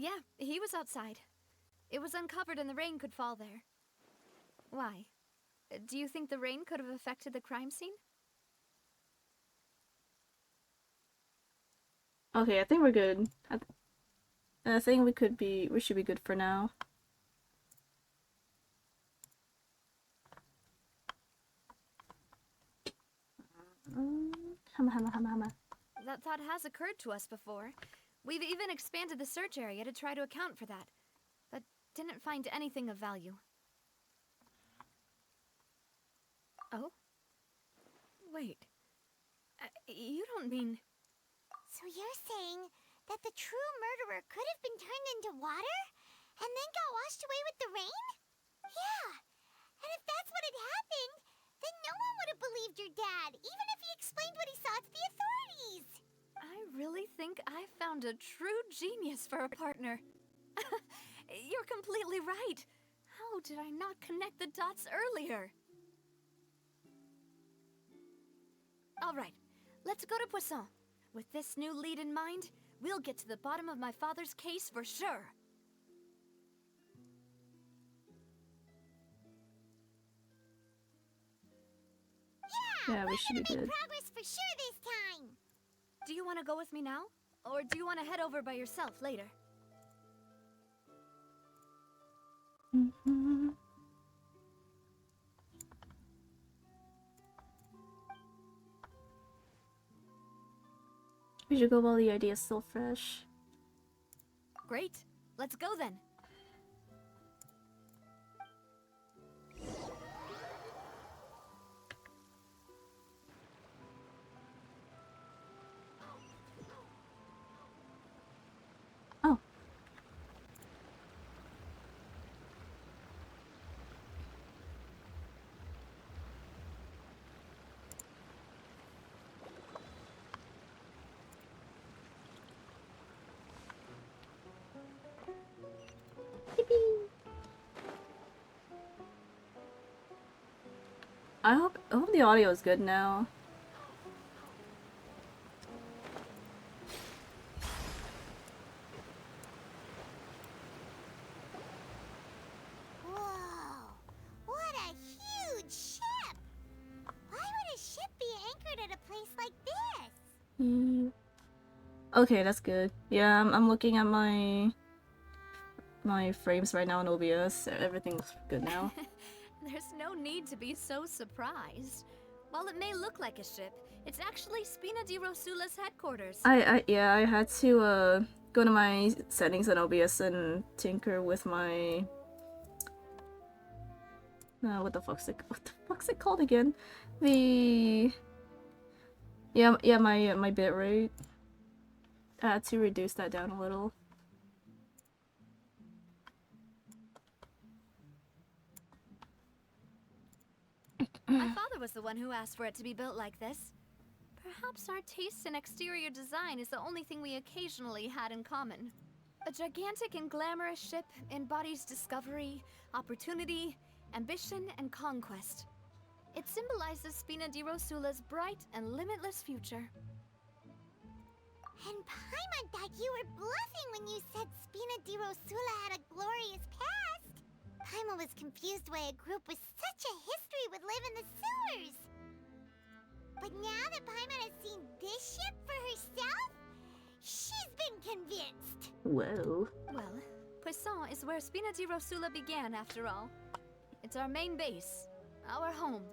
Yeah, he was outside. It was uncovered and the rain could fall there. Why? Do you think the rain could have affected the crime scene? Okay, I think we're good. I think we should be good for now. That thought has occurred to us before. We've even expanded the search area to try to account for that, but didn't find anything of value. Oh? Wait. You don't mean... So you're saying that the true murderer could have been turned into water and then got washed away with the rain? Yeah, and if that's what had happened, then no one would have believed your dad, even if he explained what he saw to the authorities. I really think I found a true genius for a partner. You're completely right. How did I not connect the dots earlier? All right, let's go to Poisson. With this new lead in mind, we'll get to the bottom of my father's case for sure. Yeah, we should be good. Progress for sure this time. Do you want to go with me now? Or do you want to head over by yourself later? We should go while the idea is still fresh. Great. Let's go then. Oh. I hope the audio is good now. Whoa, what a huge ship! Why would a ship be anchored at a place like this? Okay, that's good. Yeah, I'm looking at my frames right now in OBS. Everything's good now. There's no need to be so surprised. While it may look like a ship, it's actually Spina di Rosula's headquarters. Yeah, I had to go to my settings in OBS and tinker with my what the fuck's it called again? My bitrate. I had to reduce that down a little. My father was the one who asked for it to be built like this. Perhaps our taste in exterior design is the only thing we occasionally had in common. A gigantic and glamorous ship embodies discovery, opportunity, ambition, and conquest. It symbolizes Spina di Rosula's bright and limitless future. And Paimon thought you were bluffing when you said Spina di Rosula had a glorious past. Paimon was confused why a group with such a history would live in the sewers. But now that Paimon has seen this ship for herself, she's been convinced. Whoa. Well, Poisson is where Spina di Rosula began, after all. It's our main base, our home.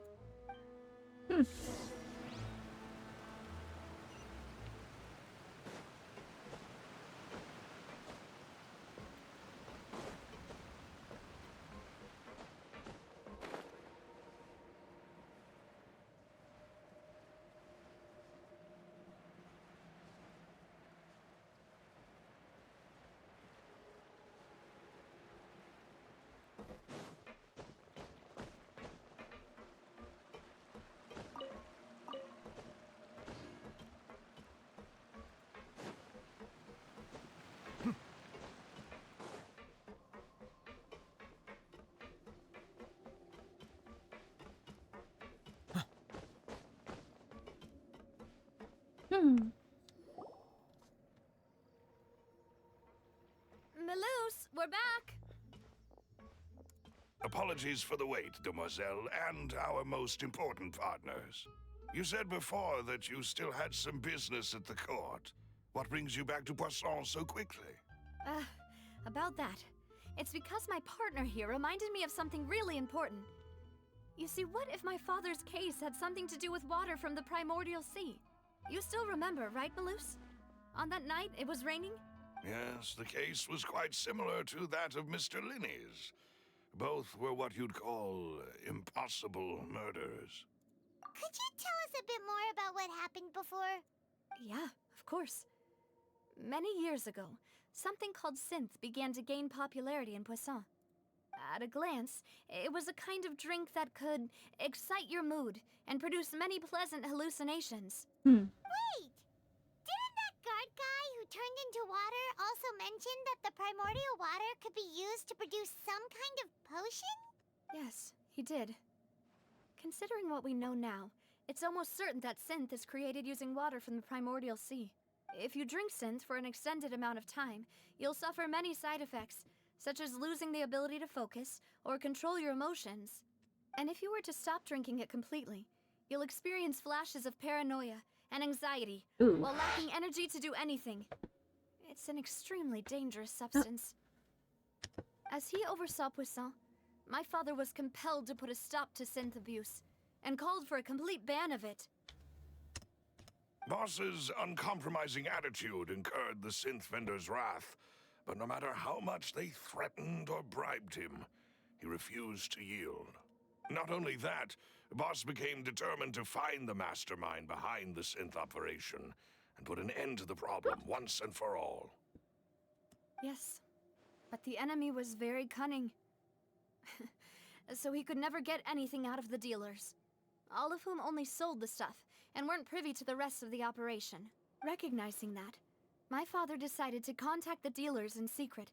apologies for the wait, demoiselle, and our most important partners. You said before that you still had some business at the court. What brings you back to Poisson so quickly? About that. It's because my partner here reminded me of something really important. You see, what if my father's case had something to do with water from the primordial sea? You still remember, right, Malus? On that night, it was raining? Yes, the case was quite similar to that of Mr. Linney's. Both were what you'd call impossible murders. Could you tell us a bit more about what happened before? Yeah, of course. Many years ago, something called synth began to gain popularity in Poisson. At a glance, it was a kind of drink that could excite your mood and produce many pleasant hallucinations. Wait! Didn't that guard guy who turned into water also mention that the primordial water could be used to produce some kind of potion? Yes, he did. Considering what we know now, it's almost certain that synth is created using water from the primordial sea. If you drink synth for an extended amount of time, you'll suffer many side effects, such as losing the ability to focus or control your emotions. And if you were to stop drinking it completely, you'll experience flashes of paranoia and anxiety while lacking energy to do anything. It's an extremely dangerous substance. As he oversaw Poisson, my father was compelled to put a stop to synth abuse and called for a complete ban of it. Boss's uncompromising attitude incurred the synth vendor's wrath, but no matter how much they threatened or bribed him, he refused to yield. Not only that, Boss became determined to find the mastermind behind the synth operation and put an end to the problem once and for all. Yes, but the enemy was very cunning. So he could never get anything out of the dealers, all of whom only sold the stuff and weren't privy to the rest of the operation. Recognizing that, my father decided to contact the dealers in secret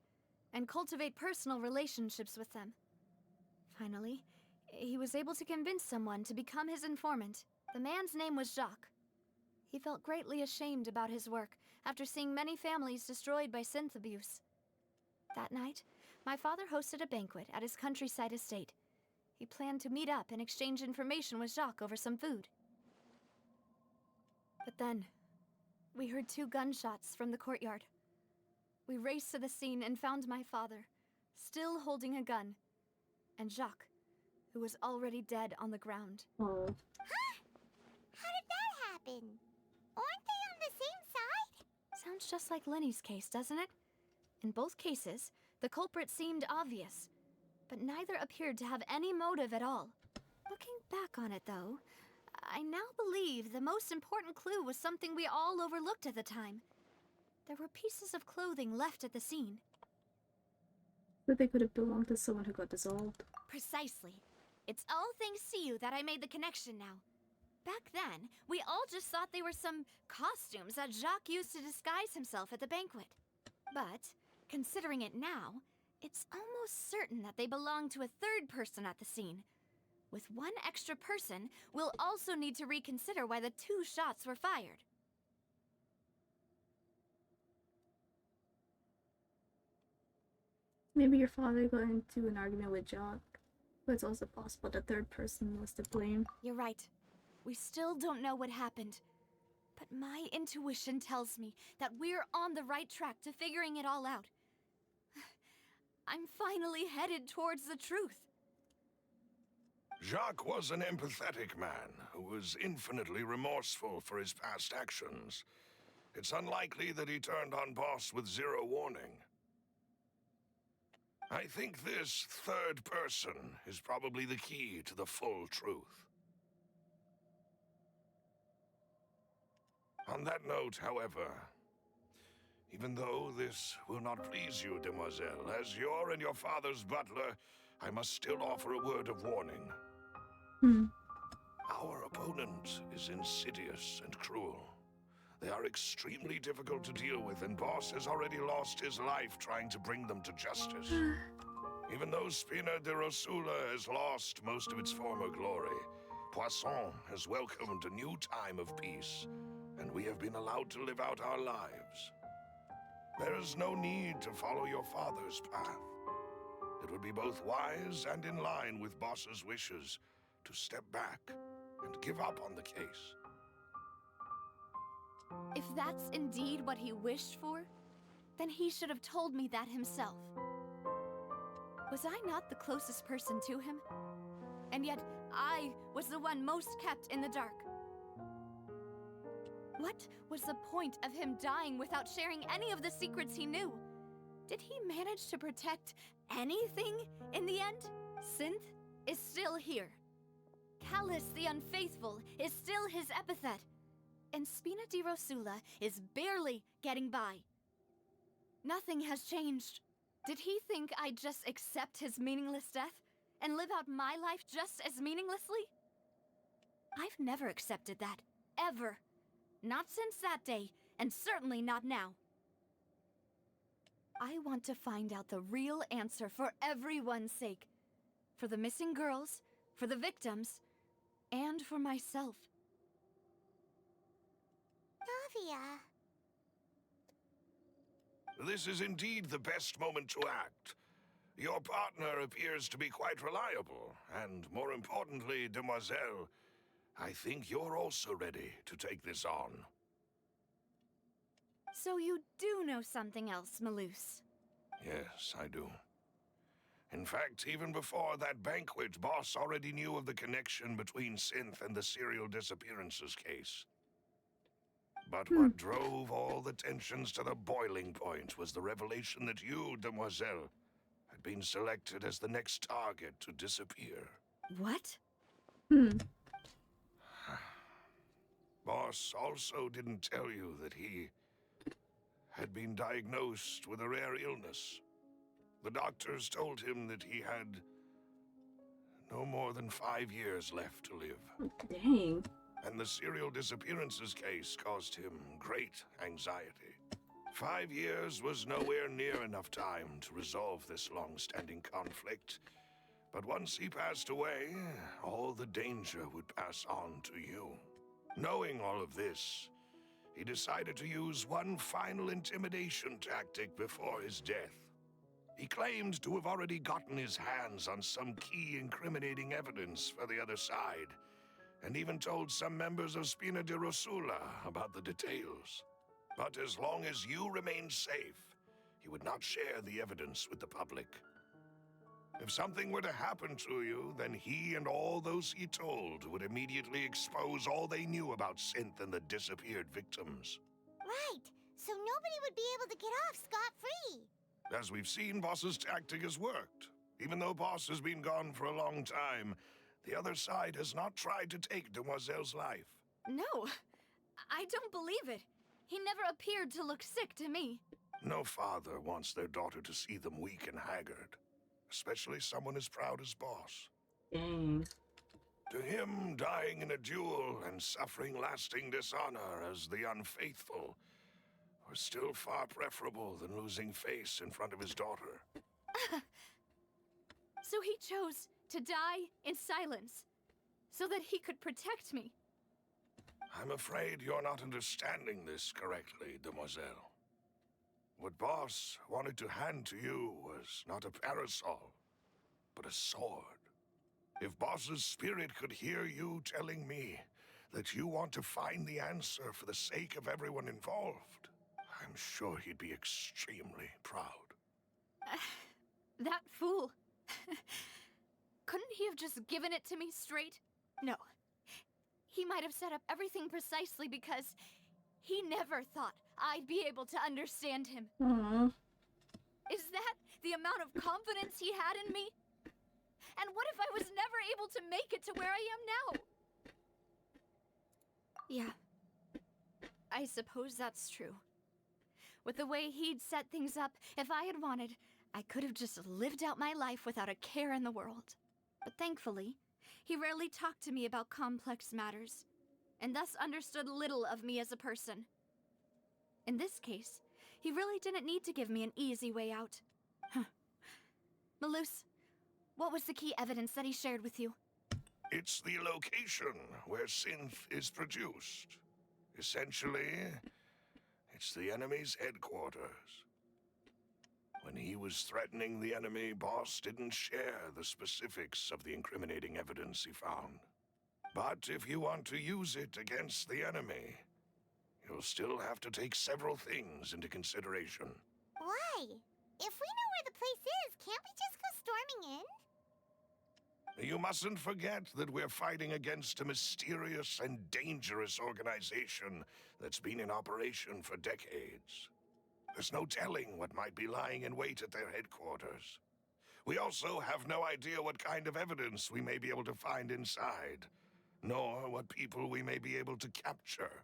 and cultivate personal relationships with them. Finally, he was able to convince someone to become his informant. The man's name was Jacques. He felt greatly ashamed about his work after seeing many families destroyed by synth abuse. That night, my father hosted a banquet at his countryside estate. He planned to meet up and exchange information with Jacques over some food. But then, we heard 2 gunshots from the courtyard. We raced to the scene and found my father, still holding a gun, and Jacques, who was already dead on the ground. Oh. Huh? How did that happen? Aren't they on the same side? Sounds just like Lenny's case, doesn't it? In both cases, the culprit seemed obvious, but neither appeared to have any motive at all. Looking back on it, though, I now believe the most important clue was something we all overlooked at the time. There were pieces of clothing left at the scene. But they could have belonged to someone who got dissolved. Precisely. It's all thanks to you that I made the connection now. Back then, we all just thought they were some costumes that Jacques used to disguise himself at the banquet. But, considering it now, it's almost certain that they belong to a third person at the scene. With one extra person, we'll also need to reconsider why the 2 shots were fired. Maybe your father got into an argument with Jacques, but it's also possible the third person was to blame. You're right. We still don't know what happened. But my intuition tells me that we're on the right track to figuring it all out. I'm finally headed towards the truth. Jacques was an empathetic man who was infinitely remorseful for his past actions. It's unlikely that he turned on Boss with 0 warning. I think this third person is probably the key to the full truth. On that note, however, even though this will not please you, demoiselle, as your and your father's butler, I must still offer a word of warning. Our opponent is insidious and cruel. They are extremely difficult to deal with, and Boss has already lost his life trying to bring them to justice. Even though Spina de Rosula has lost most of its former glory, Poisson has welcomed a new time of peace, and we have been allowed to live out our lives. There is no need to follow your father's path. it would be both wise and in line with Boss's wishes to step back and give up on the case. If that's indeed what he wished for, then he should have told me that himself. Was I not the closest person to him? And yet, I was the one most kept in the dark. What was the point of him dying without sharing any of the secrets he knew? Did he manage to protect anything in the end? Synth is still here. Callus the Unfaithful is still his epithet. And Spina di Rosula is barely getting by. Nothing has changed. Did he think I'd just accept his meaningless death and live out my life just as meaninglessly? I've never accepted that, ever. Not since that day, and certainly not now. I want to find out the real answer for everyone's sake. For the missing girls, for the victims, and for myself. Navia. This is indeed the best moment to act. Your partner appears to be quite reliable, and more importantly, Demoiselle, I think you're also ready to take this on. So you do know something else, Malus? Yes, I do. In fact, even before that banquet, Boss already knew of the connection between Synth and the serial disappearances case. But what drove all the tensions to the boiling point was the revelation that you, Demoiselle, had been selected as the next target to disappear. What? Boss also didn't tell you that he had been diagnosed with a rare illness. The doctors told him that he had no more than 5 years left to live. Dang. And the serial disappearances case caused him great anxiety. 5 years was nowhere near enough time to resolve this long-standing conflict. But once he passed away, all the danger would pass on to you. Knowing all of this, he decided to use one final intimidation tactic before his death. He claimed to have already gotten his hands on some key incriminating evidence for the other side, and even told some members of Spina di Rosula about the details. But as long as you remained safe, he would not share the evidence with the public. If something were to happen to you, then he and all those he told would immediately expose all they knew about Synth and the disappeared victims. Right, so nobody would be able to get off scot-free. As we've seen, Boss's tactic has worked. Even though Boss has been gone for a long time, the other side has not tried to take Demoiselle's life. No, I don't believe it. He never appeared to look sick to me. No father wants their daughter to see them weak and haggard, especially someone as proud as Boss. Dang. To him, dying in a duel and suffering lasting dishonor as the unfaithful was still far preferable than losing face in front of his daughter. So he chose to die in silence, so that he could protect me. I'm afraid you're not understanding this correctly, Demoiselle. What Boss wanted to hand to you was not a parasol, but a sword. If Boss's spirit could hear you telling me that you want to find the answer for the sake of everyone involved, I'm sure he'd be extremely proud. That fool. Couldn't he have just given it to me straight? No. He might have set up everything precisely because he never thought I'd be able to understand him. Aww. Is that the amount of confidence he had in me? And what if I was never able to make it to where I am now? Yeah. I suppose that's true. With the way he'd set things up, if I had wanted, I could have just lived out my life without a care in the world. But thankfully, he rarely talked to me about complex matters, and thus understood little of me as a person. In this case, he really didn't need to give me an easy way out. Malus, what was the key evidence that he shared with you? It's the location where Synth is produced. Essentially, it's the enemy's headquarters. When he was threatening the enemy, Boss didn't share the specifics of the incriminating evidence he found. But if you want to use it against the enemy, you'll still have to take several things into consideration. Why? If we know where the place is, can't we just go storming in? You mustn't forget that we're fighting against a mysterious and dangerous organization that's been in operation for decades. There's no telling what might be lying in wait at their headquarters. We also have no idea what kind of evidence we may be able to find inside, nor what people we may be able to capture.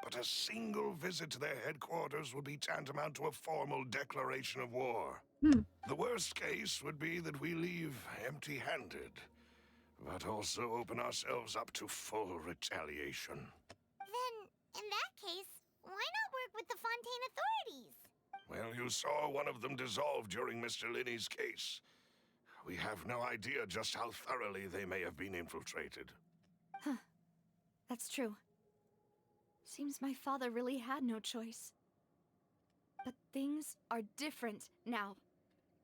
But a single visit to their headquarters would be tantamount to a formal declaration of war. The worst case would be that we leave empty-handed, but also open ourselves up to full retaliation. Then, in that case, why not work with the Fontaine authorities? Well, you saw one of them dissolve during Mr. Linney's case. We have no idea just how thoroughly they may have been infiltrated. Huh. That's true. Seems my father really had no choice. But things are different now.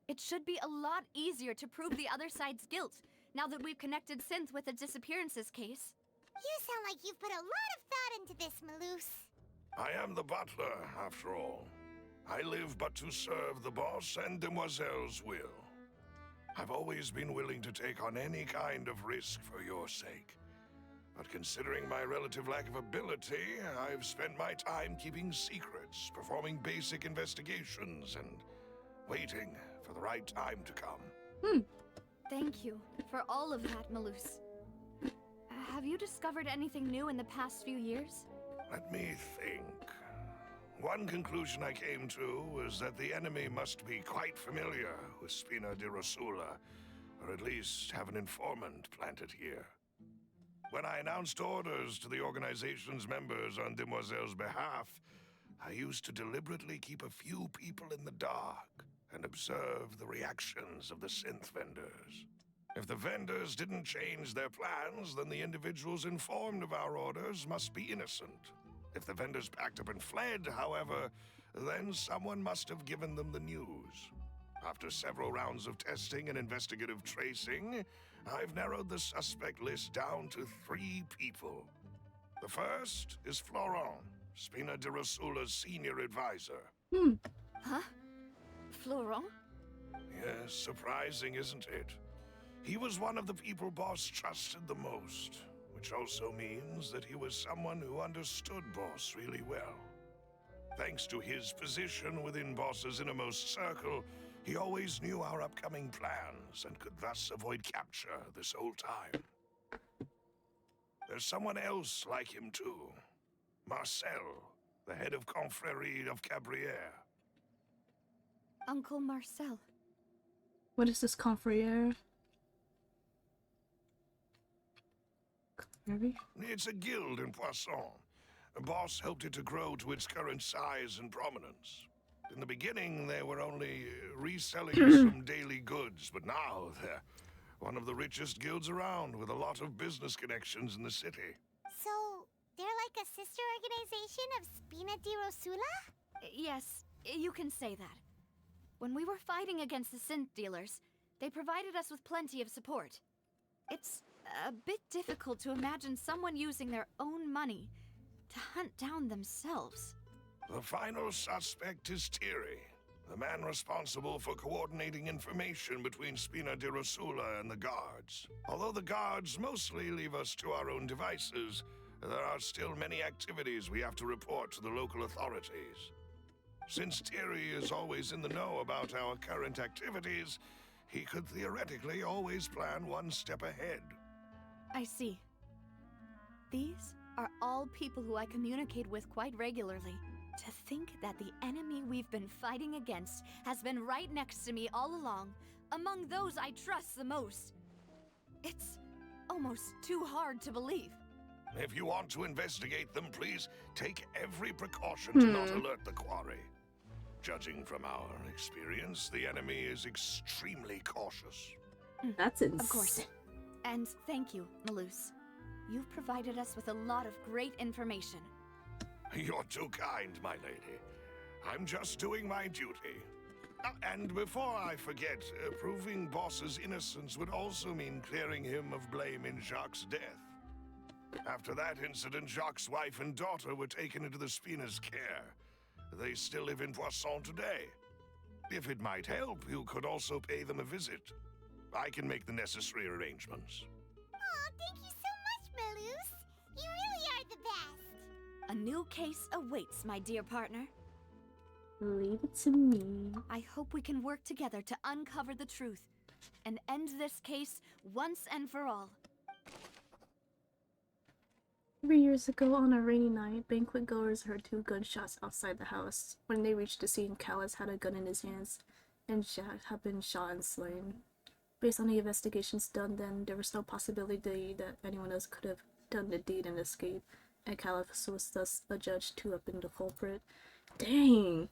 It should be a lot easier to prove the other side's guilt, now that we've connected Synth with the disappearances case. You sound like you've put a lot of thought into this, Maloose. I am the butler, after all. I live but to serve the boss and Demoiselle's will. I've always been willing to take on any kind of risk for your sake. But considering my relative lack of ability, I've spent my time keeping secrets, performing basic investigations, and waiting for the right time to come. Thank you for all of that, Maloose. Have you discovered anything new in the past few years? Let me think. One conclusion I came to was that the enemy must be quite familiar with Spina di Rosula, or at least have an informant planted here. When I announced orders to the organization's members on Demoiselle's behalf, I used to deliberately keep a few people in the dark and observe the reactions of the synth vendors. If the vendors didn't change their plans, then the individuals informed of our orders must be innocent. If the vendors packed up and fled, however, then someone must have given them the news. After several rounds of testing and investigative tracing, I've narrowed the suspect list down to 3 people. The first is Florent, Spina di Rosula's senior advisor. Huh? Florent? Yes, surprising, isn't it? He was one of the people Boss trusted the most, which also means that he was someone who understood Boss really well. Thanks to his position within Boss's innermost circle, he always knew our upcoming plans and could thus avoid capture this whole time. There's someone else like him too. Marcel, the head of Confrérie of Cabriere. Uncle Marcel. What is this confrère? It's a guild in Poisson. Boss helped it to grow to its current size and prominence. In the beginning, they were only reselling some daily goods, but now they're one of the richest guilds around, with a lot of business connections in the city. So, they're like a sister organization of Spina di Rosula? Yes, you can say that. When we were fighting against the synth dealers, they provided us with plenty of support. It's a bit difficult to imagine someone using their own money to hunt down themselves. The final suspect is Thierry, the man responsible for coordinating information between Spina di Rosula and the guards. Although the guards mostly leave us to our own devices, there are still many activities we have to report to the local authorities. Since Thierry is always in the know about our current activities, he could theoretically always plan one step ahead. I see. These are all people who I communicate with quite regularly. To think that the enemy we've been fighting against has been right next to me all along, among those I trust the most. It's almost too hard to believe. If you want to investigate them, please take every precaution to not alert the quarry. Judging from our experience, the enemy is extremely cautious. That's insane. Of course. And thank you, Maloose. You've provided us with a lot of great information. You're too kind, my lady. I'm just doing my duty. And before I forget, proving Boss's innocence would also mean clearing him of blame in Jacques' death. After that incident, Jacques' wife and daughter were taken into the Spina's care. They still live in Poisson today. If it might help, you could also pay them a visit. I can make the necessary arrangements. Oh, thank you so much, Malus. You really are the best. A new case awaits, my dear partner. Leave it to me. I hope we can work together to uncover the truth and end this case once and for all. 3 years ago, on a rainy night, banquet goers heard 2 gunshots outside the house. When they reached the scene, Callus had a gun in his hands, and Jack had been shot and slain. Based on the investigations done then, there was no possibility that anyone else could have done the deed and escaped, and Callus was thus adjudged to have been the culprit. Dang!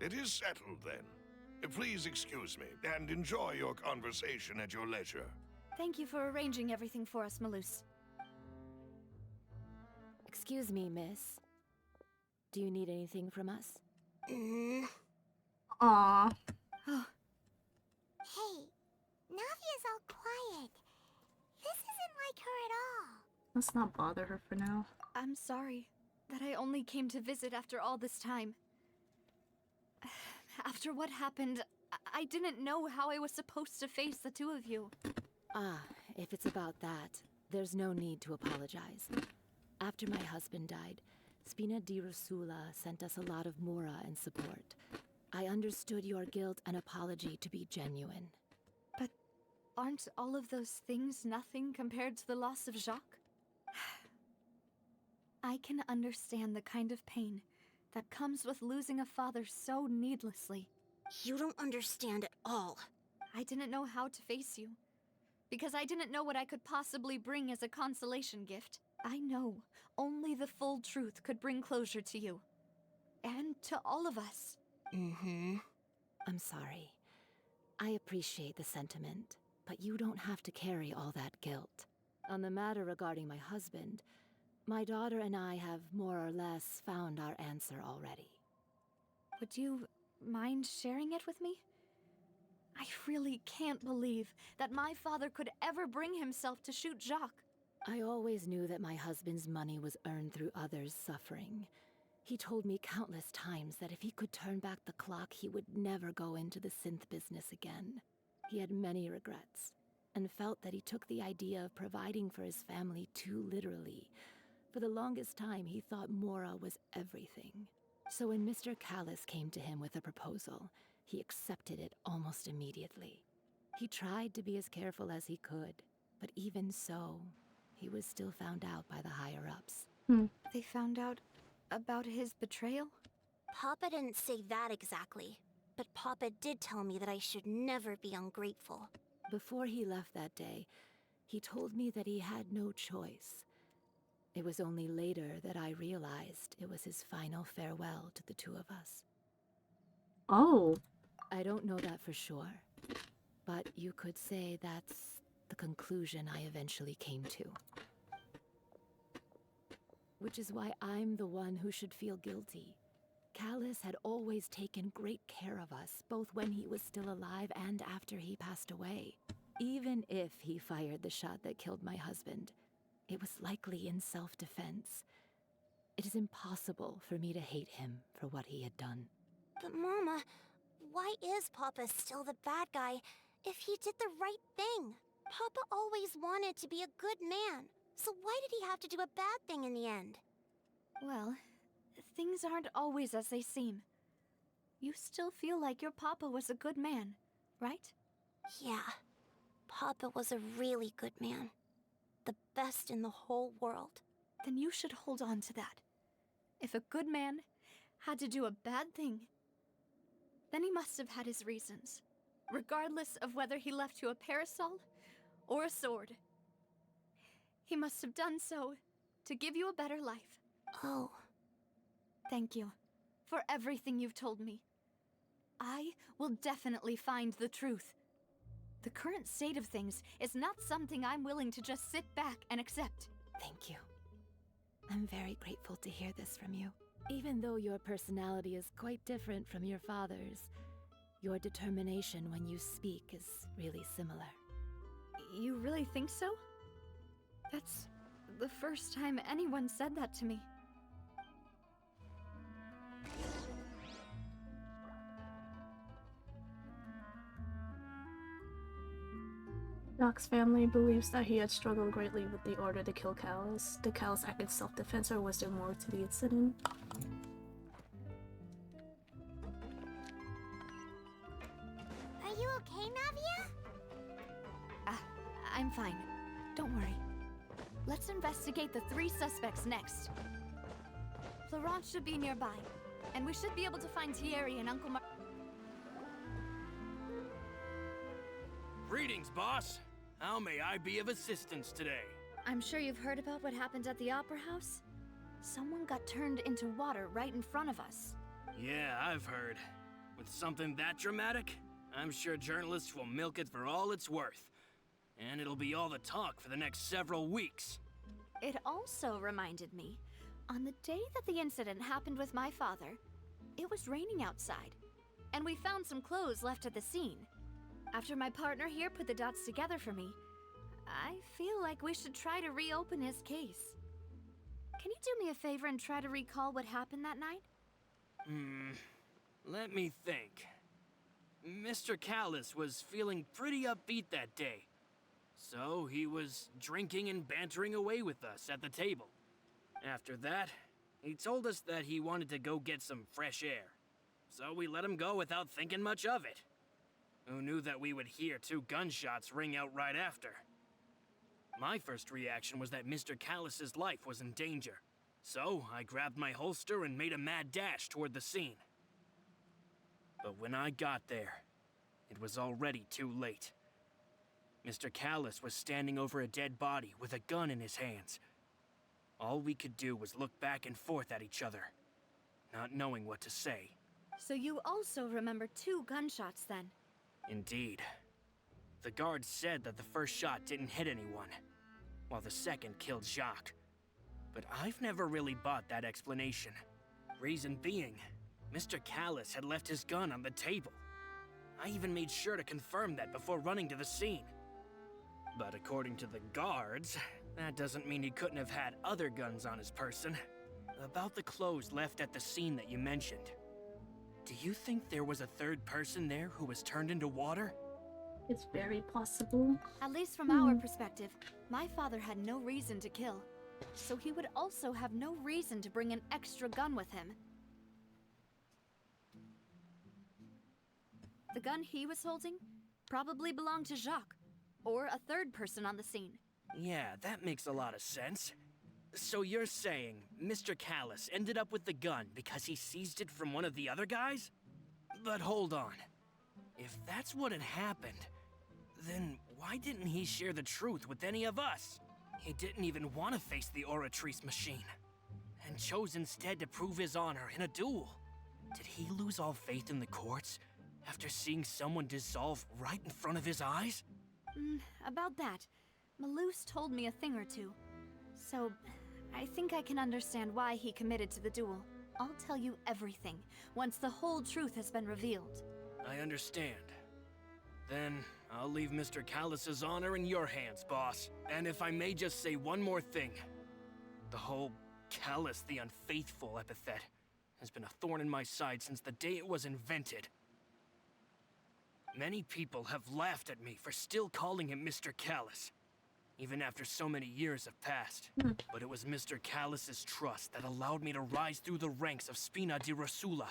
It is settled, then. Please excuse me, and enjoy your conversation at your leisure. Thank you for arranging everything for us, Malus. Excuse me, miss. Do you need anything from us? Aww. Oh, Hey, Navia's all quiet. This isn't like her at all. Let's not bother her for now. I'm sorry that I only came to visit after all this time. After what happened, I didn't know how I was supposed to face the two of you. Ah, if it's about that, there's no need to apologize. After my husband died, Spina di Rosula sent us a lot of mora and support. I understood your guilt and apology to be genuine. But aren't all of those things nothing compared to the loss of Jacques? I can understand the kind of pain that comes with losing a father so needlessly. You don't understand at all. I didn't know how to face you, because I didn't know what I could possibly bring as a consolation gift. I know only the full truth could bring closure to you, and to all of us. I'm sorry. I appreciate the sentiment, but you don't have to carry all that guilt. On the matter regarding my husband, my daughter and I have more or less found our answer already. Would you mind sharing it with me? I really can't believe that my father could ever bring himself to shoot Jacques. I always knew that my husband's money was earned through others' suffering. He told me countless times that if he could turn back the clock, he would never go into the synth business again. He had many regrets, and felt that he took the idea of providing for his family too literally. For the longest time, he thought Mora was everything. So when Mr. Callus came to him with a proposal, he accepted it almost immediately. He tried to be as careful as he could, but even so, he was still found out by the higher-ups. They found out about his betrayal? Papa didn't say that exactly, but Papa did tell me that I should never be ungrateful. Before he left that day, he told me that he had no choice. It was only later that I realized it was his final farewell to the two of us. Oh. I don't know that for sure, but you could say that's the conclusion I eventually came to. Which is why I'm the one who should feel guilty. Callus had always taken great care of us, both when he was still alive and after he passed away. Even if he fired the shot that killed my husband, it was likely in self-defense. It is impossible for me to hate him for what he had done. But Mama, why is Papa still the bad guy if he did the right thing? Papa always wanted to be a good man, so why did he have to do a bad thing in the end? Well, things aren't always as they seem. You still feel like your papa was a good man, right? Yeah, Papa was a really good man. The best in the whole world. Then you should hold on to that. If a good man had to do a bad thing, then he must have had his reasons. Regardless of whether he left you a parasol or a sword. He must have done so to give you a better life. Oh. Thank you for everything you've told me. I will definitely find the truth. The current state of things is not something I'm willing to just sit back and accept. Thank you. I'm very grateful to hear this from you. Even though your personality is quite different from your father's, your determination when you speak is really similar. You really think so? That's the first time anyone said that to me. Doc's family believes that he had struggled greatly with the order to kill Callus. Did Callus act in self-defense, or was there more to the incident? Are you okay, Navia? I'm fine. Don't worry. Let's investigate the 3 suspects next. Florence should be nearby, and we should be able to find Thierry and Uncle Mar- Greetings, boss. How may I be of assistance today? I'm sure you've heard about what happened at the Opera House. Someone got turned into water right in front of us. Yeah, I've heard. With something that dramatic, I'm sure journalists will milk it for all it's worth. And it'll be all the talk for the next several weeks. It also reminded me, on the day that the incident happened with my father, it was raining outside, and we found some clothes left at the scene. After my partner here put the dots together for me, I feel like we should try to reopen his case. Can you do me a favor and try to recall what happened that night? Let me think. Mr. Callus was feeling pretty upbeat that day. So he was drinking and bantering away with us at the table. After that, he told us that he wanted to go get some fresh air. So we let him go without thinking much of it. Who knew that we would hear 2 gunshots ring out right after? My first reaction was that Mr. Callus's life was in danger. So I grabbed my holster and made a mad dash toward the scene. But when I got there, it was already too late. Mr. Callus was standing over a dead body with a gun in his hands. All we could do was look back and forth at each other, not knowing what to say. So you also remember 2 gunshots then? Indeed. The guard said that the first shot didn't hit anyone, while the second killed Jacques. But I've never really bought that explanation. Reason being, Mr. Callus had left his gun on the table. I even made sure to confirm that before running to the scene. But according to the guards, that doesn't mean he couldn't have had other guns on his person. About the clothes left at the scene that you mentioned, do you think there was a 3rd person there who was turned into water? It's very possible. At least from our perspective, my father had no reason to kill. So he would also have no reason to bring an extra gun with him. The gun he was holding probably belonged to Jacques, or a 3rd person on the scene. Yeah, that makes a lot of sense. So you're saying Mr. Callus ended up with the gun because he seized it from one of the other guys? But hold on. If that's what had happened, then why didn't he share the truth with any of us? He didn't even want to face the Oratrice machine, and chose instead to prove his honor in a duel. Did he lose all faith in the courts after seeing someone dissolve right in front of his eyes? About that, Malus told me a thing or two. So, I think I can understand why he committed to the duel. I'll tell you everything once the whole truth has been revealed. I understand. Then, I'll leave Mr. Callus's honor in your hands, boss. And if I may just say one more thing. The whole Callus the Unfaithful epithet has been a thorn in my side since the day it was invented. Many people have laughed at me for still calling him Mr. Callus, even after so many years have passed. But it was Mr. Callus's trust that allowed me to rise through the ranks of Spina di Rosula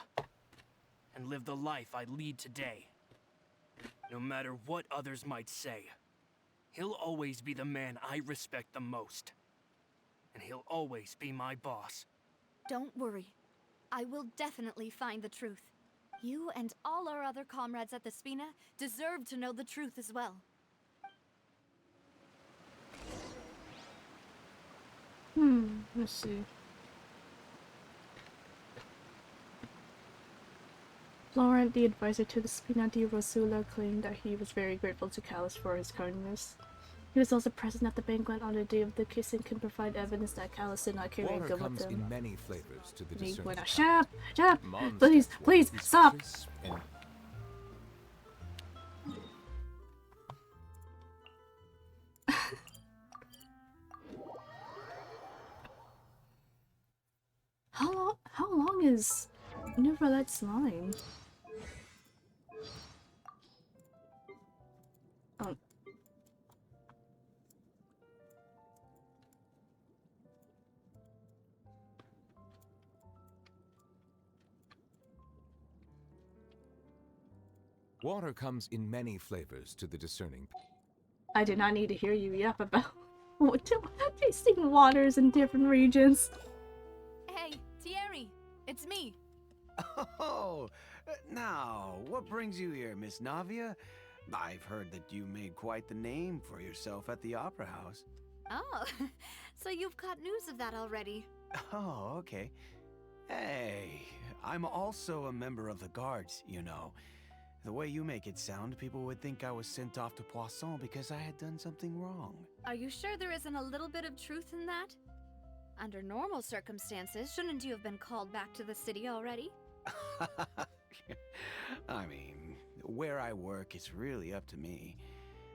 and live the life I lead today. No matter what others might say, he'll always be the man I respect the most. And he'll always be my boss. Don't worry. I will definitely find the truth. You and all our other comrades at the Spina deserve to know the truth as well. Let's see. Laurent, the advisor to the Spina di Rosula, claimed that he was very grateful to Callus for his kindness. He was also present at the banquet on the day of the kiss and can provide evidence that Callus did not carry a Water gun comes with him. in many flavors to the discerning palate. Shut up! Mondstadt Please, water please, is stop! crisp and How long is Neverlette's line? Oh. water comes in many flavors to the discerning. I did not need to hear you yap about tasting waters in different regions. Hey, Thierry, it's me. Oh, now, what brings you here, Miss Navia? I've heard that you made quite the name for yourself at the Opera House. Oh, so you've got news of that already. Oh, okay. Hey, I'm also a member of the Guards, you know. The way you make it sound, people would think I was sent off to Poisson because I had done something wrong. Are you sure there isn't a little bit of truth in that? Under normal circumstances, shouldn't you have been called back to the city already? I mean, where I work is really up to me.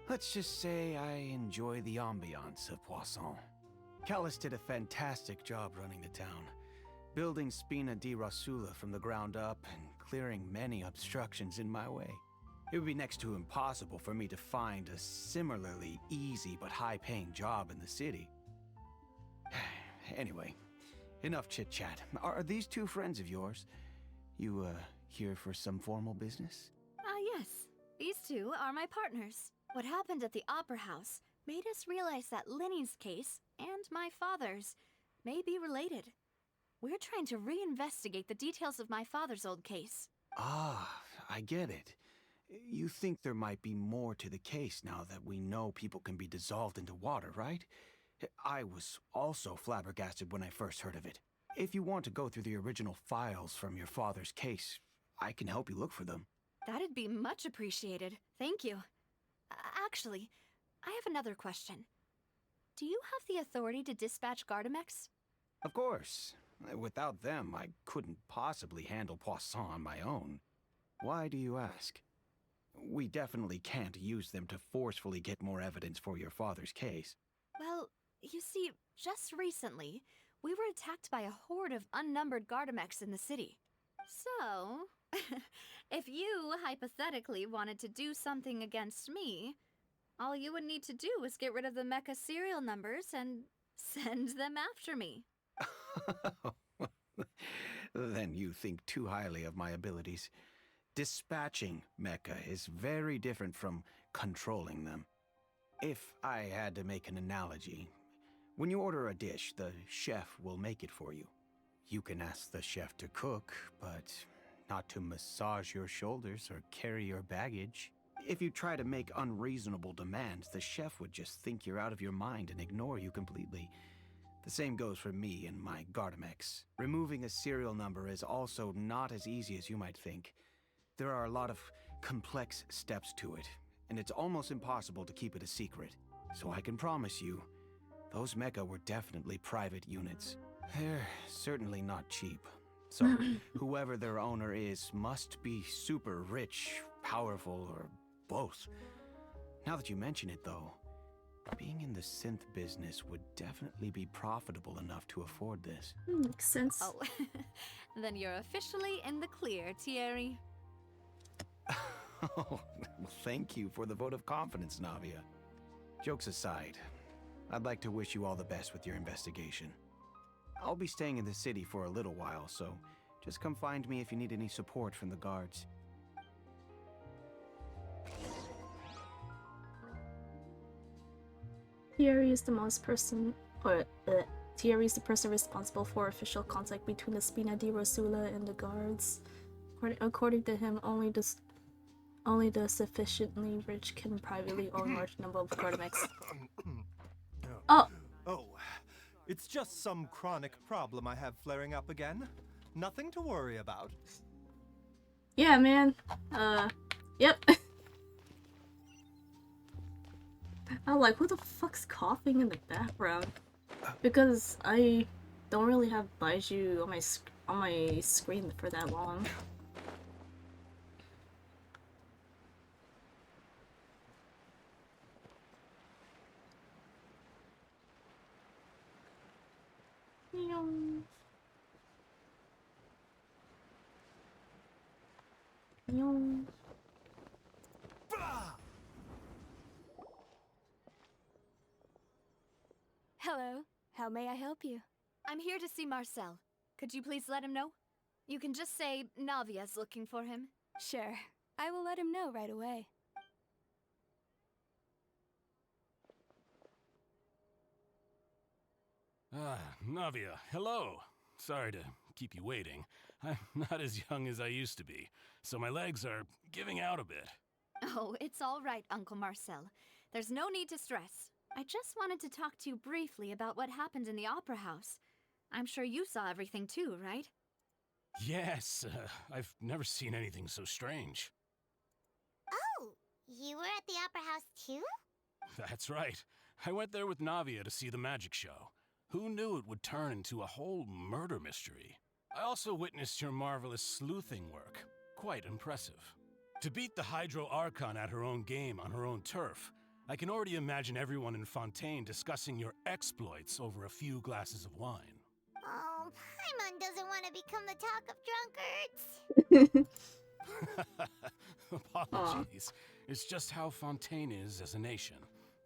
Let's just say I enjoy the ambiance of Poisson. Callus did a fantastic job running the town, building Spina di Rosula from the ground up and clearing many obstructions in my way. It would be next to impossible for me to find a similarly easy but high-paying job in the city. Anyway, enough chit-chat. Are these two friends of yours? You, here for some formal business? Yes. These two are my partners. What happened at the Opera House made us realize that Linny's case and my father's may be related. We're trying to reinvestigate the details of my father's old case. Ah, I get it. You think there might be more to the case now that we know people can be dissolved into water, right? I was also flabbergasted when I first heard of it. If you want to go through the original files from your father's case, I can help you look for them. That'd be much appreciated. Thank you. Actually, I have another question. Do you have the authority to dispatch Gardamex? Of course. Without them, I couldn't possibly handle Poisson on my own. Why do you ask? We definitely can't use them to forcefully get more evidence for your father's case. Well, you see, just recently, we were attacked by a horde of unnumbered Gardamex in the city. So, if you hypothetically wanted to do something against me, all you would need to do is get rid of the mecha serial numbers and send them after me. Then you think too highly of my abilities. Dispatching mecha is very different from controlling them. If I had to make an analogy, when you order a dish, the chef will make it for you. You can ask the chef to cook, but not to massage your shoulders or carry your baggage. If you try to make unreasonable demands, the chef would just think you're out of your mind and ignore you completely. The same goes for me and my Gardamex. Removing a serial number is also not as easy as you might think. There are a lot of complex steps to it, and it's almost impossible to keep it a secret. So I can promise you, those mecha were definitely private units. They're certainly not cheap. So whoever their owner is must be super rich, powerful, or both. Now that you mention it though, being in the synth business would definitely be profitable enough to afford this. Makes sense. Oh, then you're officially in the clear, Thierry. Oh, thank you for the vote of confidence, Navia. Jokes aside, I'd like to wish you all the best with your investigation. I'll be staying in the city for a little while, so just come find me if you need any support from the guards. Thierry is the Thierry is the person responsible for official contact between the Spina di Rosula and the guards. According to him, only the sufficiently rich can privately own large number of Gardamex. Oh! Oh, It's just some chronic problem I have flaring up again. Nothing to worry about. Yeah, man. Yep. I'm like, who the fuck's coughing in the background? Because I don't really have Baiju on my screen for that long. Yum. Yum. Hello. How may I help you? I'm here to see Marcel. Could you please let him know? You can just say Navia's looking for him. Sure. I will let him know right away. Ah, Navia, hello. Sorry to keep you waiting. I'm not as young as I used to be, so my legs are giving out a bit. Oh, it's all right, Uncle Marcel. There's no need to stress. I just wanted to talk to you briefly about what happened in the Opera House. I'm sure you saw everything too, right? Yes, I've never seen anything so strange. Oh, you were at the Opera House too? That's right. I went there with Navia to see the magic show. Who knew it would turn into a whole murder mystery? I also witnessed your marvelous sleuthing work. Quite impressive. To beat the Hydro Archon at her own game on her own turf, I can already imagine everyone in Fontaine discussing your exploits over a few glasses of wine. Oh, Paimon doesn't want to become the talk of drunkards. Apologies. It's just how Fontaine is as a nation.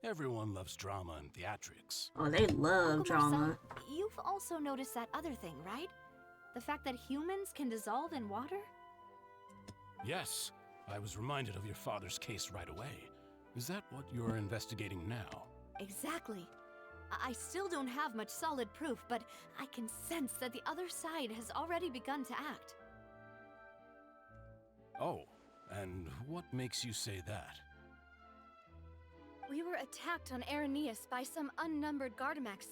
Everyone loves drama and theatrics. Oh, they love Uncle drama. Marcel, you've also noticed that other thing, right? The fact that humans can dissolve in water? Yes, I was reminded of your father's case right away. Is that what you're investigating now? Exactly. I still don't have much solid proof, but I can sense that the other side has already begun to act. Oh, and what makes you say that? We were attacked on Araneus by some unnumbered Gardamex.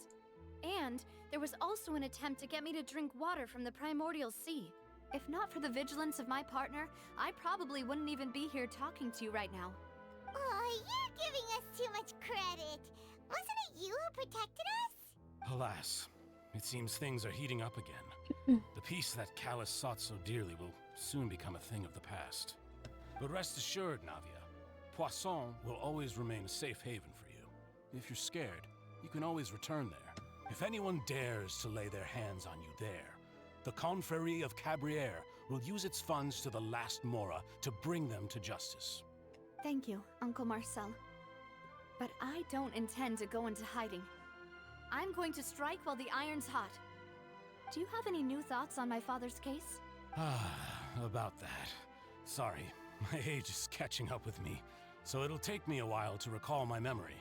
And there was also an attempt to get me to drink water from the primordial sea. If not for the vigilance of my partner, I probably wouldn't even be here talking to you right now. Oh, you're giving us too much credit. Wasn't it you who protected us? Alas, it seems things are heating up again. The peace that Callus sought so dearly will soon become a thing of the past. But rest assured, Navia, Poisson will always remain a safe haven for you. If you're scared, you can always return there. If anyone dares to lay their hands on you there, the Confrérie of Cabriere will use its funds to the last Mora to bring them to justice. Thank you, Uncle Marcel. But I don't intend to go into hiding. I'm going to strike while the iron's hot. Do you have any new thoughts on my father's case? About that. Sorry, my age is catching up with me, so it'll take me a while to recall my memory.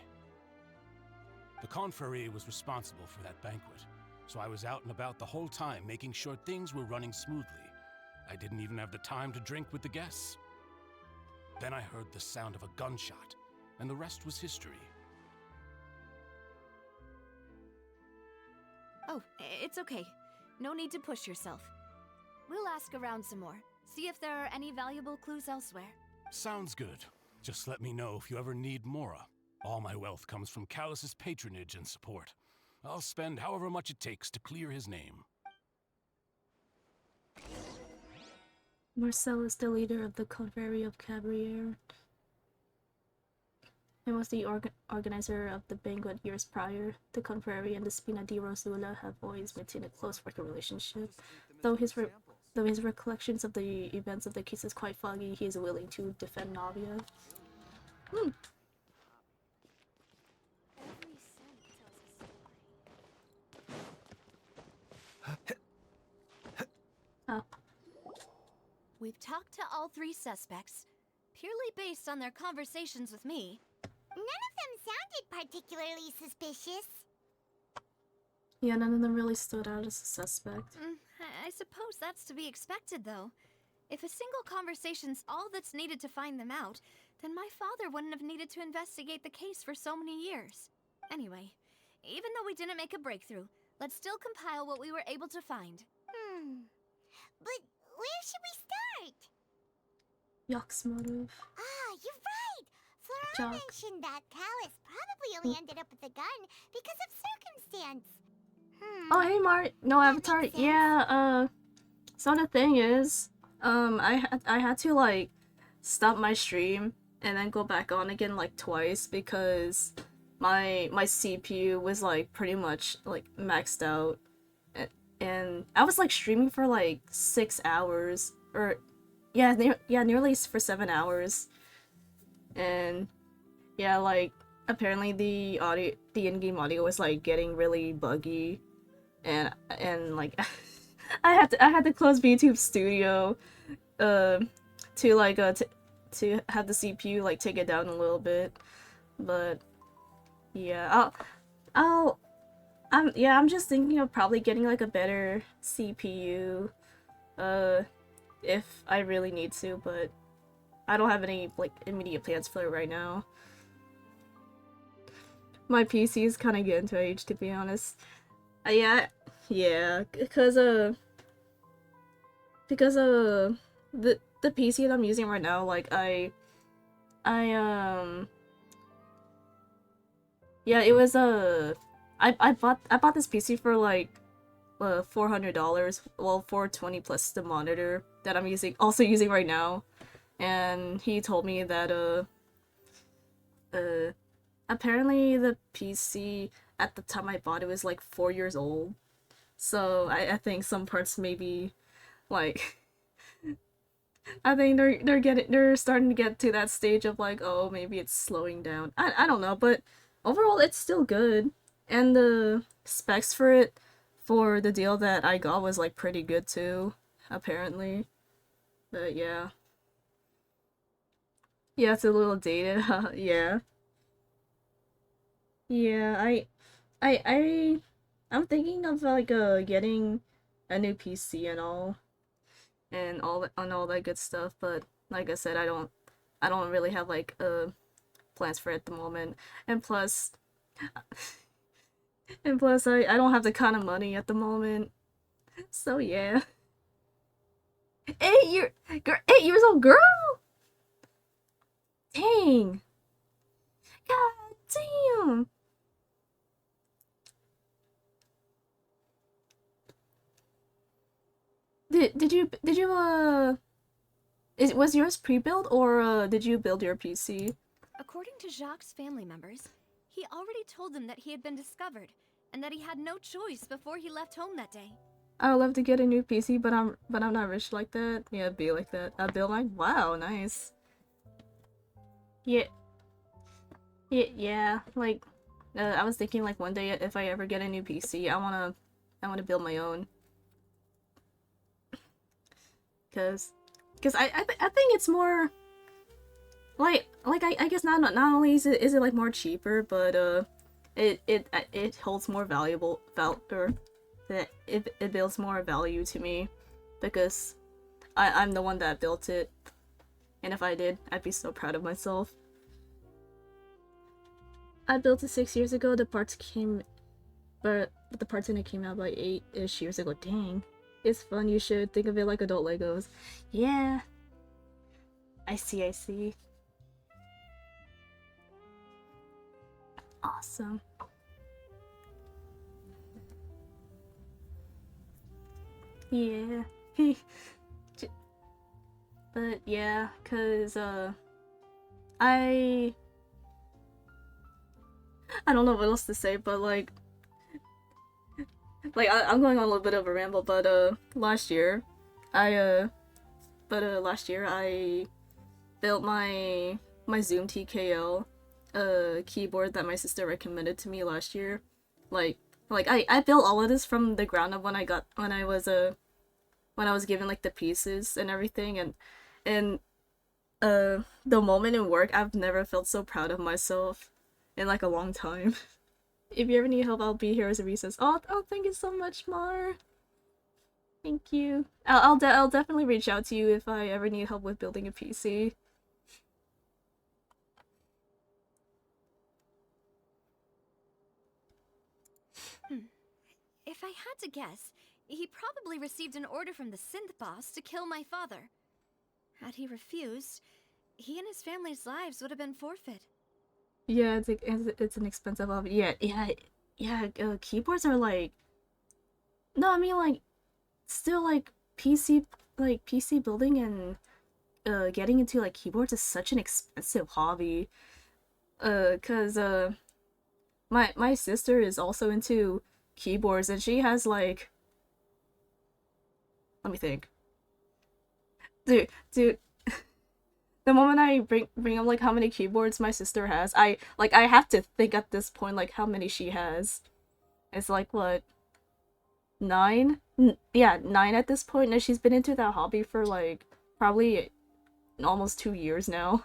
The Confrérie was responsible for that banquet, so I was out and about the whole time making sure things were running smoothly. I didn't even have the time to drink with the guests. Then I heard the sound of a gunshot, and the rest was history. Oh, it's okay. No need to push yourself. We'll ask around some more, see if there are any valuable clues elsewhere. Sounds good. Just let me know if you ever need Mora. All my wealth comes from Callus's patronage and support. I'll spend however much it takes to clear his name. Marcel is the leader of the Confrérie of Cabriere and was the organizer of the banquet years prior. The Confrérie and the Spina di Rosula have always maintained a close working relationship. Though his recollections of the events of the case is quite foggy, he is willing to defend Navia. We've talked to all three suspects, purely based on their conversations with me. None of them sounded particularly suspicious. Yeah, none of them really stood out as a suspect. I suppose that's to be expected, though. If a single conversation's all that's needed to find them out, then my father wouldn't have needed to investigate the case for so many years. Anyway, Even though we didn't make a breakthrough, let's still compile what we were able to find. But where should we start? Yox motive. Ah, you're right! Flora Jock. mentioned that Callus probably only ended up with the gun because of circumstance. Oh, hey, No, Avatar. makes sense. Yeah, so the thing is, I had to, like, stop my stream and then go back on again, like, twice because my CPU was, like, pretty much, like, maxed out. And I was, like, streaming for, like, 6 hours. Or, yeah, nearly for 7 hours. And, yeah, like, apparently the in-game audio was, like, getting really buggy. And like I had to close VTube Studio to like to have the CPU like take it down a little bit. But yeah, I'm just thinking of probably getting like a better CPU if I really need to, but I don't have any like immediate plans for it right now. My PC is kind of getting to age, to be honest. Yeah, because the PC that I'm using right now, like yeah, it was I bought this PC for like $400, well, $420 plus the monitor that I'm also using right now, and he told me that apparently the PC at the time I bought it was like 4 years old. So I think some parts maybe like I think they're starting to get to that stage of like, oh, maybe it's slowing down. I don't know, but overall it's still good. And the specs for it for the deal that I got was like pretty good too, apparently. But yeah. Yeah, it's a little dated, yeah. Yeah, I'm thinking of like getting a new PC and all that good stuff, but like I said, I don't really have like plans for it at the moment. And plus I don't have the kind of money at the moment. So yeah. 8 years old girl? Dang. God damn. Did you was yours pre-built or did you build your PC? According to Jacques' family members, he already told them that he had been discovered, and that he had no choice before he left home that day. I would love to get a new PC, but I'm not rich like that. Yeah, be like that. Build mine. Wow, nice. Yeah. Yeah. Like, I was thinking like one day if I ever get a new PC, I wanna build my own. Cause I think it's more like I guess not only is it like more cheaper, but it holds more it builds more value to me because I'm the one that built it, and if I did, I'd be so proud of myself. I built it 6 years ago. The parts came, but the parts in it came out like 8-ish years ago. Dang. It's fun, you should think of it like adult Legos. Yeah. I see. Awesome. Yeah. But yeah, cause I don't know what else to say, but like I'm going on a little bit of a ramble, but last year I built my Zoom TKL keyboard that my sister recommended to me last year. Like I built all of this from the ground up when I was given like the pieces and everything, and the moment in work, I've never felt so proud of myself in like a long time. If you ever need help, I'll be here as a resource. Oh, thank you so much, Mar. Thank you. I'll definitely reach out to you if I ever need help with building a PC. If I had to guess, he probably received an order from the synth boss to kill my father. Had he refused, he and his family's lives would have been forfeit. Yeah, it's an expensive hobby. Yeah. Keyboards are like, no, I mean like, still like PC building and getting into like keyboards is such an expensive hobby. Cause my sister is also into keyboards and she has like, let me think. Dude, the moment I bring up like how many keyboards my sister has, I have to think at this point like how many she has. It's like what, 9? Yeah, 9 at this point, and she's been into that hobby for like probably almost 2 years now.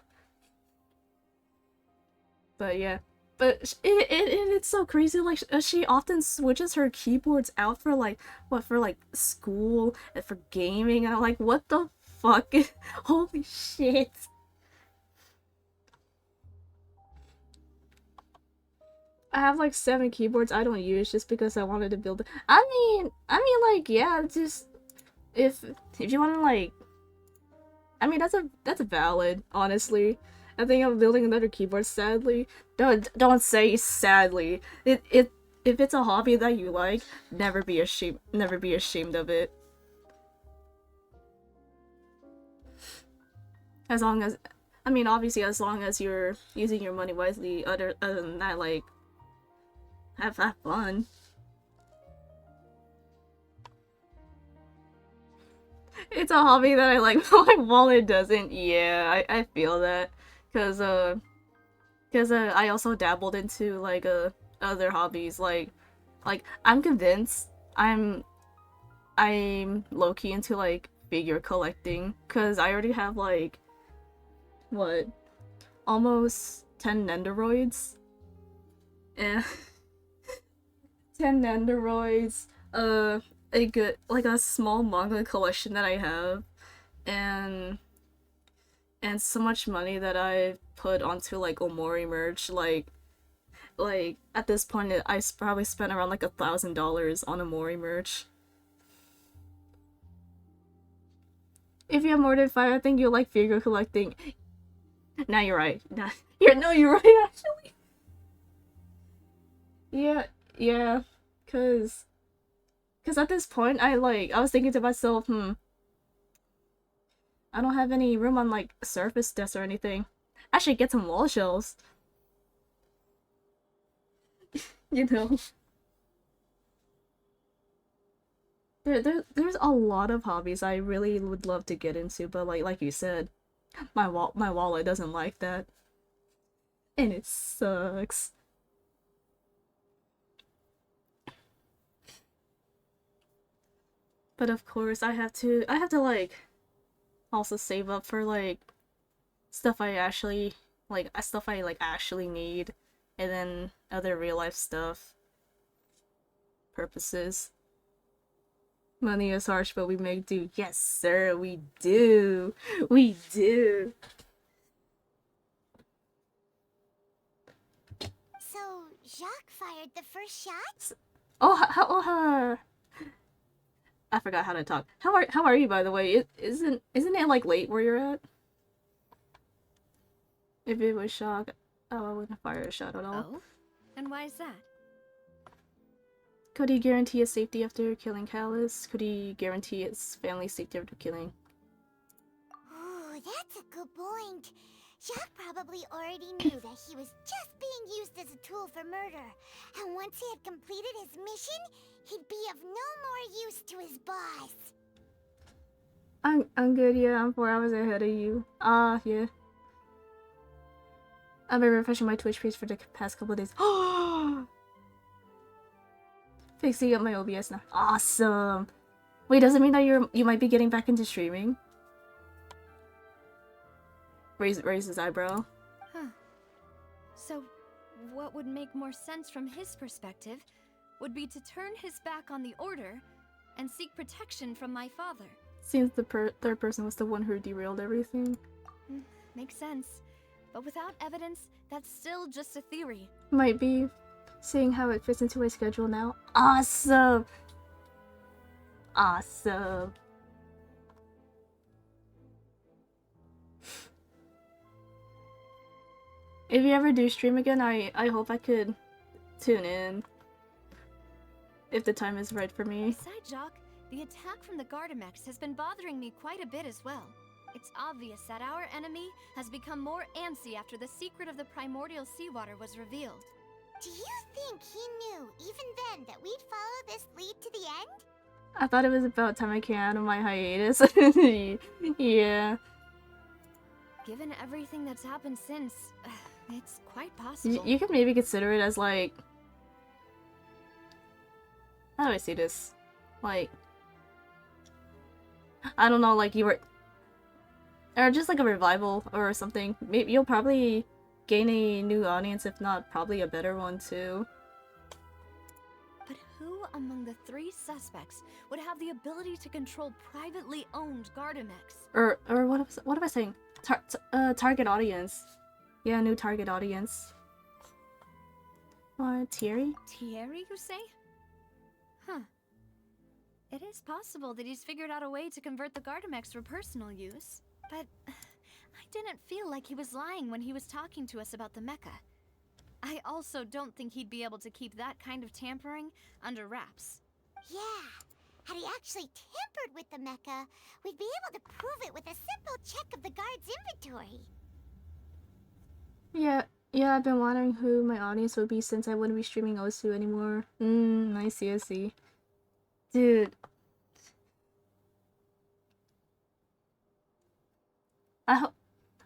But yeah, but it's so crazy. Like she often switches her keyboards out for like for like school and for gaming, and I'm like, what the fuck? Holy shit. I have like 7 keyboards I don't use just because I wanted to build. I mean like yeah, just if you want to like, I mean that's valid, honestly. I think I'm building another keyboard. Sadly, don't say sadly. If it's a hobby that you like, never be ashamed of it. As long as, I mean, obviously, as long as you're using your money wisely. Other than that, like, have fun. It's a hobby that I like, but my wallet doesn't. Yeah, I feel that. Cause I also dabbled into like other hobbies like I'm convinced I'm low-key into like figure collecting, cause I already have like what, almost 10 Nendoroids. Yeah. 10 Nendoroids, a good, like a small manga collection that I have, and so much money that I put onto like Omori merch. Like at this point I probably spent around like $1,000 on Omori merch. If you have more than 5, I think you'll like figure collecting. Now you're right. You're right actually. Yeah, cause at this point I was thinking to myself, I don't have any room on like Surface desks or anything. I should get some wall shelves. You know. There's a lot of hobbies I really would love to get into, but like you said, my wallet doesn't like that. And it sucks. But of course I have to like also save up for like stuff I actually actually need, and then other real life stuff purposes. Money is harsh, but we make do. Yes, sir, we do. We do. So, Jacques fired the first shot? Oh, I forgot how to talk. How are you, by the way? Isn't it like late where you're at? If it was shock, oh, I wouldn't fire a shot at all. Oh? And why is that? Could he guarantee his safety after killing Callus? Could he guarantee his family's safety after killing? Ooh, that's a good point. Jacques probably already knew that he was just being used as a tool for murder. And once he had completed his mission, he'd be of no more use to his boss. I'm good, yeah. I'm 4 hours ahead of you. Yeah. I've been refreshing my Twitch page for the past couple of days. Fixing up my OBS now. Awesome. Wait, does it mean that you might be getting back into streaming? Raise his eyebrow. Huh. So, what would make more sense from his perspective would be to turn his back on the Order and seek protection from my father. Seems the third person was the one who derailed everything. Makes sense. But without evidence, that's still just a theory. Might be. Seeing how it fits into my schedule now. Awesome! Awesome. If you ever do stream again, I hope I could tune in. If the time is right for me. Besides, Jock, the attack from the Gardamex has been bothering me quite a bit as well. It's obvious that our enemy has become more antsy after the secret of the primordial seawater was revealed. Do you think he knew, even then, that we'd follow this lead to the end? I thought it was about time I came out of my hiatus. Yeah. Given everything that's happened since, it's quite possible. You could maybe consider it as like... How do I say this? Like... I don't know, like you were... Or just like a revival or something. Maybe you'll probably gain a new audience, if not probably a better one too. But who among the 3 suspects would have the ability to control privately owned Gardamex? Or what am I saying? Target audience. Yeah, new target audience. Or Thierry? Thierry, you say? Huh. It is possible that he's figured out a way to convert the Gardamex for personal use. But I didn't feel like he was lying when he was talking to us about the mecha. I also don't think he'd be able to keep that kind of tampering under wraps. Yeah. Had he actually tampered with the mecha, we'd be able to prove it with a simple check of the guard's inventory. Yeah, I've been wondering who my audience would be since I wouldn't be streaming Osu anymore. I see. Dude.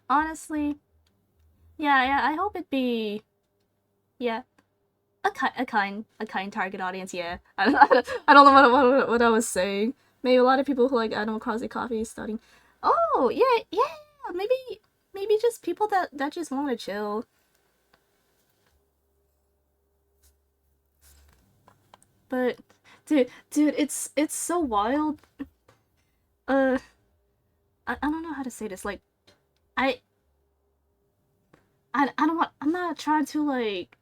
Honestly, yeah, I hope it'd be, yeah, a kind target audience. Yeah, I don't know what I was saying. Maybe a lot of people who like Animal Crossing Coffee studying. Oh yeah, maybe just people that just want to chill. But dude, it's so wild. I don't know how to say this. Like, I don't want. I'm not trying to like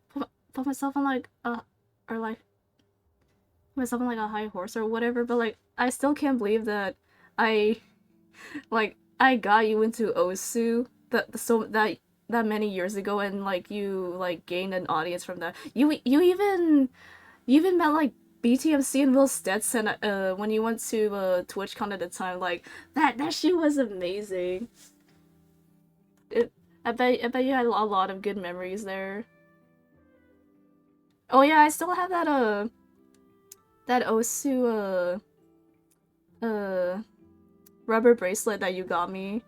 put myself on like or like put myself on like a high horse or whatever. But like, I still can't believe that I got you into Osu that many years ago, and like you like gained an audience from that. You even met like BTMC and Will Stetson when you went to TwitchCon at the time. Like that shit was amazing. I bet you had a lot of good memories there. Oh yeah, I still have that Osu rubber bracelet that you got me.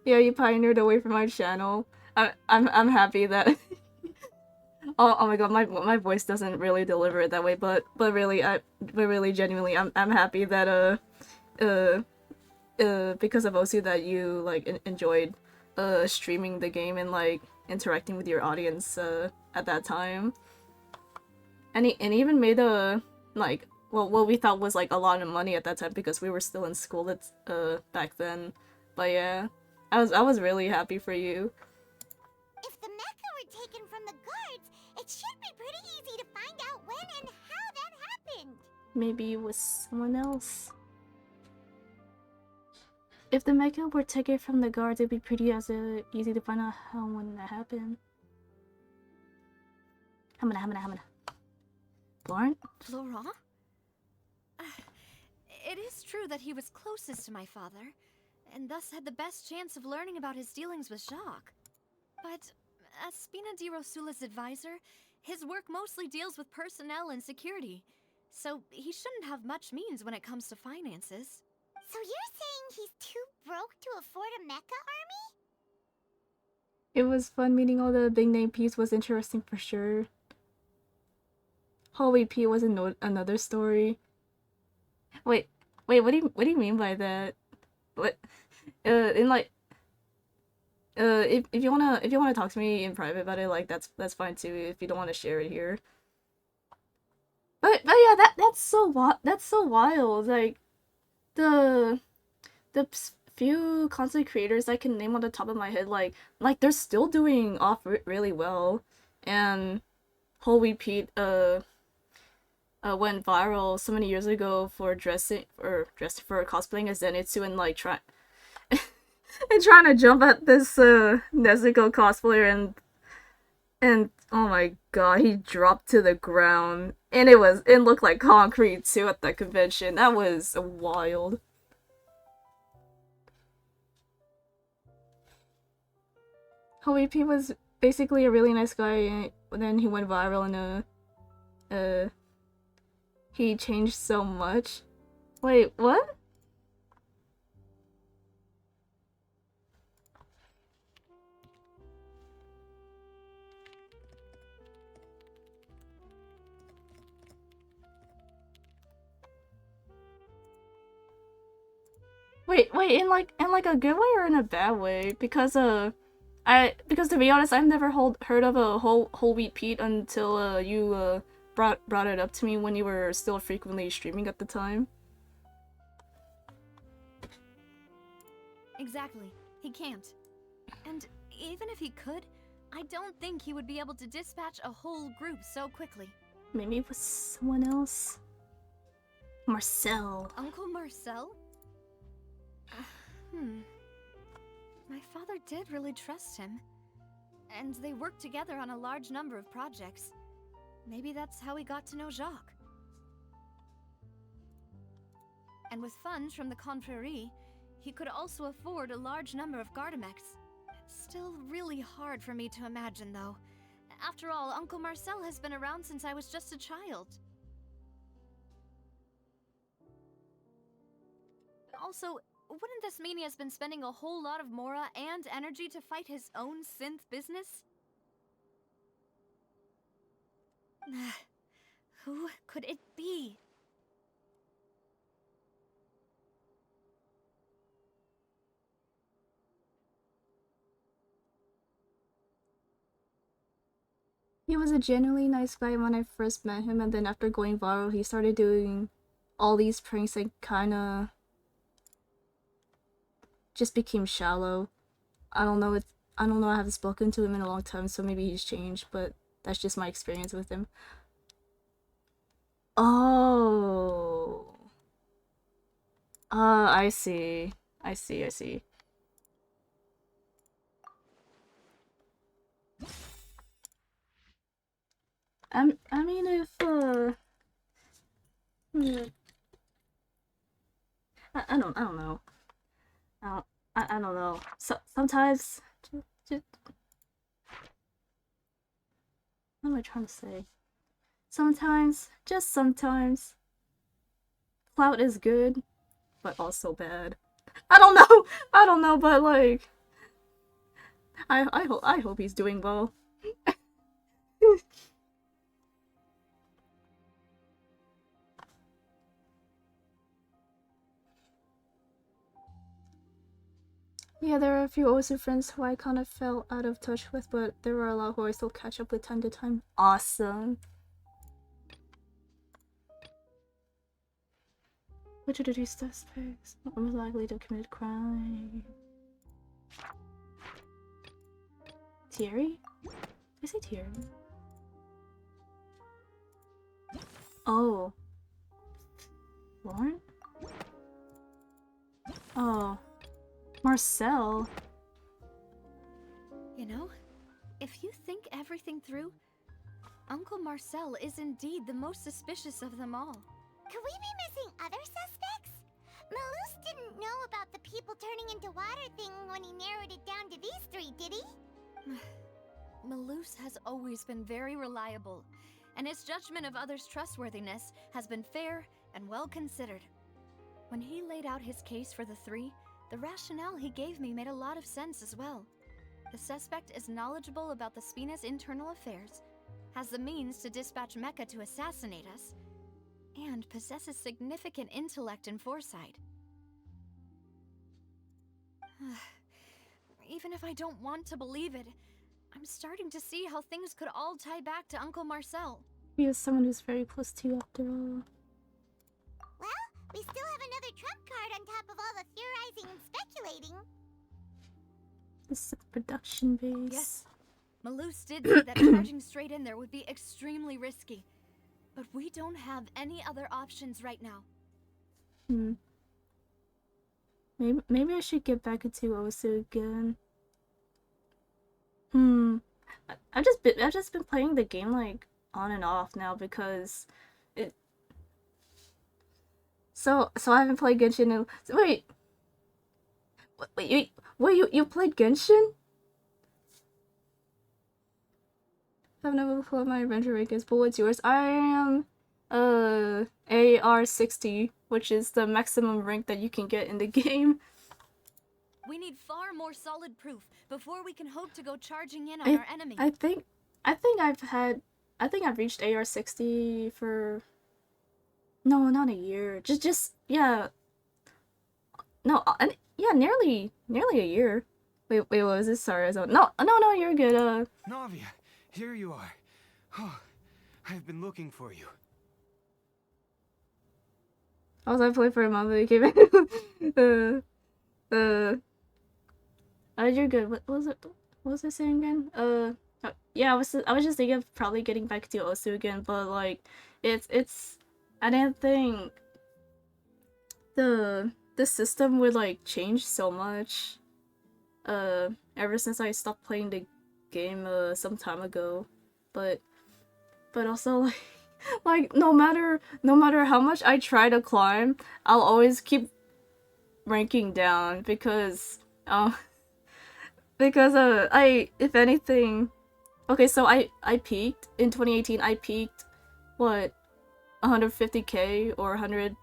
Yeah, you pioneered away from my channel. I'm happy that oh my god, my voice doesn't really deliver it that way, but really genuinely I'm happy that because of Osu that you like enjoyed streaming the game and like interacting with your audience at that time. And he even made a like what we thought was like a lot of money at that time because we were still in school back then. But yeah, I was really happy for you. If the mecha were taken from the guards, it should be pretty easy to find out when and how that happened. Maybe it was someone else. If the mecha were taken from the guards, it'd be pretty easy to find out how and when that happened. Hamana. Florent? Florent? It is true that he was closest to my father, and thus had the best chance of learning about his dealings with Jacques. But as Spina di Rosula's advisor, his work mostly deals with personnel and security, so he shouldn't have much means when it comes to finances. So you're saying he's too broke to afford a mecha army? It was fun meeting all the big name P's. Was interesting for sure. Hallway P was another story. Wait, what do you mean by that? What? In like, if you wanna talk to me in private about it, like that's fine too. If you don't want to share it here. But yeah, that's so wild. Like, the few content creators I can name on the top of my head, like they're still doing off really well, and Whole Wheat Pete went viral so many years ago for dressing for cosplaying as Zenitsu and like trying to jump at this Nezuko cosplayer, and oh my god, he dropped to the ground, and it looked like concrete too at that convention. That was wild. Hoipi was basically a really nice guy, and then he went viral and he changed so much. Wait, what? Wait, in like a good way or in a bad way? Because because to be honest, I've never heard of a whole wheat Pete until you brought it up to me when you were still frequently streaming at the time. Exactly. He can't. And even if he could, I don't think he would be able to dispatch a whole group so quickly. Maybe it was someone else. Marcel. Uncle Marcel? My father did really trust him. And they worked together on a large number of projects. Maybe that's how he got to know Jacques. And with funds from the Confrérie, he could also afford a large number of Gardamex. Still really hard for me to imagine, though. After all, Uncle Marcel has been around since I was just a child. Also, wouldn't this mean he has been spending a whole lot of mora and energy to fight his own synth business? Who could it be? He was a genuinely nice guy when I first met him, and then after going viral, he started doing all these pranks and kinda just became shallow. I don't know, I haven't spoken to him in a long time, so maybe he's changed, but that's just my experience with him. Oh. I see. I see. I mean, if, I don't know. I don't know. Sometimes, just, what am I trying to say? Sometimes, just sometimes, clout is good, but also bad. I don't know, but like, I hope he's doing well. Yeah, there are a few Osu friends who I kind of fell out of touch with, but there are a lot who I still catch up with time to time. Awesome. Which of these suspects are most likely to commit crime? Thierry? Did I say Thierry? Oh. Lauren? Oh. Marcel. You know, if you think everything through, Uncle Marcel is indeed the most suspicious of them all. Could we be missing other suspects? Malus didn't know about the people turning into water thing when he narrowed it down to these three, did he? Malus has always been very reliable, and his judgment of others' trustworthiness has been fair and well considered. When he laid out his case for the three, the rationale he gave me made a lot of sense as well. The suspect is knowledgeable about the Spina's internal affairs, has the means to dispatch Mecha to assassinate us, and possesses significant intellect and foresight. Even if I don't want to believe it, I'm starting to see how things could all tie back to Uncle Marcel. He is someone who's very close to you after all. Well, We still have another trump card on top of all the theorizing and speculating. This is production base. Yes. Maloose did say that charging straight in there would be extremely risky. But we don't have any other options right now. Maybe I should get back into Osu again. I've just been playing the game like on and off now because it. So I haven't played Genshin in. Wait, you played Genshin? I've never played my adventure rankings, but what's yours? I am AR60, which is the maximum rank that you can get in the game. We need far more solid proof before we can hope to go charging in on our enemy. I think I've reached AR60 for no, not a year. Just yeah. No, yeah, nearly a year. Wait, what was this? Sorry, no, you're good. Navia, here you are. Oh, I've been looking for you. I played for a month and it came in. You're good. What was it? What was I saying again? Yeah, I was just thinking of probably getting back to Osu again, but like, it's. I didn't think the system would like change so much. Ever since I stopped playing the game some time ago, but also like no matter how much I try to climb, I'll always keep ranking down because if anything, okay, so I peaked in 2018. I peaked what 150k or 100,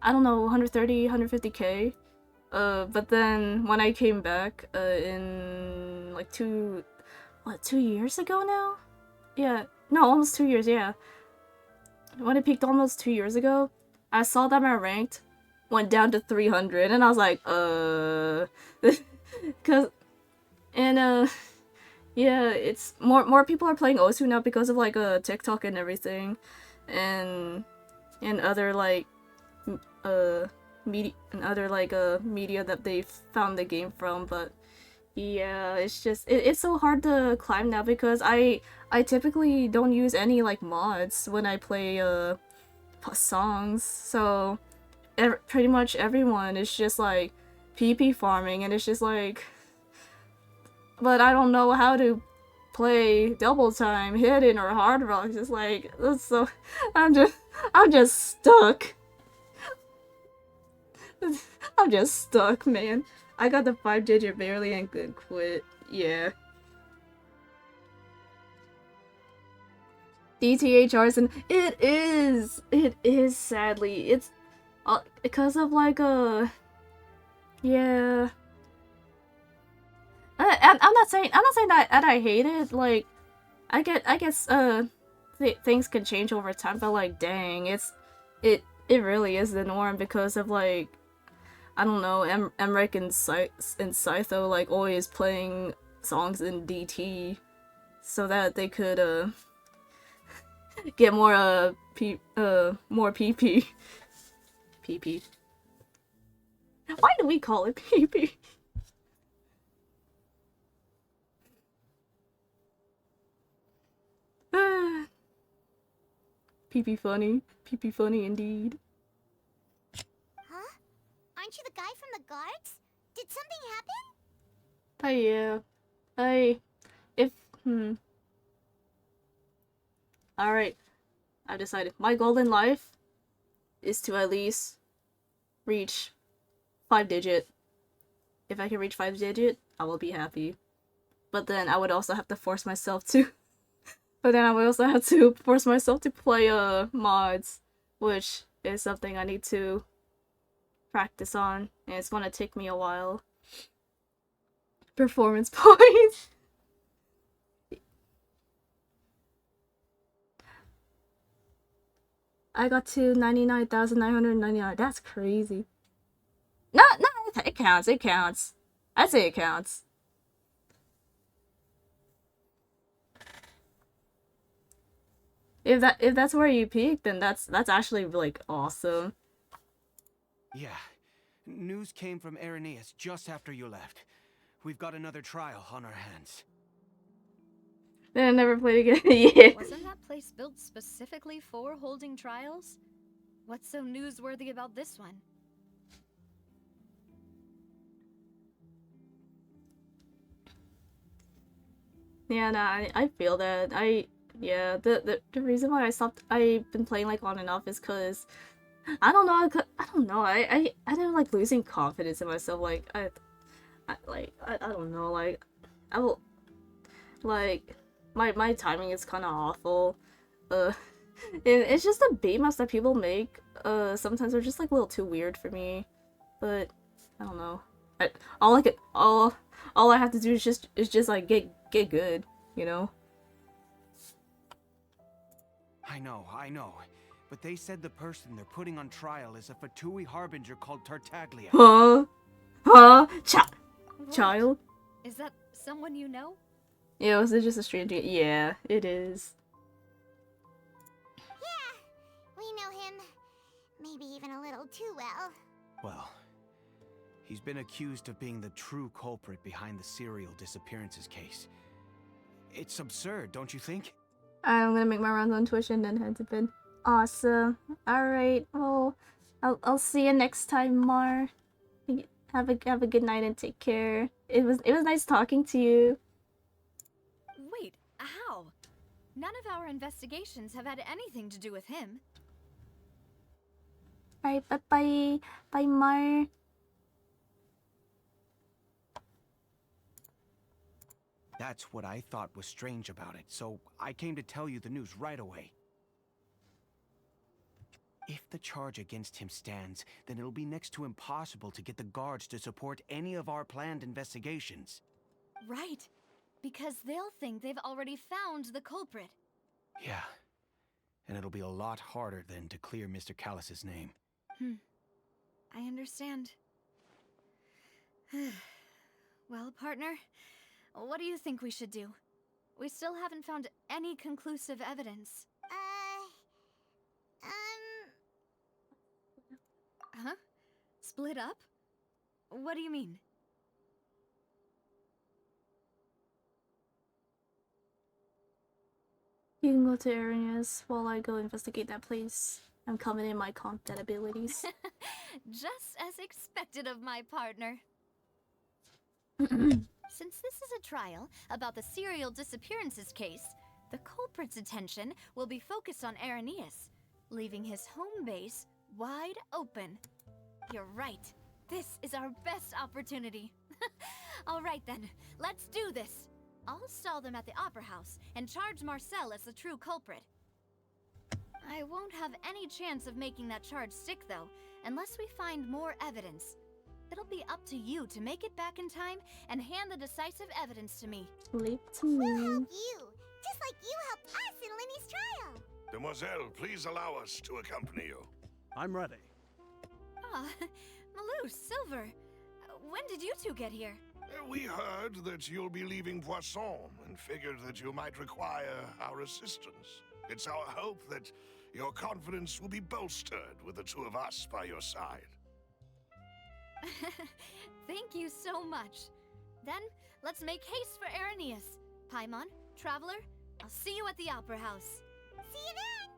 I don't know, 130, 150k. But then when I came back in like 2 years ago now? Yeah, no, almost 2 years, yeah. When I peaked almost 2 years ago, I saw that my ranked went down to 300, and I was like, yeah, it's more people are playing Osu now because of like TikTok and everything, and other like media that they found the game from. But yeah, it's just it's so hard to climb now because I typically don't use any like mods when I play songs, so pretty much everyone is just like PP farming, and it's just like, but I don't know how to play double time, hidden, or hard rock. It's like, so I'm just stuck. I'm just stuck, man. I got the 5-digit barely and could quit. Yeah. DTHRs, and it is sadly. It's because of like yeah. I'm not saying that I hate it. Like, I guess things can change over time, but like, dang, it really is the norm because of like, I don't know, Emmerich and Scytho like always playing songs in DT so that they could get more more PP. PP. Why do we call it PP? PP funny. PP funny indeed. Huh? Aren't you the guy from the guards? Did something happen? Yeah. Alright. I've decided. My goal in life is to at least reach 5-digit. If I can reach 5-digit, I will be happy. But then I would also have to force myself to play mods, which is something I need to practice on, and it's gonna take me a while. Performance points. I got to 99,999. That's crazy. No, it counts. It counts. I'd say it counts. If that's where you peaked, then that's actually like awesome. Yeah. News came from Irenaeus just after you left. We've got another trial on our hands. Then I never played again. Yeah. Wasn't that place built specifically for holding trials? What's so newsworthy about this one? Yeah, nah, I feel that. Yeah, the reason why I've been playing like on and off is because I don't know, I don't know, I don't like losing confidence in myself, like, I don't know, like, I will, like, my timing is kind of awful, and it's just the beatmaps that people make, sometimes are just like a little too weird for me, but, I don't know, all I have to do is just like get good, you know? I know. But they said the person they're putting on trial is a Fatui harbinger called Tartaglia. Huh? What? Child? Is that someone you know? Yeah, was it just a stranger? Yeah, it is. Yeah, we know him. Maybe even a little too well. Well, he's been accused of being the true culprit behind the serial disappearances case. It's absurd, don't you think? I'm gonna make my rounds on Twitch and then head to bed. Awesome. Alright, well, I'll see you next time, Mar. Have a good night and take care. It was nice talking to you. Wait, how? None of our investigations have had anything to do with him. Alright, bye-bye. Bye, Mar. That's what I thought was strange about it, so I came to tell you the news right away. If the charge against him stands, then it'll be next to impossible to get the guards to support any of our planned investigations. Right, because they'll think they've already found the culprit. Yeah. And it'll be a lot harder then to clear Mr. Callus's name. I understand. Well, partner, what do you think we should do? We still haven't found any conclusive evidence. Huh? Split up? What do you mean? You can go to Irenaeus while I go investigate that place. I'm coming in my combat abilities. Just as expected of my partner. Since this is a trial about the serial disappearances case, the culprit's attention will be focused on Irenaeus, leaving his home base wide open. You're right. This is our best opportunity. All right then, let's do this. I'll stall them at the Opera House and charge Marcel as the true culprit. I won't have any chance of making that charge stick, though, unless we find more evidence. It'll be up to you to make it back in time and hand the decisive evidence to me. Leap to We'll me. help you, just like you helped us in Linny's trial. Demoiselle, please allow us to accompany you. I'm ready. Ah, Malou, Silver, when did you two get here? We heard that you'll be leaving Poisson and figured that you might require our assistance. It's our hope that your confidence will be bolstered with the two of us by your side. Thank you so much. Then, let's make haste for Irenaeus. Paimon, Traveler, I'll see you at the Opera House. See you then!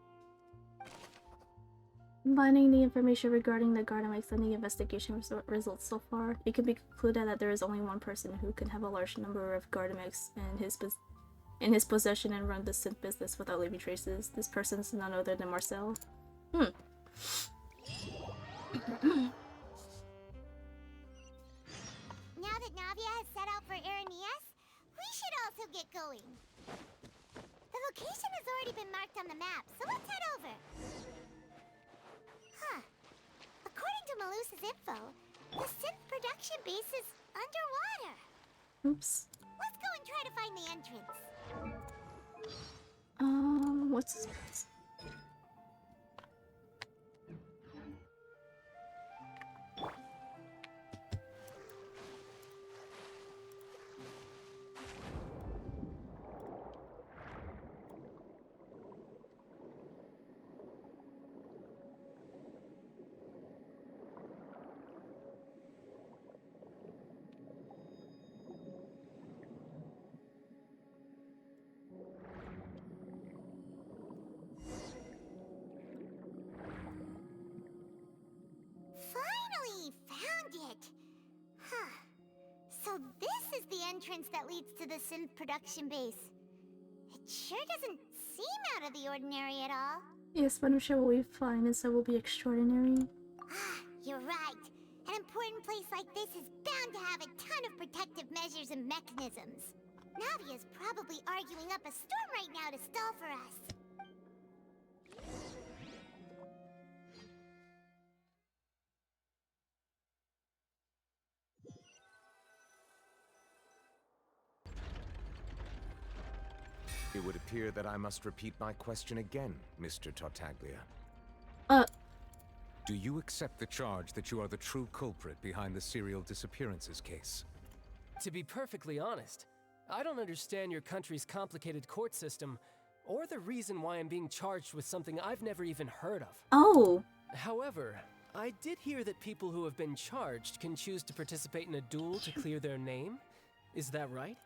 Combining the information regarding the Gardamex and the investigation results so far, it can be concluded that there is only one person who can have a large number of Gardamex in his possession and run the synth business without leaving traces. This person is none other than Marcel. Now that Navia has set out for Irenaeus, we should also get going. The location has already been marked on the map, so let's head over. Huh. According to Malus's info, the synth production base is underwater. Oops. Let's go and try to find the entrance. What's his place? entrance that leads to the synth production base. It sure doesn't seem out of the ordinary at all. Yes, but I'm sure what we find inside will be extraordinary. Ah, you're right. An important place like this is bound to have a ton of protective measures and mechanisms. Navia's probably arguing up a storm right now to stall for us. It would appear that I must repeat my question again, Mr. Tartaglia. Do you accept the charge that you are the true culprit behind the serial disappearances case? To be perfectly honest, I don't understand your country's complicated court system, or the reason why I'm being charged with something I've never even heard of. Oh. However, I did hear that people who have been charged can choose to participate in a duel to clear their name. Is that right?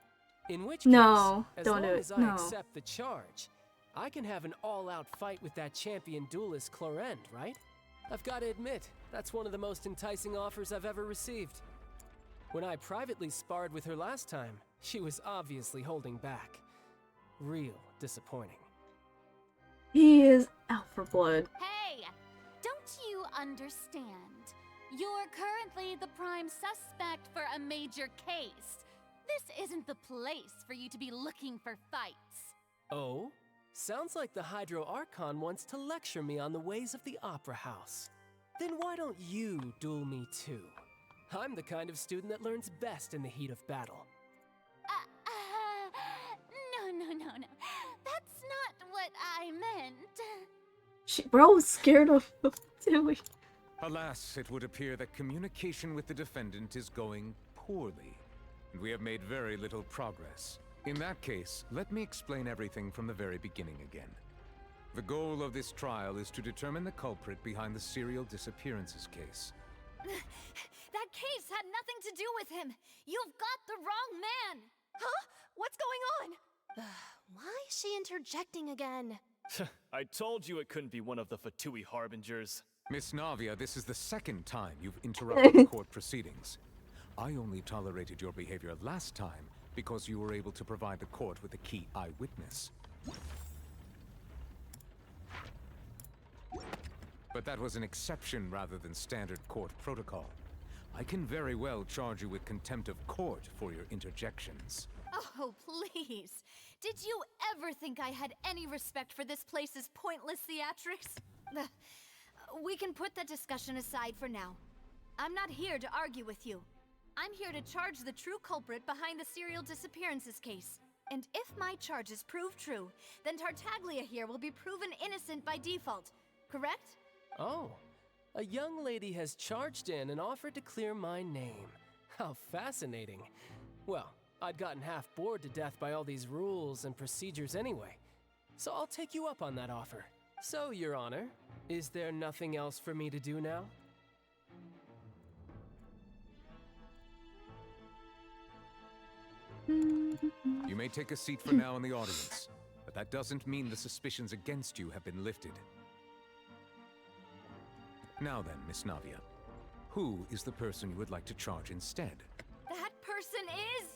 In which case, No, as don't long do it. as I No. accept the charge, I can have an all-out fight with that champion duelist Clorend, right? I've got to admit, that's one of the most enticing offers I've ever received. When I privately sparred with her last time, she was obviously holding back. Real disappointing. He is out for blood. Hey! Don't you understand? You're currently the prime suspect for a major case. This isn't the place for you to be looking for fights. Oh? Sounds like the Hydro Archon wants to lecture me on the ways of the Opera House. Then why don't you duel me too? I'm the kind of student that learns best in the heat of battle. No. That's not what I meant. We're all scared of Tilly. Alas, it would appear that communication with the defendant is going poorly, and we have made very little progress. In that case, let me explain everything from the very beginning again. The goal of this trial is to determine the culprit behind the serial disappearances case. That case had nothing to do with him. You've got the wrong man. Huh? What's going on? Why is she interjecting again? I told you it couldn't be one of the Fatui harbingers. Miss Navia, this is the second time you've interrupted the court proceedings. I only tolerated your behavior last time because you were able to provide the court with a key eyewitness. But that was an exception rather than standard court protocol. I can very well charge you with contempt of court for your interjections. Oh, please. Did you ever think I had any respect for this place's pointless theatrics? We can put that discussion aside for now. I'm not here to argue with you. I'm here to charge the true culprit behind the serial disappearances case. And if my charges prove true, then Tartaglia here will be proven innocent by default, correct? Oh, a young lady has charged in and offered to clear my name. How fascinating. Well, I'd gotten half bored to death by all these rules and procedures anyway, so I'll take you up on that offer. So, Your Honor, is there nothing else for me to do now? You may take a seat for now in the audience, but that doesn't mean the suspicions against you have been lifted. Now then, Miss Navia, who is the person you would like to charge instead? That person is...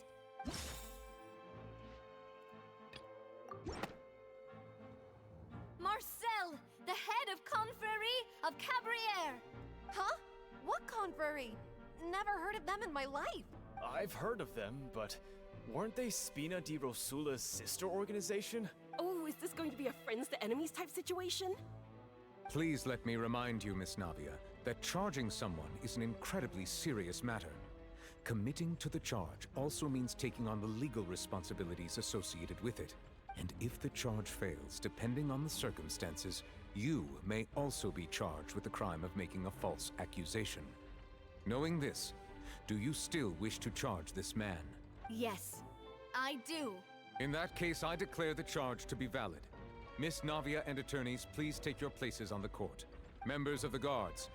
Marcel, the head of Confrérie of Caribert. Huh? What confrérie? Never heard of them in my life. I've heard of them, but weren't they Spina di Rosula's sister organization? Oh, is this going to be a friends to enemies type situation? Please let me remind you, Miss Navia, that charging someone is an incredibly serious matter. Committing to the charge also means taking on the legal responsibilities associated with it. And if the charge fails, depending on the circumstances, you may also be charged with the crime of making a false accusation. Knowing this, do you still wish to charge this man? Yes, I do. In that case, I declare the charge to be valid. Miss Navia and attorneys, please take your places on the court. Members of the guards,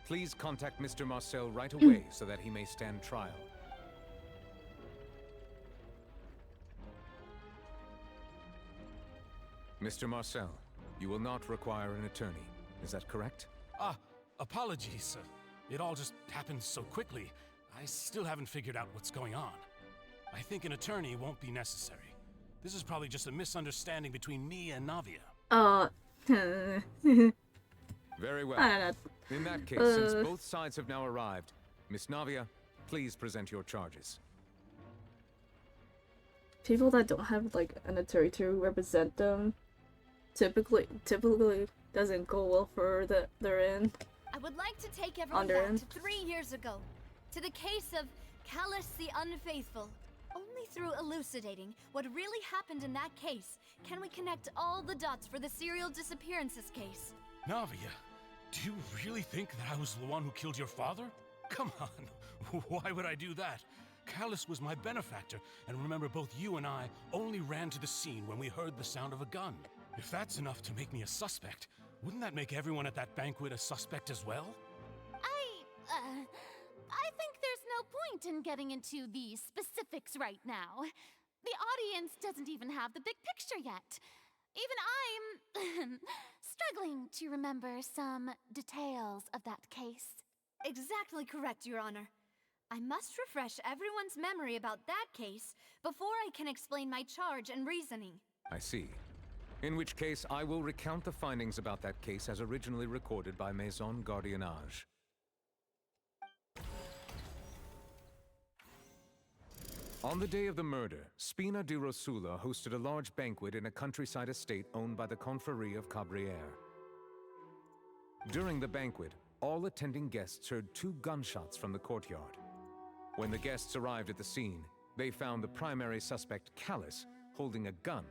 please contact Mr. Marcel right away so that he may stand trial. Mr. Marcel, you will not require an attorney. Is that correct? Apologies, sir. It all just happened so quickly. I still haven't figured out what's going on. I think an attorney won't be necessary. This is probably just a misunderstanding between me and Navia. Very well. I don't know. In that case, since both sides have now arrived, Miss Navia, please present your charges. People that don't have like an attorney to represent them typically doesn't go well for their end. I would like to take everyone back to 3 years ago, to the case of Callus the Unfaithful. Only through elucidating what really happened in that case can we connect all the dots for the serial disappearances case. Navia, do you really think that I was the one who killed your father? Come on, why would I do that? Callus was my benefactor, and remember, both you and I only ran to the scene when we heard the sound of a gun. If that's enough to make me a suspect, wouldn't that make everyone at that banquet a suspect as well? I think there's no point in getting into the specifics right now. The audience doesn't even have the big picture yet. Even I'm struggling to remember some details of that case. Exactly correct, Your Honor. I must refresh everyone's memory about that case before I can explain my charge and reasoning. I see. In which case, I will recount the findings about that case as originally recorded by Maison Gardiennage. On the day of the murder, Spina di Rosula hosted a large banquet in a countryside estate owned by the Confrérie of Cabriere. During the banquet, all attending guests heard 2 gunshots from the courtyard. When the guests arrived at the scene, they found the primary suspect, Callus, holding a gun,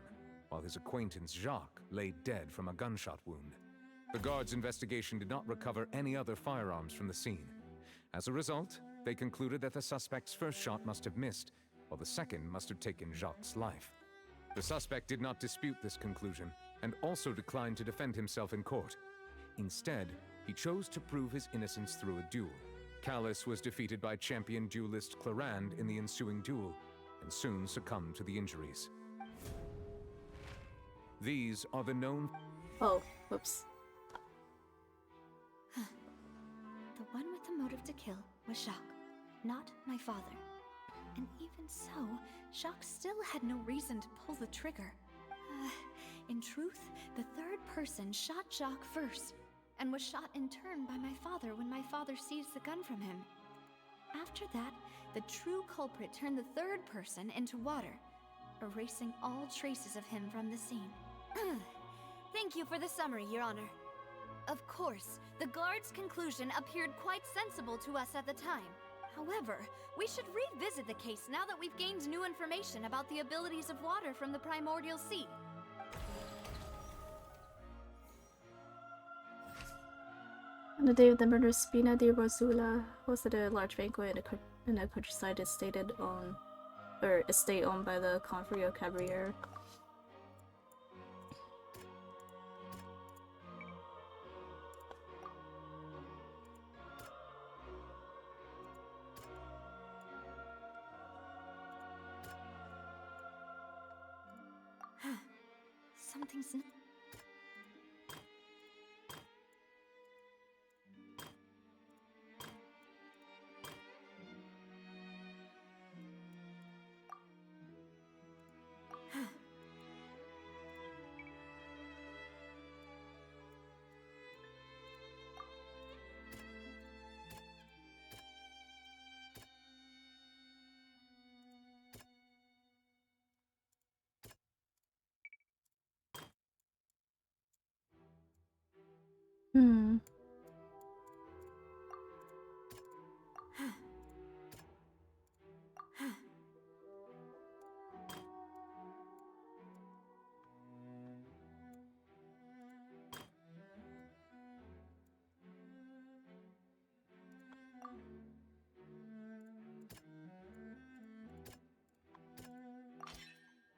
while his acquaintance, Jacques, lay dead from a gunshot wound. The guards' investigation did not recover any other firearms from the scene. As a result, they concluded that the suspect's first shot must have missed, while the second must have taken Jacques' life. The suspect did not dispute this conclusion, and also declined to defend himself in court. Instead, he chose to prove his innocence through a duel. Callus was defeated by champion duelist Clarand in the ensuing duel, and soon succumbed to the injuries. These are the known... Oh, whoops. The one with the motive to kill was Jacques, not my father. And even so, Jacques still had no reason to pull the trigger. In truth, the third person shot Jacques first, and was shot in turn by my father when my father seized the gun from him. After that, the true culprit turned the third person into water, erasing all traces of him from the scene. Thank you for the summary, Your Honor. Of course, the guard's conclusion appeared quite sensible to us at the time. However, we should revisit the case now that we've gained new information about the abilities of water from the primordial sea. On the day of the murder, Spina di Rosula hosted a large banquet in a countryside estate owned by the Confrérie of Cabriere. Something's...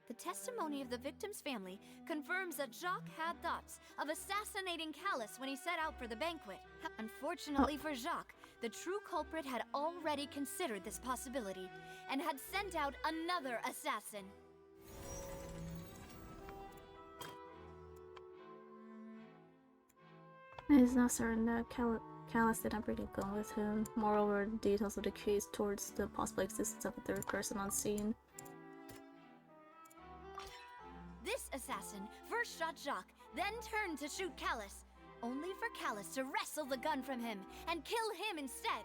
The testimony of the victim's family confirms that Jacques had thoughts of assassinating Callus when he set out for the banquet. Unfortunately for Jacques, the true culprit had already considered this possibility and had sent out another assassin. It is not certain that Callus did not bring a gun with him. Moreover, details of the case towards the possible existence of a third person on scene assassin first shot Jacques, then turned to shoot Callus, only for Callus to wrestle the gun from him and kill him instead.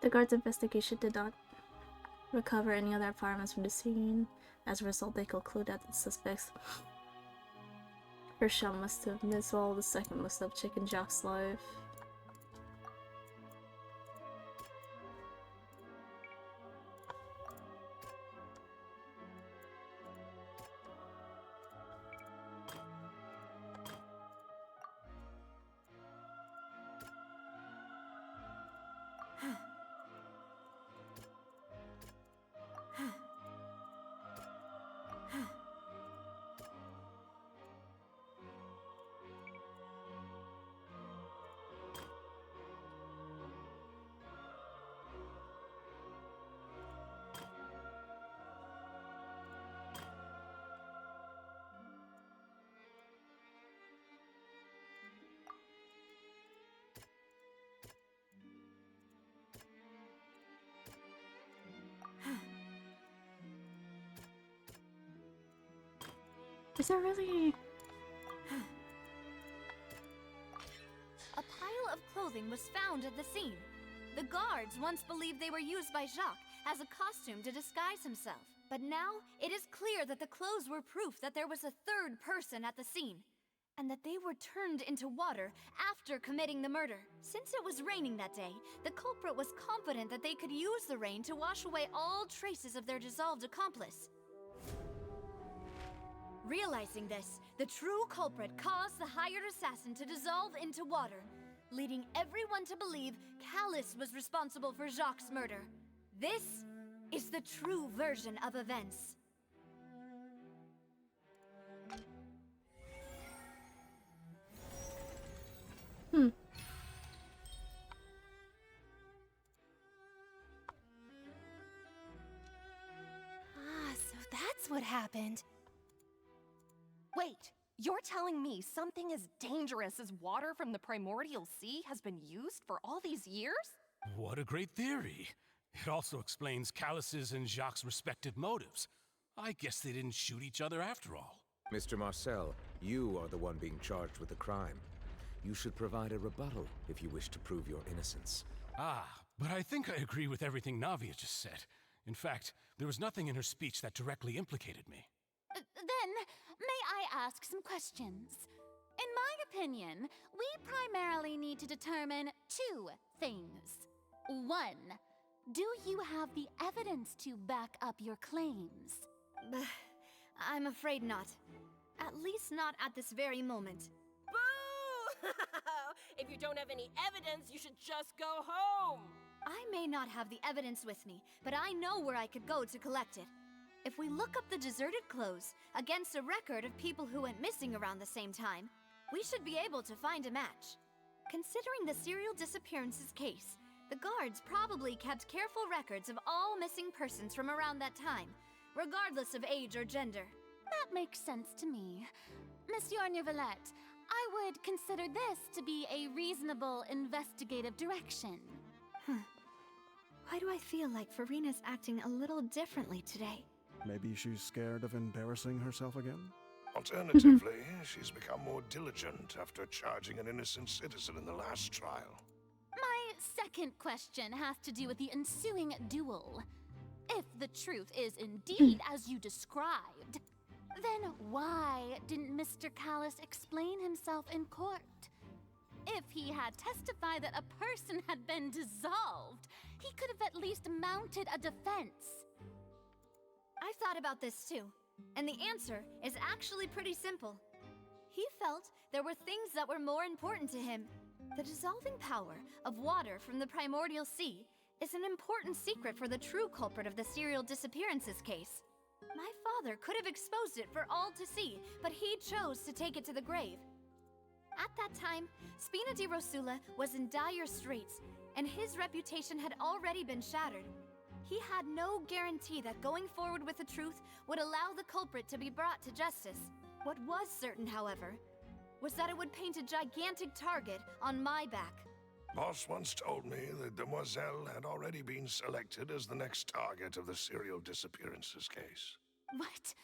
The guards' investigation did not recover any other firearms from the scene. As a result, they concluded that the suspect's first shot must have missed, while the second must have taken Jacques' life. Is there really... A pile of clothing was found at the scene. The guards once believed they were used by Jacques as a costume to disguise himself. But now, it is clear that the clothes were proof that there was a third person at the scene, and that they were turned into water after committing the murder. Since it was raining that day, the culprit was confident that they could use the rain to wash away all traces of their dissolved accomplice. Realizing this, the true culprit caused the hired assassin to dissolve into water, leading everyone to believe Callus was responsible for Jacques' murder. This is the true version of events. So that's what happened. Wait, you're telling me something as dangerous as water from the primordial sea has been used for all these years? What a great theory. It also explains Callus's and Jacques' respective motives. I guess they didn't shoot each other after all. Mr. Marcel, you are the one being charged with the crime. You should provide a rebuttal if you wish to prove your innocence. But I think I agree with everything Navia just said. In fact, there was nothing in her speech that directly implicated me. Then, may I ask some questions? In my opinion, we primarily need to determine two things. One, do you have the evidence to back up your claims? I'm afraid not. At least not at this very moment. Boo! If you don't have any evidence, you should just go home! I may not have the evidence with me, but I know where I could go to collect it. If we look up the deserted clothes against a record of people who went missing around the same time, we should be able to find a match. Considering the serial disappearances case, the guards probably kept careful records of all missing persons from around that time, regardless of age or gender. That makes sense to me. Monsieur Neuvillette, I would consider this to be a reasonable investigative direction. Why do I feel like Farina's acting a little differently today? Maybe she's scared of embarrassing herself again? Alternatively, she's become more diligent after charging an innocent citizen in the last trial. My second question has to do with the ensuing duel. If the truth is indeed as you described, then why didn't Mr. Callus explain himself in court? If he had testified that a person had been dissolved, he could have at least mounted a defense. I've thought about this too, and the answer is actually pretty simple. He felt there were things that were more important to him. The dissolving power of water from the primordial sea is an important secret for the true culprit of the serial disappearances case. My father could have exposed it for all to see, but he chose to take it to the grave. At that time, Spina di Rosula was in dire straits, and his reputation had already been shattered. He had no guarantee that going forward with the truth would allow the culprit to be brought to justice. What was certain, however, was that it would paint a gigantic target on my back. Boss once told me that Demoiselle had already been selected as the next target of the serial disappearances case. What?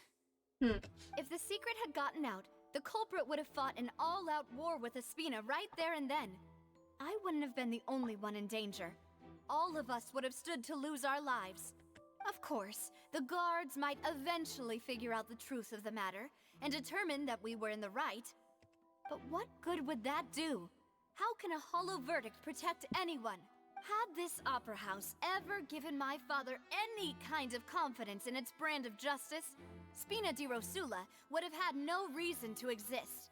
If the secret had gotten out, the culprit would have fought an all-out war with Espina right there and then. I wouldn't have been the only one in danger. All of us would have stood to lose our lives. Of course, the guards might eventually figure out the truth of the matter and determine that we were in the right. But what good would that do? How can a hollow verdict protect anyone? Had this opera house ever given my father any kind of confidence in its brand of justice, Spina di Rosula would have had no reason to exist.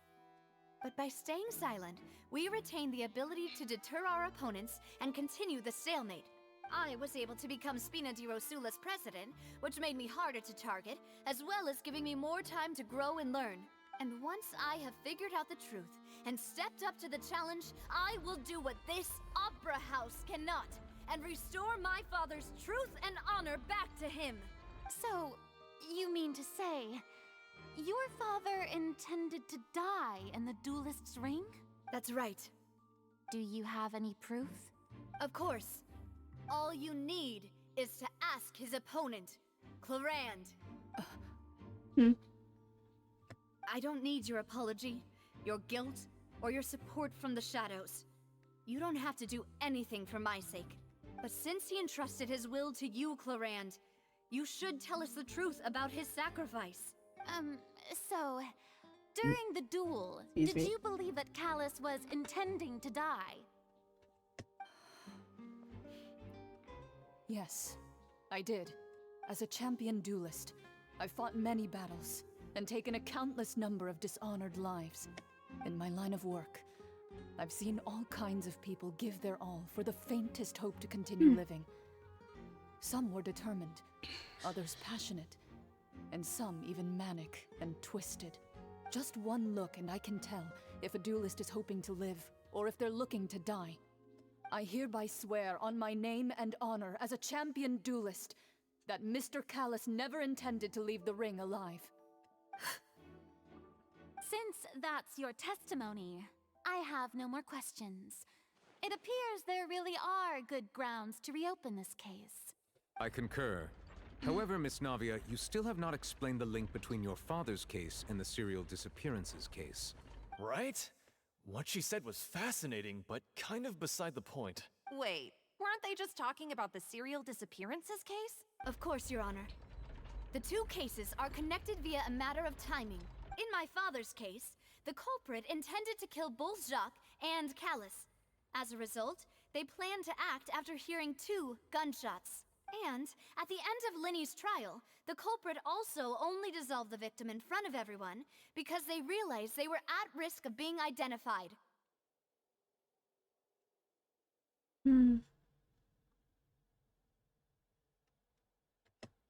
But by staying silent, we retain the ability to deter our opponents and continue the stalemate. I was able to become Spina di Rosula's president, which made me harder to target, as well as giving me more time to grow and learn. And once I have figured out the truth and stepped up to the challenge, I will do what this opera house cannot, and restore my father's truth and honor back to him. So, you mean to say, your father intended to die in the duelist's ring? That's right. Do you have any proof? Of course. All you need is to ask his opponent, Clarand. I don't need your apology, your guilt, or your support from the shadows. You don't have to do anything for my sake. But since he entrusted his will to you, Clarand, you should tell us the truth about his sacrifice. So, during the duel, did you believe that Callus was intending to die? Yes, I did. As a champion duelist, I fought many battles and taken a countless number of dishonored lives. In my line of work, I've seen all kinds of people give their all for the faintest hope to continue living. Some were determined, others passionate, and some even manic and twisted. Just one look and I can tell if a duelist is hoping to live or if they're looking to die. I hereby swear on my name and honor as a champion duelist that Mr. Callus never intended to leave the ring alive. Since that's your testimony, I have no more questions. It appears there really are good grounds to reopen this case. I concur. However, Miss Navia, you still have not explained the link between your father's case and the serial disappearances case. Right? What she said was fascinating, but kind of beside the point. Wait, weren't they just talking about the serial disappearances case? Of course, Your Honor. The two cases are connected via a matter of timing. In my father's case, the culprit intended to kill both Jacques and Callus. As a result, they planned to act after hearing 2 gunshots. And, at the end of Linny's trial, the culprit also only dissolved the victim in front of everyone because they realized they were at risk of being identified.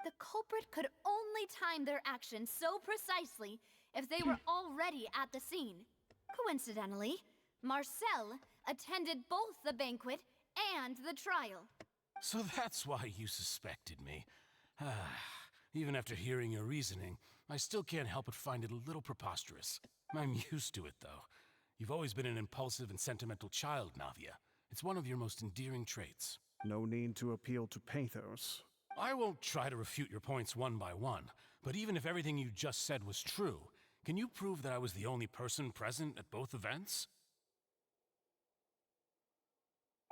The culprit could only time their actions so precisely if they were already at the scene. Coincidentally, Marcel attended both the banquet and the trial. So that's why you suspected me. Even after hearing your reasoning, I still can't help but find it a little preposterous. I'm used to it, though. You've always been an impulsive and sentimental child, Navia. It's one of your most endearing traits. No need to appeal to pathos. I won't try to refute your points one by one, but even if everything you just said was true, can you prove that I was the only person present at both events?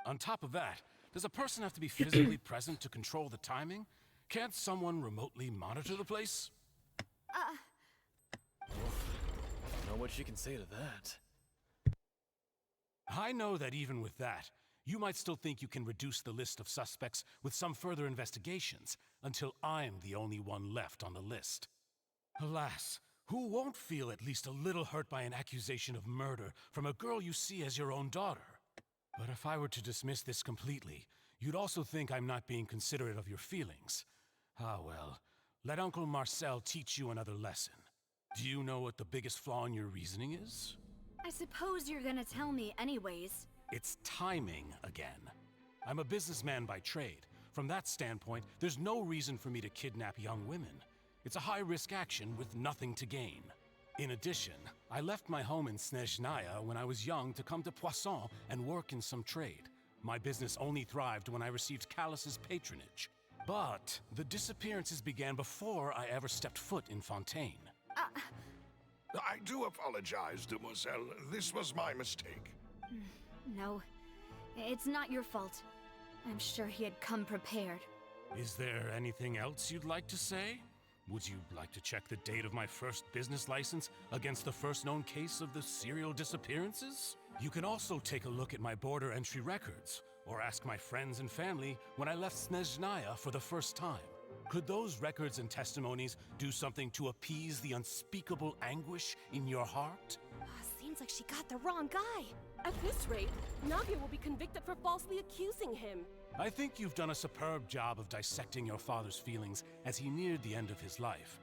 On top of that, does a person have to be physically present to control the timing? Can't someone remotely monitor the place? Know what she can say to that. I know that even with that, you might still think you can reduce the list of suspects with some further investigations, until I'm the only one left on the list. Alas, who won't feel at least a little hurt by an accusation of murder from a girl you see as your own daughter? But if I were to dismiss this completely, you'd also think I'm not being considerate of your feelings. Ah well, let Uncle Marcel teach you another lesson. Do you know what the biggest flaw in your reasoning is? I suppose you're gonna tell me anyways. It's timing again. I'm a businessman by trade. From that standpoint, there's no reason for me to kidnap young women. It's a high-risk action with nothing to gain. In addition, I left my home in Snezhnaya when I was young to come to Poisson and work in some trade. My business only thrived when I received Callus's patronage. But the disappearances began before I ever stepped foot in Fontaine. I do apologize, demoiselle. This was my mistake. No, it's not your fault. I'm sure he had come prepared. Is there anything else you'd like to say? Would you like to check the date of my first business license against the first known case of the serial disappearances? You can also take a look at my border entry records, or ask my friends and family when I left Snezhnaya for the first time. Could those records and testimonies do something to appease the unspeakable anguish in your heart? Seems like she got the wrong guy. At this rate, Navia will be convicted for falsely accusing him. I think you've done a superb job of dissecting your father's feelings as he neared the end of his life.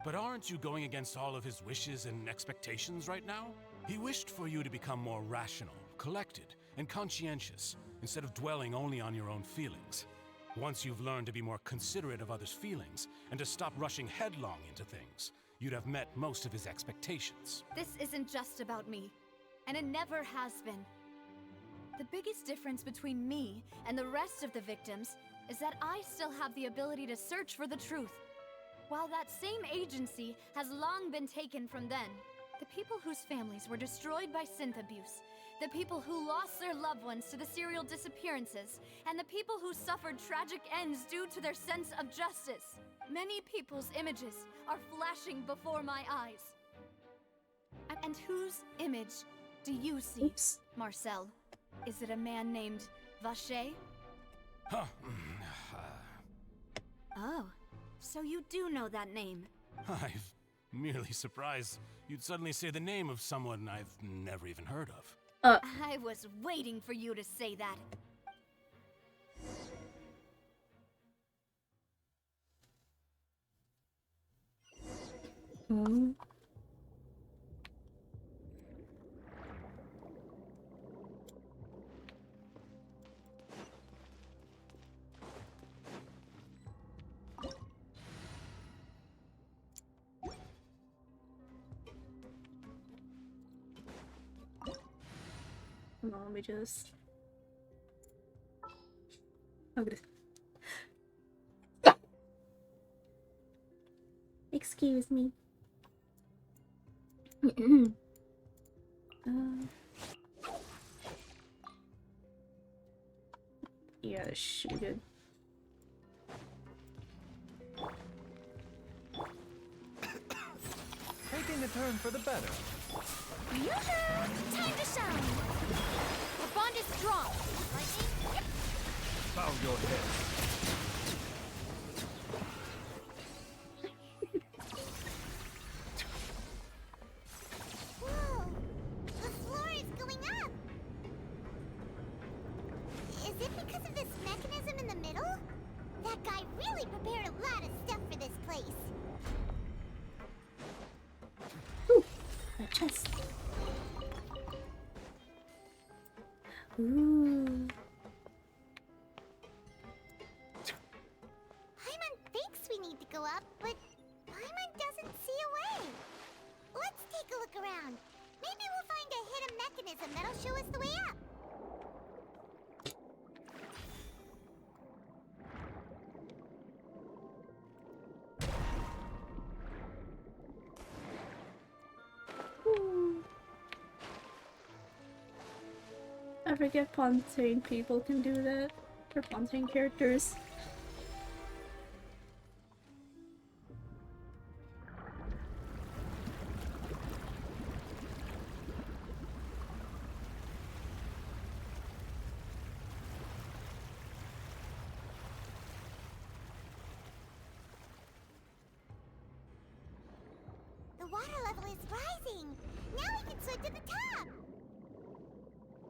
But aren't you going against all of his wishes and expectations right now? He wished for you to become more rational, collected, and conscientious, instead of dwelling only on your own feelings. Once you've learned to be more considerate of others' feelings, and to stop rushing headlong into things, you'd have met most of his expectations. This isn't just about me, and it never has been. The biggest difference between me and the rest of the victims is that I still have the ability to search for the truth, while that same agency has long been taken from them. The people whose families were destroyed by synth abuse, the people who lost their loved ones to the serial disappearances, and the people who suffered tragic ends due to their sense of justice. Many people's images are flashing before my eyes. And whose image do you see, Marcel? Is it a man named Vacher? Huh. Oh, so you do know that name. I'm merely surprised you'd suddenly say the name of someone I've never even heard of. I was waiting for you to say that. No, let me just... Okay. Excuse me. Yeah, shoot it. Taking a turn for the better. Yoo-hoo! Time to shine! Our bond is strong. Lightning? Yep. Bow your head. Whoa! The floor is going up! Is it because of this mechanism in the middle? That guy really prepared a lot of stuff for this place. My chest. Ooh. Paimon thinks we need to go up, but Paimon doesn't see a way. Let's take a look around. Maybe we'll find a hidden mechanism that'll show us the way up. I forget Fontaine people can do that. For Fontaine characters. The water level is rising. Now we can swim to the top.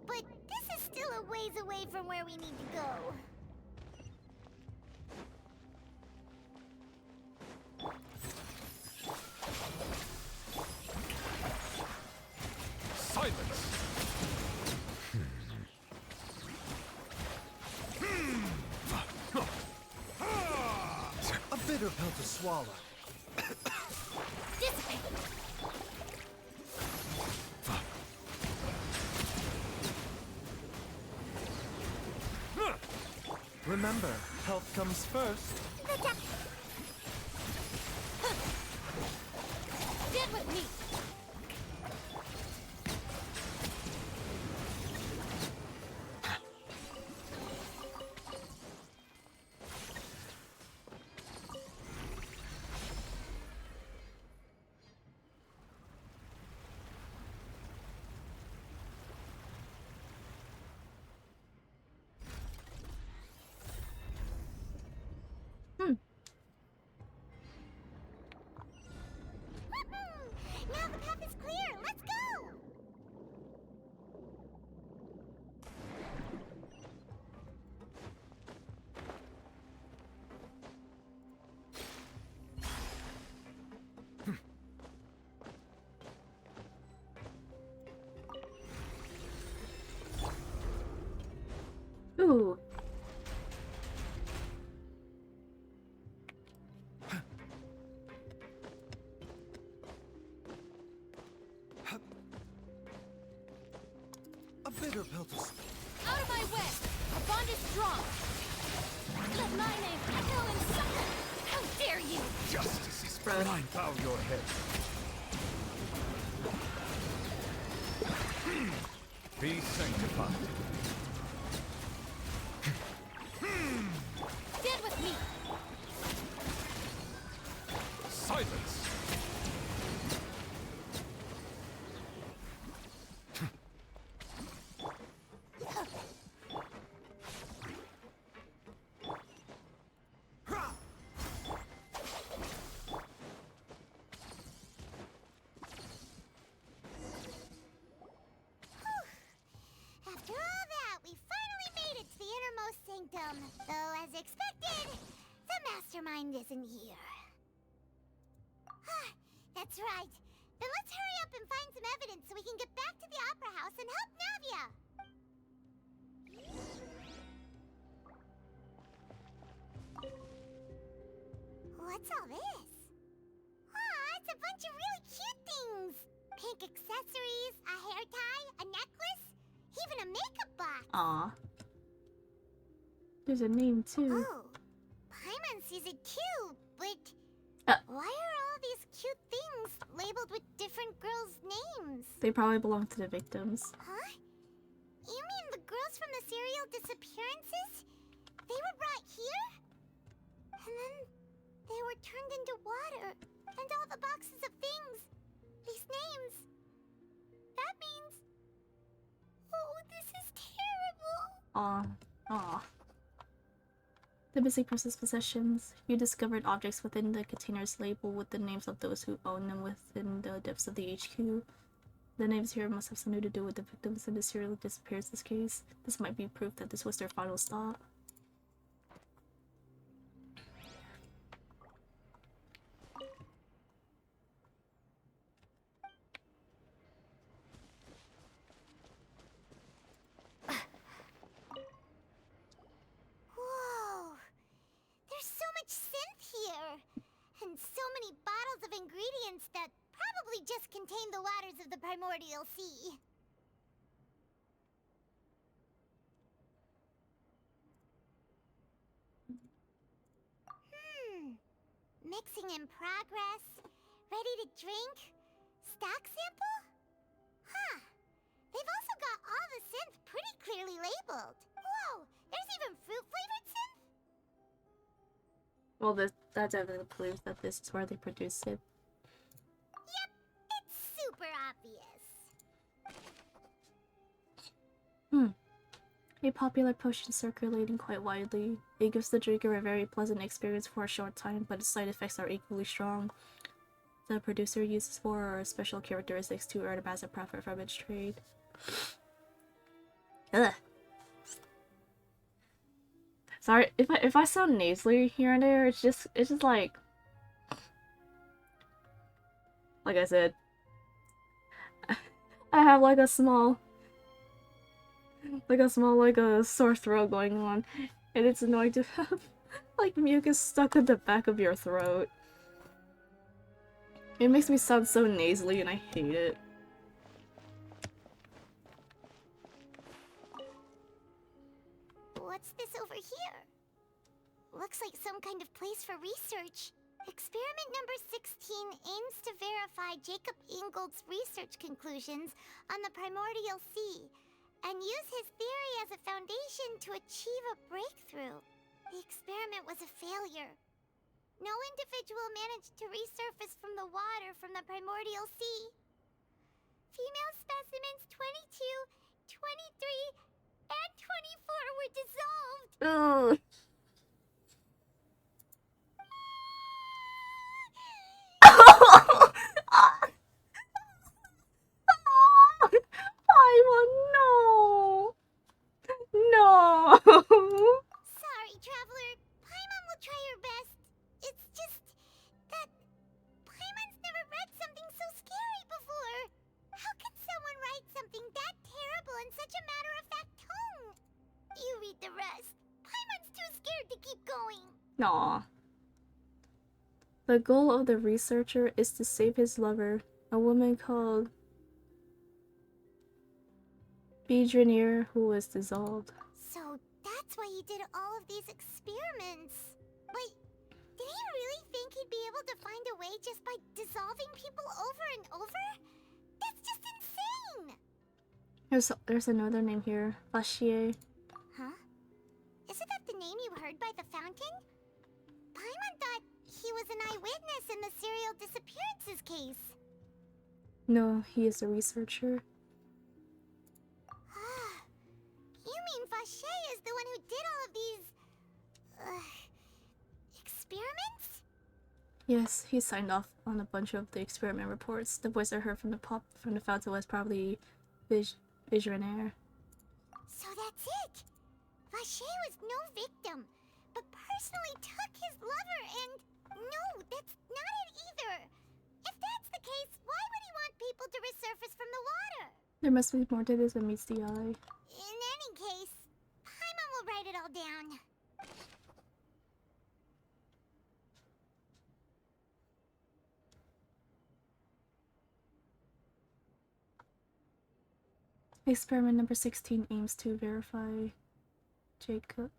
But this is still a ways away from where we need to go. Silence! A bitter pill to swallow. dissipate. Remember, health comes first. Stand with me. Now the path is clear. Let's go. Ooh. A bitter pill to swallow. Out of my way! Our bond is strong! Let my name echo in summer! How dare you! Justice is blind. Bow your head. Be sanctified. Stand with me! Silence! After all that, we finally made it to the innermost sanctum. Though, as expected, the mastermind isn't here. That's right. Then let's hurry up and find some evidence so we can get back to the Opera House and help Navia. What's all this? It's a bunch of really cute things. Pink accessories, a hair tie, a necklace, even a makeup box. Aw. There's a name too. Oh, Paimon sees it too, but why are all these cute things labeled with different girls' names? They probably belong to the victims. Huh? You mean the girls from the serial disappearances? They were brought here? And then they were turned into water. And all the boxes of things. These names. That means... Oh, this is terrible. Aw. Aw. The missing person's possessions. You discovered objects within the containers labeled with the names of those who own them within the depths of the HQ. The names here must have something to do with the victims in the serial disappearances case. This might be proof that this was their final stop. Whoa! There's so much synth here! And so many bottles of ingredients that probably just contain the waters of the primordial sea. Mixing in progress. Ready to drink? Stock sample? Huh. They've also got all the synth pretty clearly labeled. Whoa! There's even fruit-flavored synth? Well, that definitely proves that this is where they produce it. Yep, it's super obvious. A popular potion circulating quite widely. It gives the drinker a very pleasant experience for a short time, but its side effects are equally strong. The producer uses 4 special characteristics to earn a massive profit from its trade. Ugh. Sorry if I sound nasally here and there. It's just like I said, I have like a small sore throat going on, and it's annoying to have like mucus stuck at the back of your throat. It makes me sound so nasally and I hate it. What's this over here? Looks like some kind of place for research. Experiment number 16 aims to verify Jacob Ingold's research conclusions on the primordial sea and use his theory as a foundation to achieve a breakthrough. The experiment was a failure. No individual managed to resurface from the water from the primordial sea. Female specimens 22, 23, and 24 were dissolved. Ugh. Paimon, no! No! Sorry, traveler. Paimon will try her best. It's just that Paimon's never read something so scary before. How could someone write something that terrible in such a matter-of-fact tone? You read the rest. Paimon's too scared to keep going. Aw. The goal of the researcher is to save his lover, a woman called Bidrenier, who was dissolved. So that's why he did all of these experiments. But did he really think he'd be able to find a way just by dissolving people over and over? That's just insane! There's another name here, Vachier. Huh? Isn't that the name you heard by the fountain? Paimon thought he was an eyewitness in the serial disappearances case. No, he is a researcher. You mean Vache is the one who did all of these... experiments? Yes, he signed off on a bunch of the experiment reports. The voice I heard from the fountain was probably Bidrenier. So that's it! Vache was no victim, but personally took his lover and... No, that's not it either! If that's the case, why would he want people to resurface from the water? There must be more to this than meets the eye. In any case, Paimon will write it all down. Experiment number 16 aims to verify Jacob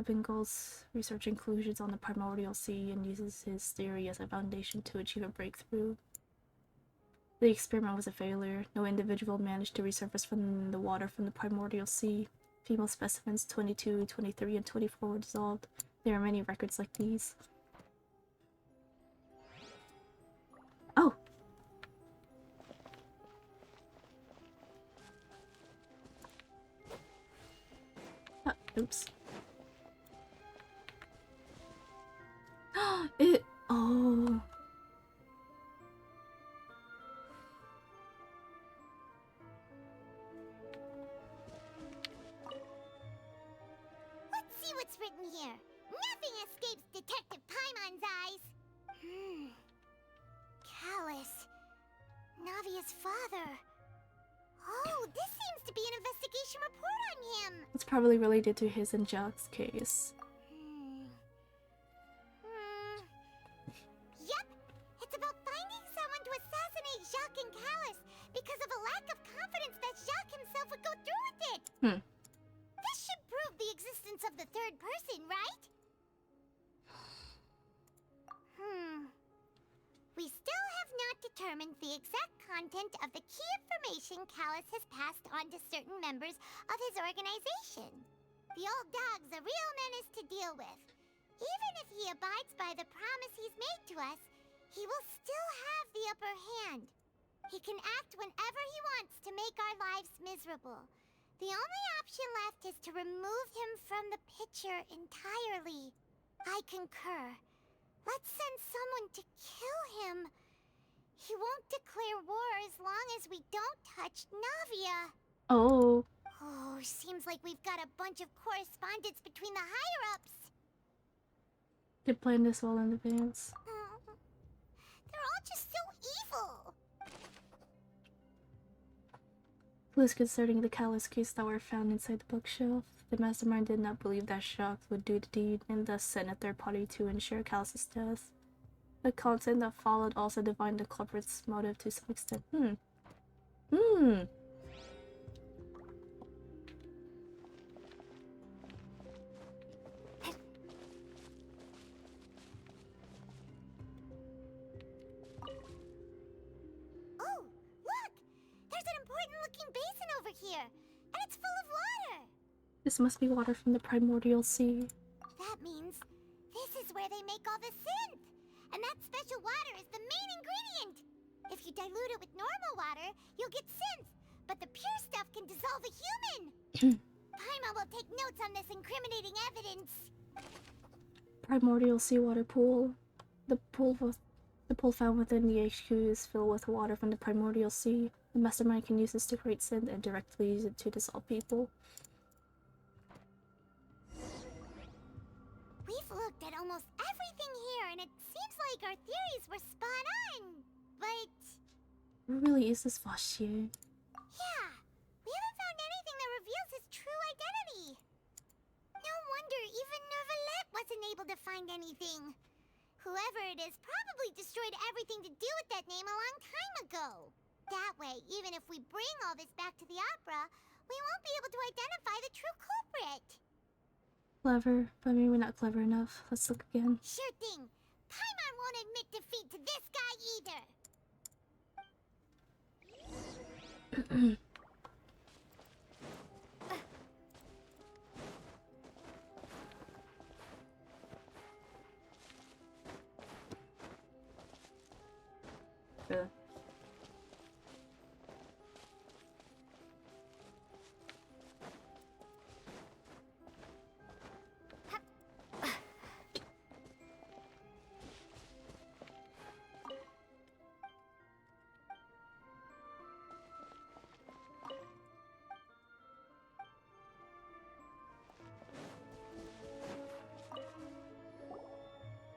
Ingold's research conclusions on the primordial sea and uses his theory as a foundation to achieve a breakthrough. The experiment was a failure. No individual managed to resurface from the water from the primordial sea. Female specimens 22, 23, and 24 were dissolved. There are many records like these. Oh! Oops. Oh. Let's see what's written here. Nothing escapes Detective Paimon's eyes. Callus. Navia's father. Oh, this seems to be an investigation report on him. It's probably related to his and Jacques' case. Yep, it's about finding someone to assassinate Jacques and Callus because of a lack of confidence that Jacques himself would go through with it. This should prove the existence of the third person, right? We still have not determined the exact content of the key information Callus has passed on to certain members of his organization. The old dog's a real menace to deal with. Even if he abides by the promise he's made to us, he will still have the upper hand. He can act whenever he wants to make our lives miserable. The only option left is to remove him from the picture entirely. I concur. Let's send someone to kill him. He won't declare war as long as we don't touch Navia. Oh. Oh, seems like we've got a bunch of correspondence between the higher-ups. They planned this all in advance. They're all just so evil. Clues concerning the Callus case that were found inside the bookshelf. The mastermind did not believe that Jacques would do the deed, and thus sent a third party to ensure Callus's death. The content that followed also divined the culprit's motive to some extent. Oh, look! There's an important-looking basin over here, and it's full of water! This must be water from the primordial sea. That means this is where they make all the synth! And that special water is the main ingredient! If you dilute it with normal water, you'll get synth, but the pure stuff can dissolve a human! Paimon will take notes on this incriminating evidence! Primordial seawater pool. The pool found within the HQ is filled with water from the primordial sea. The mastermind can use this to create synth and directly use it to dissolve people. We've looked at almost everything here, and it seems like our theories were spot on. But What really is this Vachier? yeah, we haven't found anything that reveals his true identity. No wonder even Neuvillette wasn't able to find anything. Whoever it is probably destroyed everything to do with that name a long time ago. That way, even if we bring all this back to the opera, we won't be able to identify the true culprit. Clever, but maybe not clever enough. Let's look again. Sure thing. Paimon won't admit defeat to this guy either.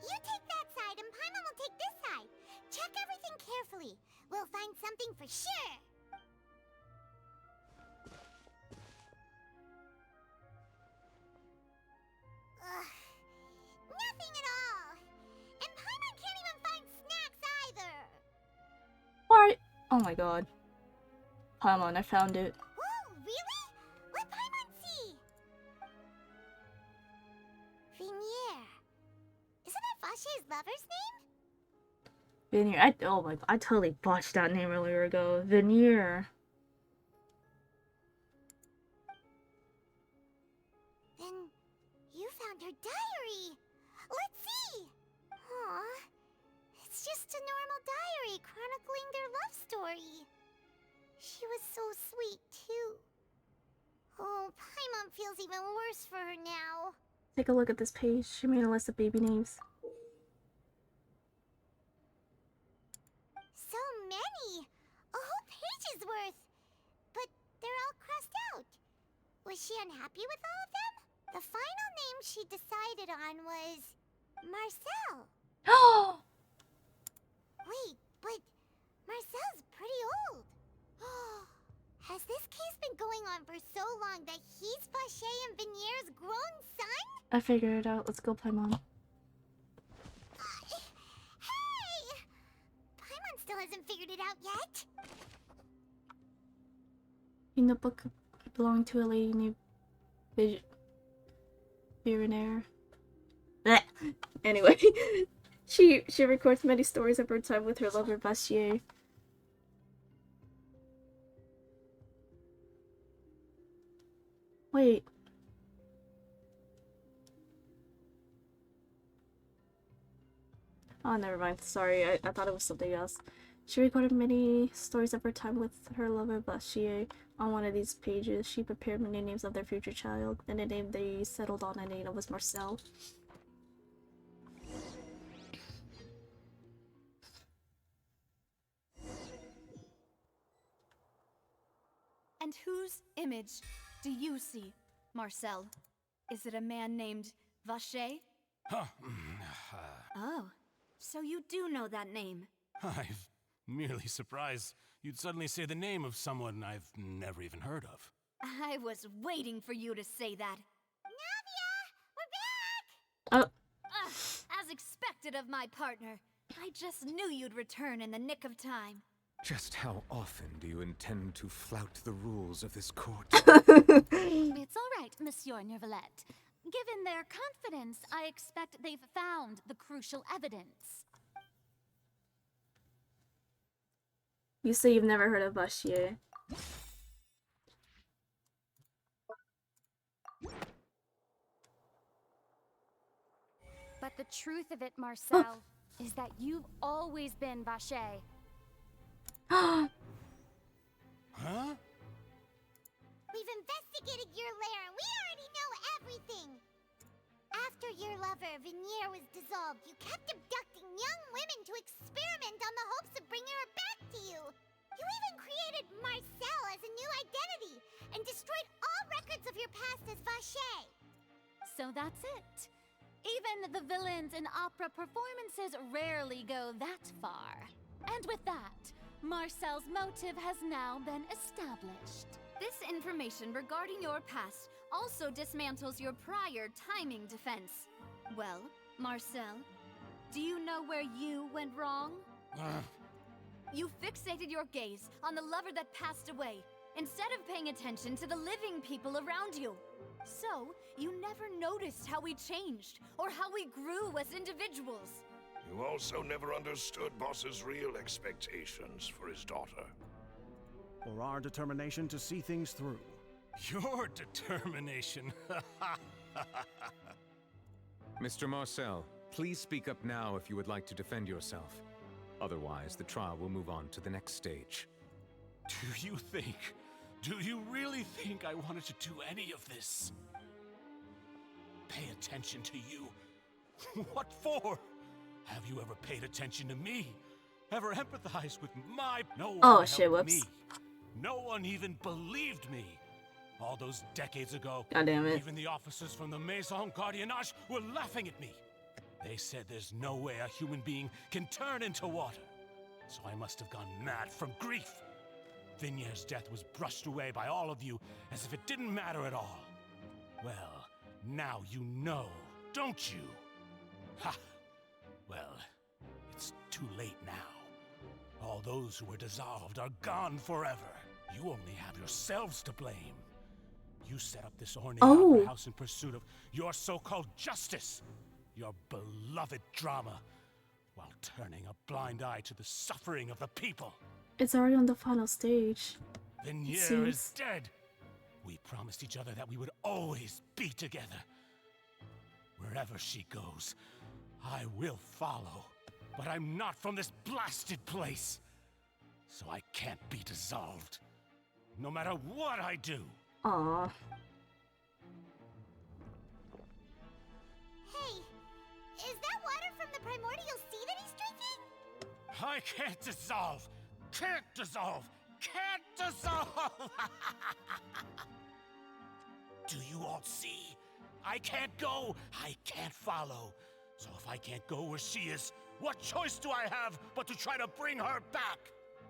You take that side and Paimon will take this side. Check everything carefully. We'll find something for sure. Ugh. Nothing at all. And Paimon can't even find snacks either. What? Oh my god. Paimon, I found it. Whoa, really? Let Paimon see. Venier. Isn't that Vachier's lover's name? Veneer. Oh my god, I totally botched that name earlier ago. Veneer. Then you found her diary. Let's see. Aw, it's just a normal diary chronicling their love story. She was so sweet too. Oh, Paimon feels even worse for her now. Take a look at this page. She made a list of baby names. So many! A whole page's worth! But they're all crossed out. Was she unhappy with all of them? The final name she decided on was Marcel. Oh! Wait, but Marcel's pretty old. Has this case been going on for so long that he's Vachier and Venier's grown son? I figured it out. Let's go, Paimon. Hey! Paimon still hasn't figured it out yet. The notebook belonged to a lady named Virinaire. Anyway, she records many stories of her time with her lover Vachier. Wait. Oh, never mind. Sorry, I thought it was something else. She recorded many stories of her time with her lover Vachier. On one of these pages, she prepared many names of their future child, and the name they settled on and named was Marcel. And whose image do you see, Marcel? Is it a man named Vachier? Huh. Oh, so you do know that name. I'm merely surprised you'd suddenly say the name of someone I've never even heard of. I was waiting for you to say that. Navia! We're back! Oh. As expected of my partner. I just knew you'd return in the nick of time. Just how often do you intend to flout the rules of this court? It's all right, Monsieur Nervalette. Given their confidence, I expect they've found the crucial evidence. You say you've never heard of Vachier. But the truth of it, Marcel, is that you've always been Vacher. Huh? We've investigated your lair and we already know everything! After your lover, Vinier, was dissolved, you kept abducting young women to experiment on the hopes of bringing her back to you! You even created Marcel as a new identity, and destroyed all records of your past as Vacher! So that's it. Even the villains in opera performances rarely go that far. And with that, Marcel's motive has now been established. This information regarding your past also dismantles your prior timing defense. Well, Marcel, do you know where you went wrong? You fixated your gaze on the lover that passed away, instead of paying attention to the living people around you. So, you never noticed how we changed, or how we grew as individuals. You also never understood Boss's real expectations for his daughter. Or our determination to see things through. Your determination. Mr. Marcel, please speak up now if you would like to defend yourself. Otherwise, the trial will move on to the next stage. Do you really think I wanted to do any of this? Pay attention to you? What for? Have you ever paid attention to me? Ever empathized with my... No one helped me. No one even believed me. All those decades ago, God damn it. Even the officers from the Maison Gardiennage were laughing at me. They said there's no way a human being can turn into water. So I must have gone mad from grief. Vinier's death was brushed away by all of you as if it didn't matter at all. Well, now you know, don't you? Ha! Well, it's too late now. All those who were dissolved are gone forever. You only have yourselves to blame. You set up this ornate opera house in pursuit of your so-called justice, your beloved drama, while turning a blind eye to the suffering of the people. It's already on the final stage. Vinier is dead. We promised each other that we would always be together. Wherever she goes, I will follow. But I'm not from this blasted place. So I can't be dissolved. No matter what I do. Aww. Hey, is that water from the primordial sea that he's drinking? I can't dissolve. Can't dissolve. Can't dissolve. Do you all see? I can't go. I can't follow. So if I can't go where she is, what choice do I have but to try to bring her back?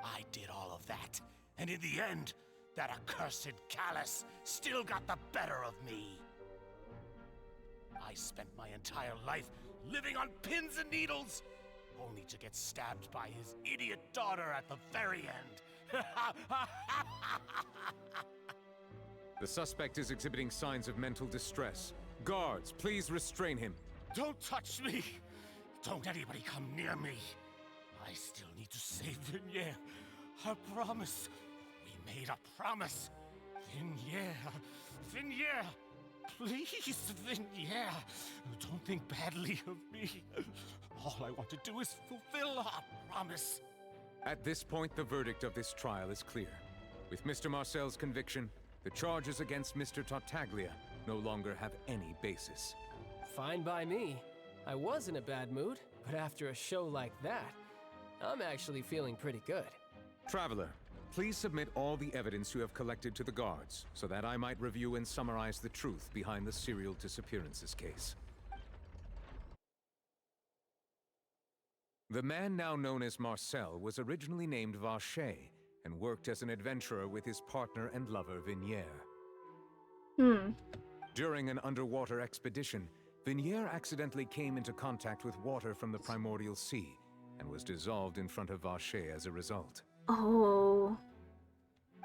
I did all of that, and in the end, that accursed Callus still got the better of me. I spent my entire life living on pins and needles, only to get stabbed by his idiot daughter at the very end. The suspect is exhibiting signs of mental distress. Guards, please restrain him. Don't touch me! Don't anybody come near me! I still need to save Vinier. I promise. We made a promise. Vinier! Please, Vinier! Don't think badly of me. All I want to do is fulfill our promise. At this point, the verdict of this trial is clear. With Mr. Marcel's conviction, the charges against Mr. Tartaglia no longer have any basis. Fine by me. I was in a bad mood, but after a show like that, I'm actually feeling pretty good. Traveler, please submit all the evidence you have collected to the guards, so that I might review and summarize the truth behind the serial disappearances case. The man now known as Marcel was originally named Vacher and worked as an adventurer with his partner and lover Vinier. During an underwater expedition, Vinier accidentally came into contact with water from the primordial sea and was dissolved in front of Vacher as a result. Oh.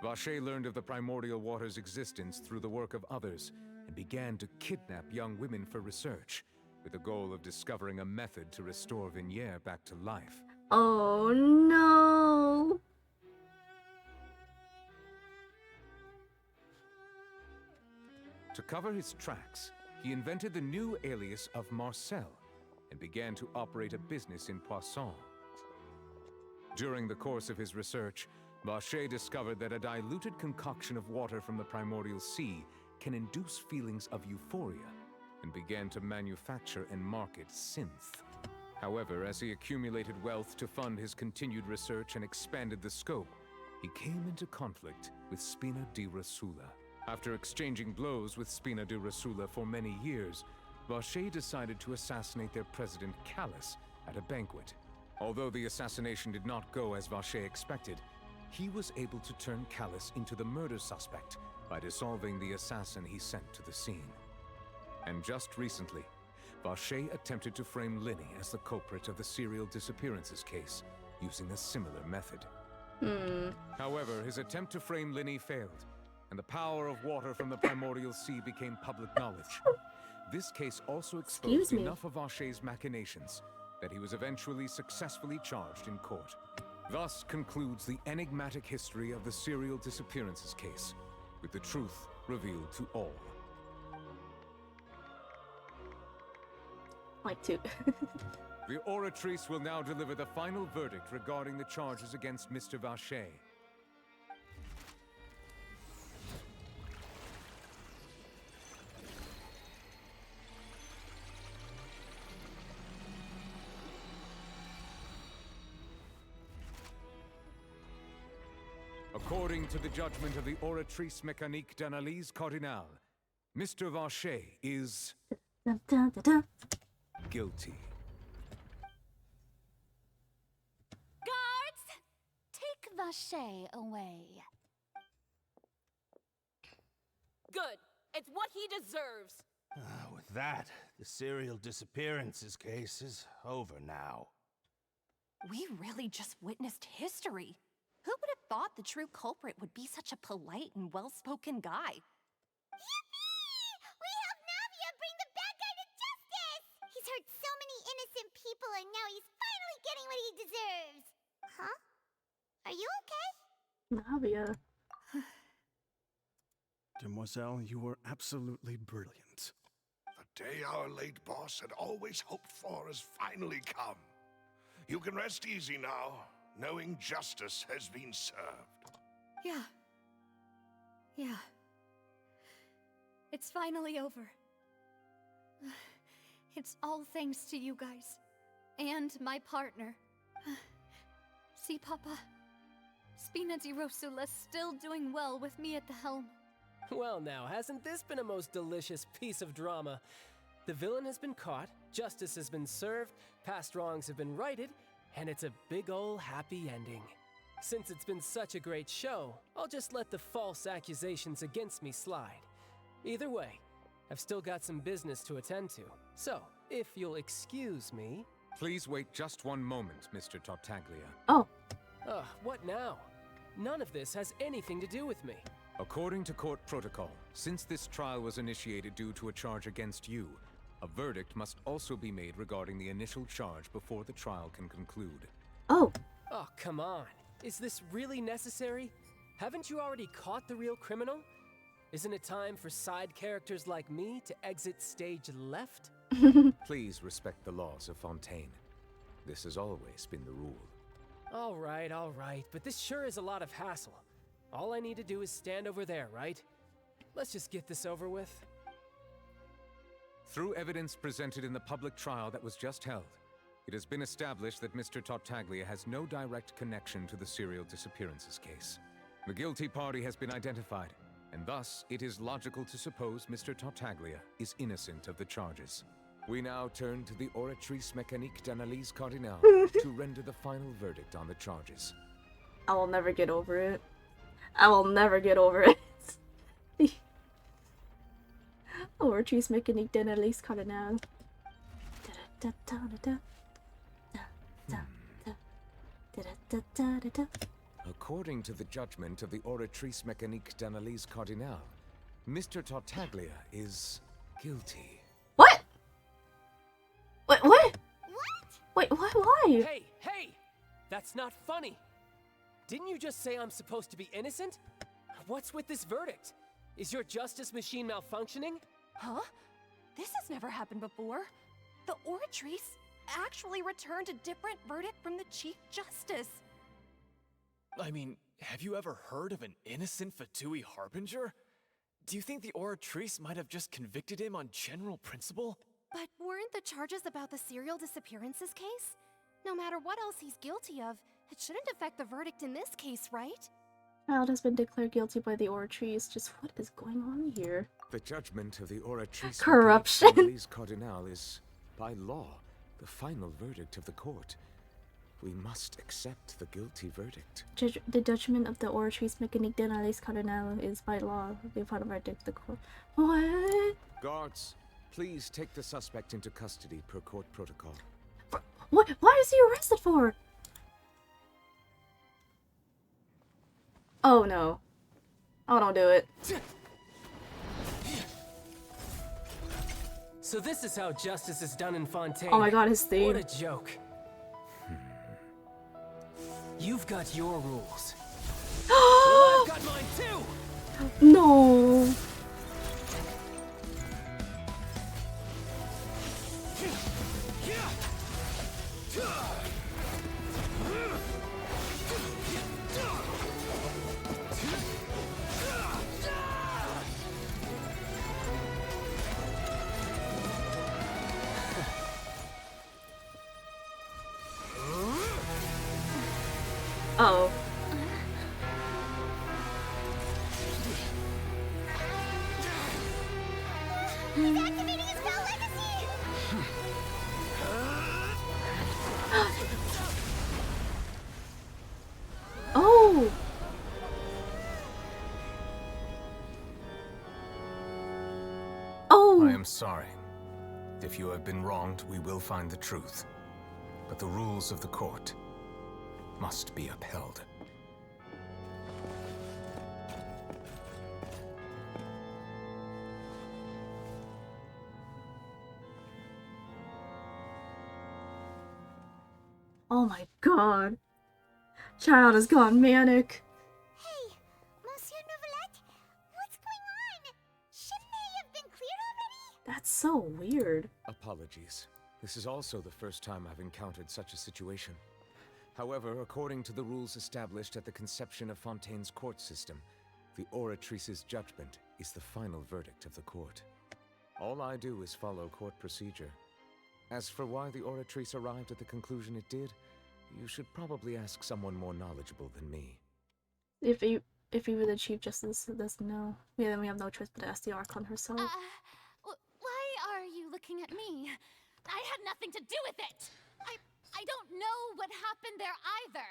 Vacher learned of the primordial water's existence through the work of others and began to kidnap young women for research, with the goal of discovering a method to restore Vignier back to life. Oh no. To cover his tracks, he invented the new alias of Marcel and began to operate a business in Poisson. During the course of his research, Vacher discovered that a diluted concoction of water from the primordial sea can induce feelings of euphoria, and began to manufacture and market synth. However, as he accumulated wealth to fund his continued research and expanded the scope, he came into conflict with Spina di Rosula. After exchanging blows with Spina di Rosula for many years, Vacher decided to assassinate their president Callus at a banquet. Although the assassination did not go as Vacher expected, he was able to turn Callus into the murder suspect by dissolving the assassin he sent to the scene. And just recently, Vacher attempted to frame Linny as the culprit of the serial disappearances case, using a similar method. However, his attempt to frame Linny failed, and the power of water from the primordial sea became public knowledge. This case also exposed enough of Vacher's machinations that he was eventually successfully charged in court. Thus concludes the enigmatic history of the serial disappearances case, with the truth revealed to all. Like to. The Oratrice will now deliver the final verdict regarding the charges against Mr. Vacher. According to the judgment of the Oratrice Mécanique d'Analyse Cardinale, Mr. Vacher is guilty. Guards! Take Vacher away. Good. It's what he deserves. With that, the serial disappearances case is over now. We really just witnessed history. Who would have thought the true culprit would be such a polite and well-spoken guy? Yippee! We helped Navia bring the bad guy to justice! He's hurt so many innocent people and now he's finally getting what he deserves! Huh? Are you okay? Navia. Demoiselle, you were absolutely brilliant. The day our late boss had always hoped for has finally come. You can rest easy now, knowing justice has been served. Yeah. It's finally over. It's all thanks to you guys. And my partner. See, Papa? Spina di Rosula's still doing well with me at the helm. Well now, hasn't this been a most delicious piece of drama? The villain has been caught, justice has been served, past wrongs have been righted, and it's a big ol' happy ending. Since it's been such a great show, I'll just let the false accusations against me slide. Either way, I've still got some business to attend to. So, if you'll excuse me... Please wait just one moment, Mr. Tartaglia. Oh. What now? None of this has anything to do with me. According to court protocol, since this trial was initiated due to a charge against you, a verdict must also be made regarding the initial charge before the trial can conclude. Oh. Oh, come on. Is this really necessary? Haven't you already caught the real criminal? Isn't it time for side characters like me to exit stage left? Please respect the laws of Fontaine. This has always been the rule. All right, but this sure is a lot of hassle. All I need to do is stand over there, right? Let's just get this over with. Through evidence presented in the public trial that was just held, it has been established that Mr. Tartaglia has no direct connection to the serial disappearances case. The guilty party has been identified, and thus it is logical to suppose Mr. Tartaglia is innocent of the charges. We now turn to the Oratrice Mécanique d'Analyse Cardinale to render the final verdict on the charges. I will never get over it. I will never get over it. Oratrice Mécanique d'Analyse Cardinale. Da-da-da-da-da-da. According to the judgment of the Oratrice Mécanique d'Analyse Cardinale, Mr. Tartaglia is guilty. What? What? What? Wait, why? Hey, hey! That's not funny! Didn't you just say I'm supposed to be innocent? What's with this verdict? Is your justice machine malfunctioning? Huh? This has never happened before. The Oratrice actually returned a different verdict from the Chief Justice. I mean, have you ever heard of an innocent Fatui Harbinger? Do you think the Oratrice might have just convicted him on general principle? But weren't the charges about the serial disappearances case? No matter what else he's guilty of, it shouldn't affect the verdict in this case, right? Child has been declared guilty by the Oratrice. Just what is going on here? The judgment of the Oratrice Corruption. Mécanique d'Analyse Cardinale is, by law, the final verdict of the court. We must accept the guilty verdict. The judgment of the Oratrice Mécanique d'Analyse Cardinale is by law the final verdict of the court. What? Guards, please take the suspect into custody per court protocol. What? Why is he arrested for? Oh no. Oh, don't do it. So this is how justice is done in Fontaine. Oh my god, his theme. What a joke. You've got your rules. Well, I've got mine too! No. Uh-oh. He's activating his spell legacy! Oh! Oh! I am sorry. If you have been wronged, we will find the truth. But the rules of the court must be upheld. Oh my god. Child has gone manic. Hey, Monsieur Novelette, what's going on? Shouldn't they have been cleared already? That's so weird. Apologies. This is also the first time I've encountered such a situation. However, according to the rules established at the conception of Fontaine's court system, the Oratrice's judgment is the final verdict of the court. All I do is follow court procedure. As for why the Oratrice arrived at the conclusion it did, you should probably ask someone more knowledgeable than me. If he were the Chief Justice doesn't know, yeah, then we have no choice but to ask the Archon herself. Why are you looking at me? I had nothing to do with it! I don't know what happened there either!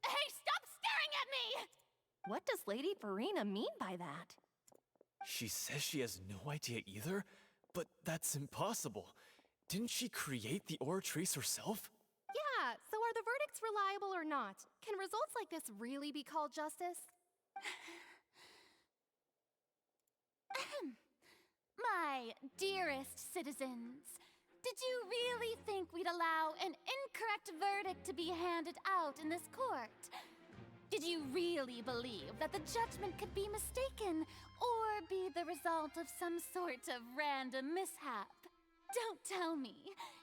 Hey, stop staring at me! What does Lady Farina mean by that? She says she has no idea either, but that's impossible. Didn't she create the Oratrice herself? Yeah, so are the verdicts reliable or not? Can results like this really be called justice? My dearest citizens, did you really think we'd allow an incorrect verdict to be handed out in this court? Did you really believe that the judgment could be mistaken or be the result of some sort of random mishap? Don't tell me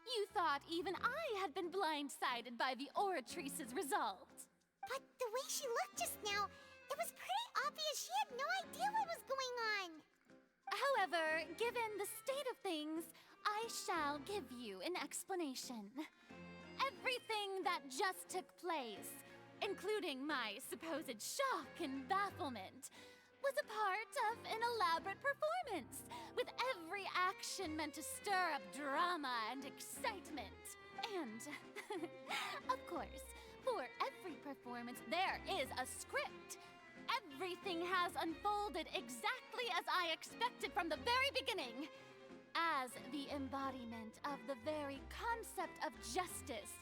you thought even I had been blindsided by the Oratrice's result. But the way she looked just now, it was pretty obvious she had no idea what was going on. However, given the state of things, I shall give you an explanation. Everything that just took place, including my supposed shock and bafflement, was a part of an elaborate performance, with every action meant to stir up drama and excitement. And, of course, for every performance there is a script. Everything has unfolded exactly as I expected from the very beginning. As the embodiment of the very concept of justice,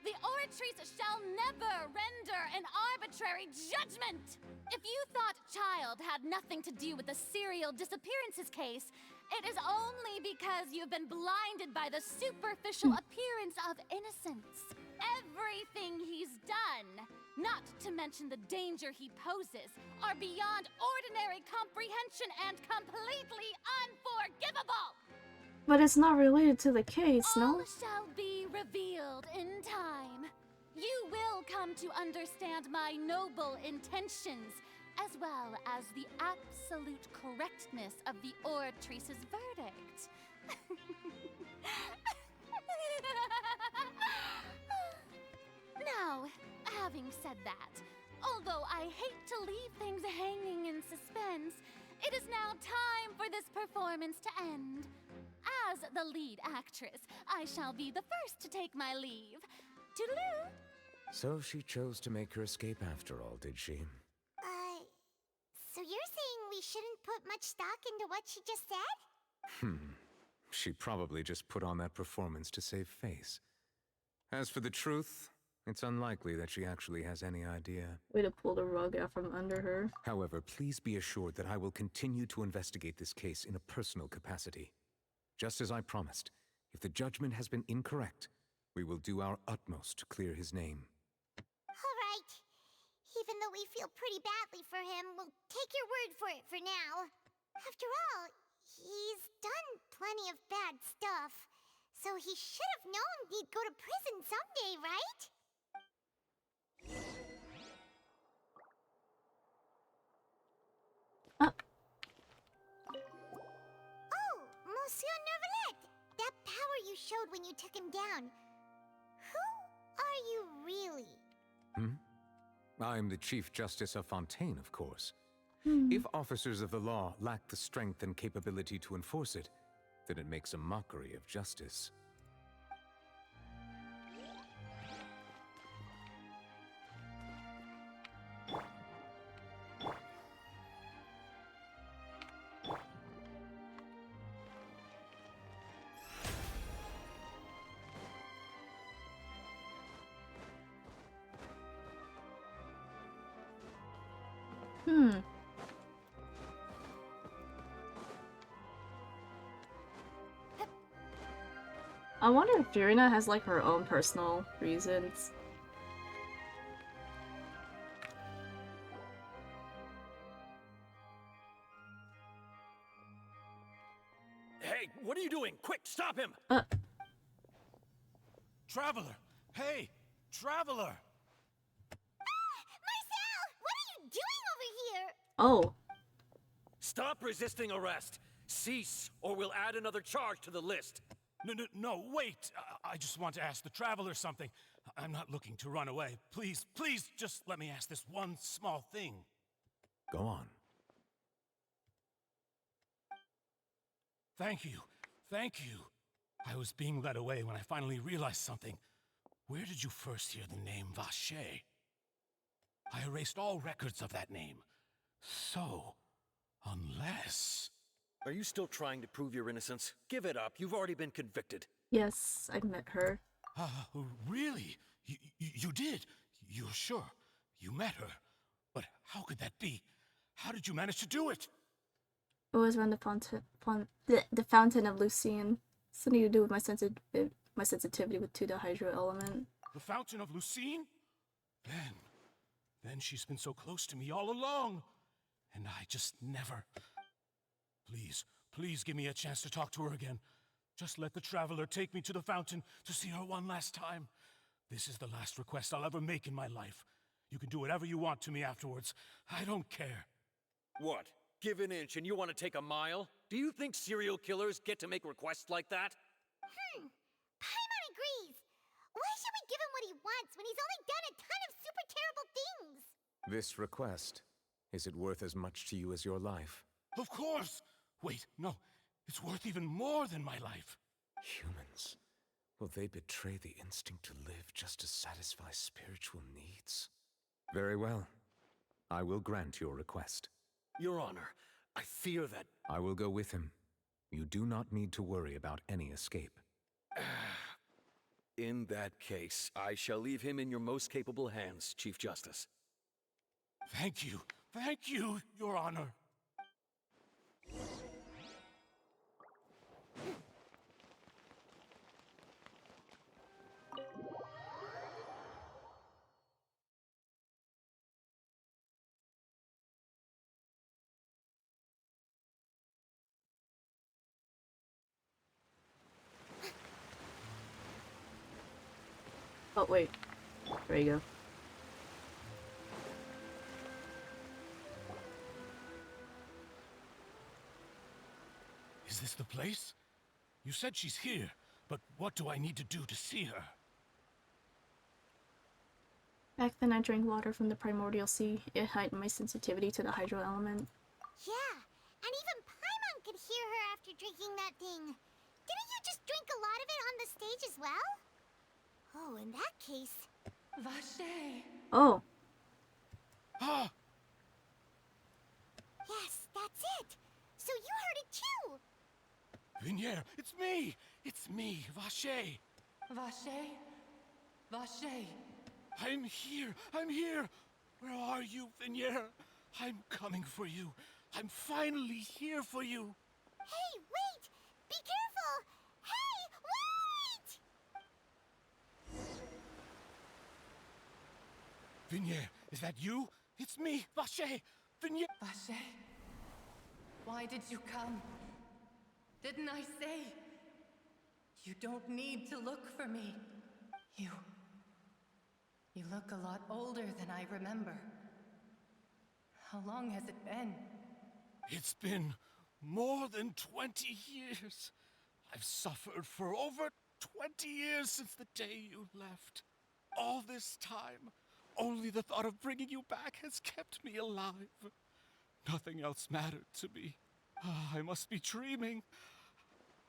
The Oratrice shall never render an arbitrary judgment! If you thought Child had nothing to do with the serial disappearances case, it is only because you've been blinded by the superficial appearance of innocence. Everything he's done, not to mention the danger he poses, are beyond ordinary comprehension and completely unforgivable! But it's not related to the case, no? All shall be revealed in time. You will come to understand my noble intentions, as well as the absolute correctness of the Oratrice's verdict. Now, having said that, although I hate to leave things hanging in suspense, it is now time for this performance to end. As the lead actress, I shall be the first to take my leave. Toodaloo! So she chose to make her escape after all, did she? So you're saying we shouldn't put much stock into what she just said? She probably just put on that performance to save face. As for the truth, it's unlikely that she actually has any idea. Way to pull the rug out from under her. However, please be assured that I will continue to investigate this case in a personal capacity. Just as I promised, if the judgment has been incorrect, we will do our utmost to clear his name. All right. Even though we feel pretty badly for him, we'll take your word for it for now. After all, he's done plenty of bad stuff, so he should have known he'd go to prison someday, right? Oh, Monsieur Neuvillette! That power you showed when you took him down. Who are you really? I'm the Chief Justice of Fontaine, of course. If officers of the law lack the strength and capability to enforce it, then it makes a mockery of justice. I wonder if Furina has like her own personal reasons. Hey, what are you doing? Quick, stop him! Traveler! Hey! Traveler! Marcel! What are you doing over here? Oh. Stop resisting arrest! Cease, or we'll add another charge to the list. No, wait! I just want to ask the Traveler something. I'm not looking to run away. Please, just let me ask this one small thing. Go on. Thank you. I was being led away when I finally realized something. Where did you first hear the name Vacher? I erased all records of that name. So, unless... Are you still trying to prove your innocence? Give it up. You've already been convicted. Yes, I met her. Really? You did? You're sure? You met her? But how could that be? How did you manage to do it? It was around the fountain of Lucine. Something to do with my sensitivity to the hydro element. The fountain of Lucine? Then she's been so close to me all along. And I just never... Please give me a chance to talk to her again. Just let the Traveler take me to the fountain to see her one last time. This is the last request I'll ever make in my life. You can do whatever you want to me afterwards. I don't care. What? Give an inch and you want to take a mile? Do you think serial killers get to make requests like that? Paimon agrees. Why should we give him what he wants when he's only done a ton of super terrible things? This request, is it worth as much to you as your life? Of course! Wait, no. It's worth even more than my life. Humans. Will they betray the instinct to live just to satisfy spiritual needs? Very well. I will grant your request. Your Honor, I fear that... I will go with him. You do not need to worry about any escape. In that case, I shall leave him in your most capable hands, Chief Justice. Thank you, Your Honor. Oh, wait. There you go. Is this the place? You said she's here, but what do I need to do to see her? Back then I drank water from the primordial sea. It heightened my sensitivity to the hydro element. Yeah, and even Paimon could hear her after drinking that thing. Didn't you just drink a lot of it on the stage as well? Oh, in that case... Vache! Oh. Ah! Yes, that's it! So you heard it too! Vinier, it's me! It's me, Vache! Vache? Vache? I'm here! I'm here! Where are you, Vinier? I'm coming for you. I'm finally here for you. Hey, wait! Be careful! Hey, wait! Vinier, is that you? It's me, Vache! Vinier! Vache? Why did you come? Didn't I say? You don't need to look for me. You look a lot older than I remember. How long has it been? It's been more than 20 years. I've suffered for over 20 years since the day you left. All this time, only the thought of bringing you back has kept me alive. Nothing else mattered to me. I must be dreaming.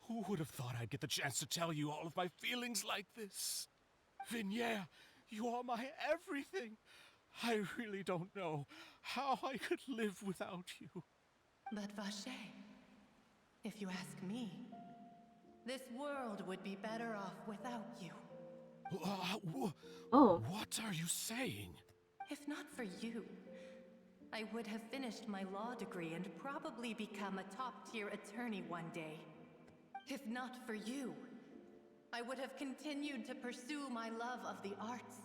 Who would have thought I'd get the chance to tell you all of my feelings like this? Vinier, you are my everything. I really don't know how I could live without you. But Vache, if you ask me, this world would be better off without you. Oh. What are you saying? If not for you, I would have finished my law degree and probably become a top-tier attorney one day. If not for you, I would have continued to pursue my love of the arts,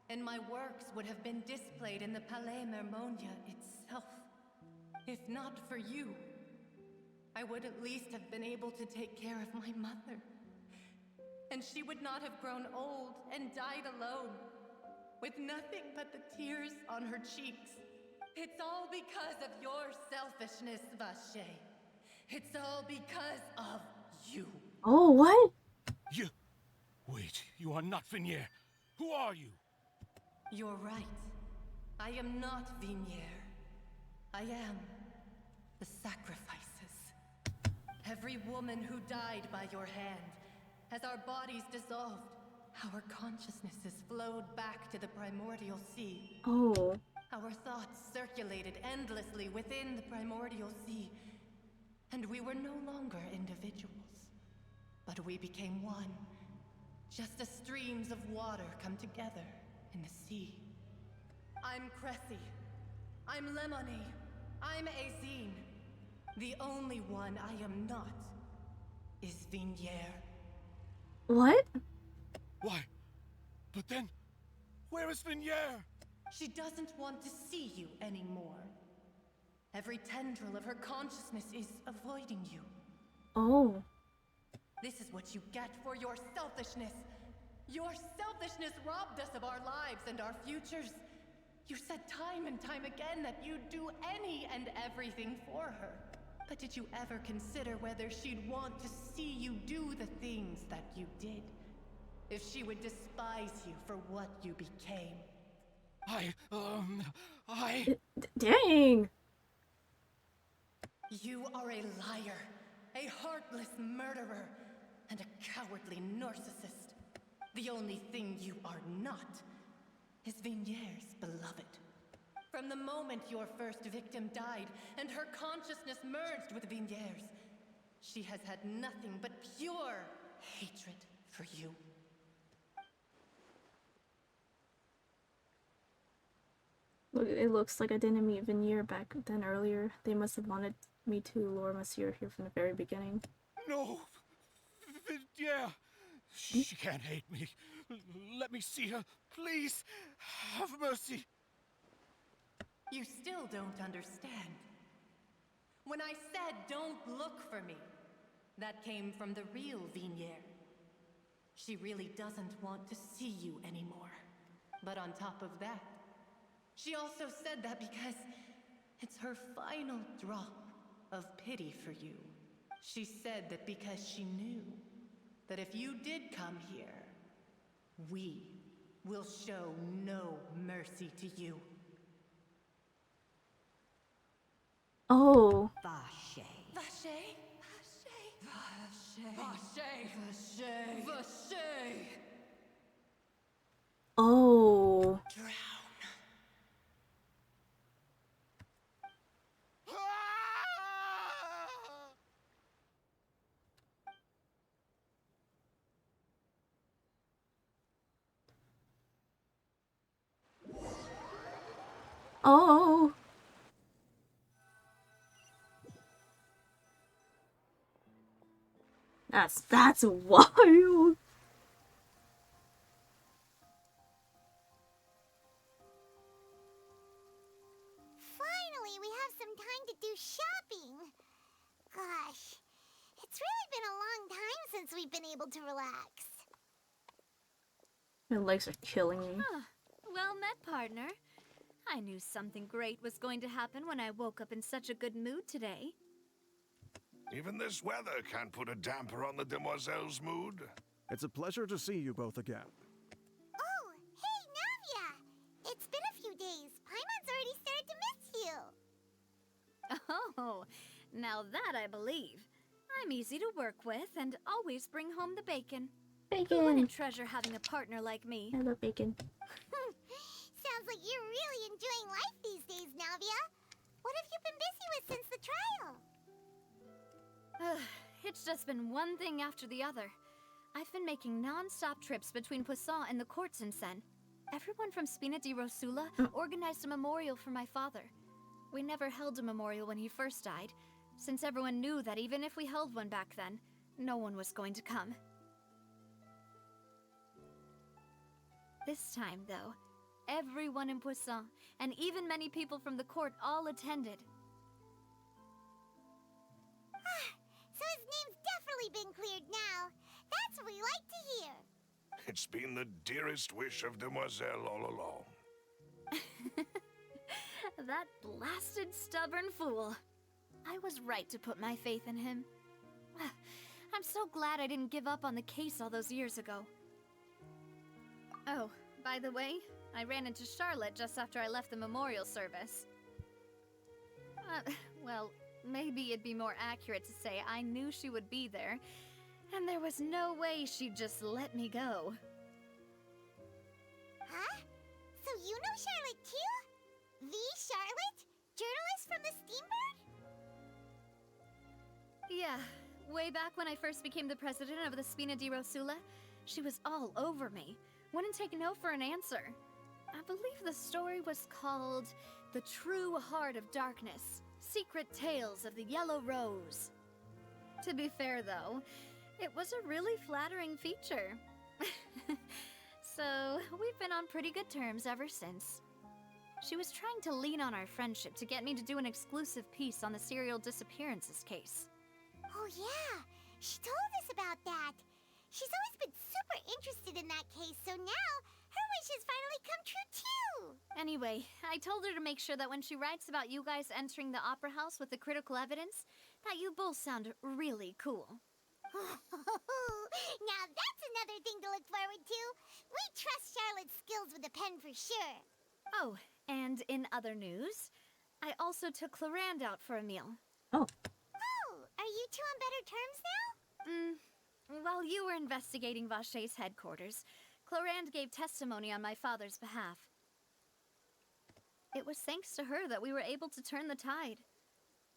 and my works would have been displayed in the Palais Mermonia itself. If not for you, I would at least have been able to take care of my mother. And she would not have grown old and died alone, with nothing but the tears on her cheeks. It's all because of your selfishness, Vache. It's all because of you. Oh, what? You... Wait, you are not Vinier. Who are you? You're right. I am not Vinier. I am the sacrifices. Every woman who died by your hand, as our bodies dissolved, our consciousnesses flowed back to the primordial sea. Oh. Our thoughts circulated endlessly within the primordial sea, and we were no longer individuals. But we became one, just as streams of water come together in the sea. I'm Cressy. I'm Lemony. I'm Azine. The only one I am not is Vinier. What? Why? But then, where is Vinier? She doesn't want to see you anymore. Every tendril of her consciousness is avoiding you. Oh. This is what you get for your selfishness. Your selfishness robbed us of our lives and our futures. You said time and time again that you'd do any and everything for her. But did you ever consider whether she'd want to see you do the things that you did? If she would despise you for what you became? Dang! You are a liar, a heartless murderer, and a cowardly narcissist. The only thing you are not is Vinier's beloved. From the moment your first victim died and her consciousness merged with Vinier's, she has had nothing but pure hatred for you. Look, it looks like I didn't meet Veneer back then earlier. They must have wanted me to lure Monsieur here from the very beginning. No! Yeah! She can't hate me. Let me see her, please! Have mercy! You still don't understand. When I said don't look for me, that came from the real Venier. She really doesn't want to see you anymore. But on top of that, she also said that because it's her final drop of pity for you. She said that because she knew that if you did come here, we will show no mercy to you. Oh. Vache. Vache? Vache. Vache. Vache. Vache. Oh. Oh. That's wild. Finally, we have some time to do shopping. Gosh, it's really been a long time since we've been able to relax. My legs are killing me. Huh. Well met, partner. I knew something great was going to happen when I woke up in such a good mood today. Even this weather can't put a damper on the demoiselle's mood. It's a pleasure to see you both again. Oh, hey, Navia! It's been a few days. Paimon's already started to miss you. Oh, now that I believe. I'm easy to work with and always bring home the bacon. Who wouldn't treasure having a partner like me? I love bacon. Sounds like you're really enjoying life these days, Navia. What have you been busy with since the trial? It's just been one thing after the other. I've been making non-stop trips between Poisson and the courts in Sen. Everyone from Spina di Rosula organized a memorial for my father. We never held a memorial when he first died, since everyone knew that even if we held one back then, no one was going to come. This time, though, everyone in Poisson, and even many people from the court, all attended. So his name's definitely been cleared now. That's what we like to hear. It's been the dearest wish of Demoiselle all along. That blasted stubborn fool. I was right to put my faith in him. I'm so glad I didn't give up on the case all those years ago. Oh, by the way, I ran into Charlotte just after I left the memorial service. Well, maybe it'd be more accurate to say I knew she would be there, and there was no way she'd just let me go. Huh? So you know Charlotte too? The Charlotte? Journalist from the Steambird? Yeah, way back when I first became the president of the Spina di Rosula, she was all over me. Wouldn't take no for an answer. I believe the story was called The True Heart of Darkness, Secret Tales of the Yellow Rose. To be fair, though, it was a really flattering feature. So, we've been on pretty good terms ever since. She was trying to lean on our friendship to get me to do an exclusive piece on the serial disappearances case. Oh yeah, she told us about that. She's always been super interested in that case, so now her wish has finally come true too. Anyway, I told her to make sure that when she writes about you guys entering the opera house with the critical evidence, that you both sound really cool. Now that's another thing to look forward to. We trust Charlotte's skills with a pen for sure. Oh, and in other news, I also took Clarand out for a meal. Oh, are you two on better terms now? While you were investigating Vache's headquarters, Clarand gave testimony on my father's behalf. It was thanks to her that we were able to turn the tide.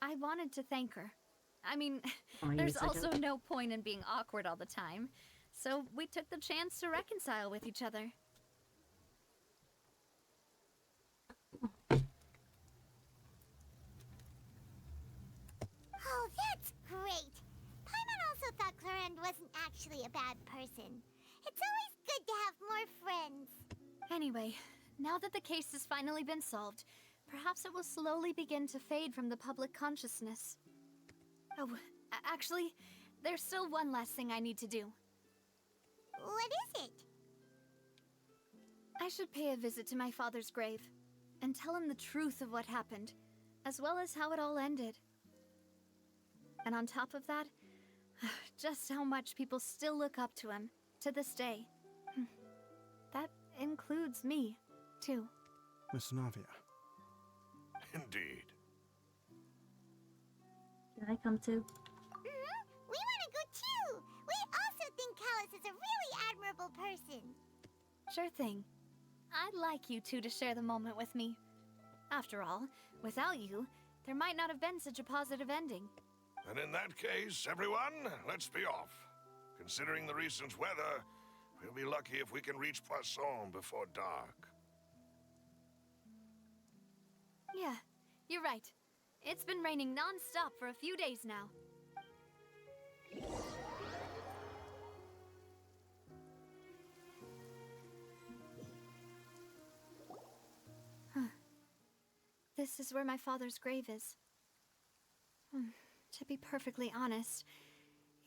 I wanted to thank her. I mean, there's also no point in being awkward all the time, so we took the chance to reconcile with each other. Clarend wasn't actually a bad person. It's always good to have more friends. Anyway, now that the case has finally been solved, perhaps it will slowly begin to fade from the public consciousness. Oh, actually, there's still one last thing I need to do. What is it? I should pay a visit to my father's grave and tell him the truth of what happened, as well as how it all ended. And on top of that, just how much people still look up to him to this day. That includes me, too. Miss Navia. Indeed. Can I come too? We want to go too! We also think Callus is a really admirable person. Sure thing. I'd like you two to share the moment with me. After all, without you, there might not have been such a positive ending. And in that case, everyone, let's be off. Considering the recent weather, we'll be lucky if we can reach Poisson before dark. Yeah, you're right. It's been raining non-stop for a few days now. This is where my father's grave is. To be perfectly honest,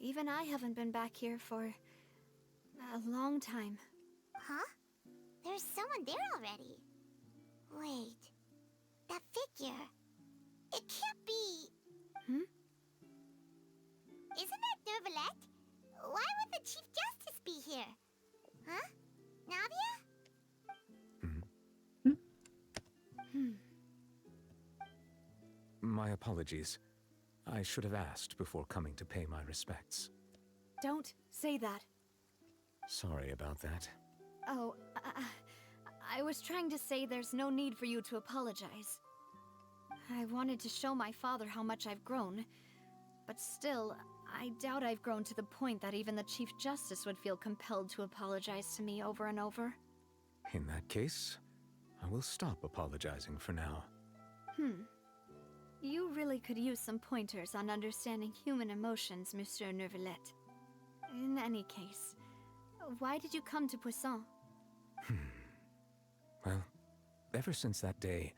even I haven't been back here for a long time. Huh? There's someone there already. Wait. That figure. It can't be. Isn't that Neuvillette? Why would the Chief Justice be here? Huh? Navia? My apologies. I should have asked before coming to pay my respects. Don't say that. Sorry about that. Oh, I was trying to say there's no need for you to apologize. I wanted to show my father how much I've grown, but still, I doubt I've grown to the point that even the Chief Justice would feel compelled to apologize to me over and over. In that case, I will stop apologizing for now. You really could use some pointers on understanding human emotions, Monsieur Neuvillette. In any case, why did you come to Poisson? Well, ever since that day,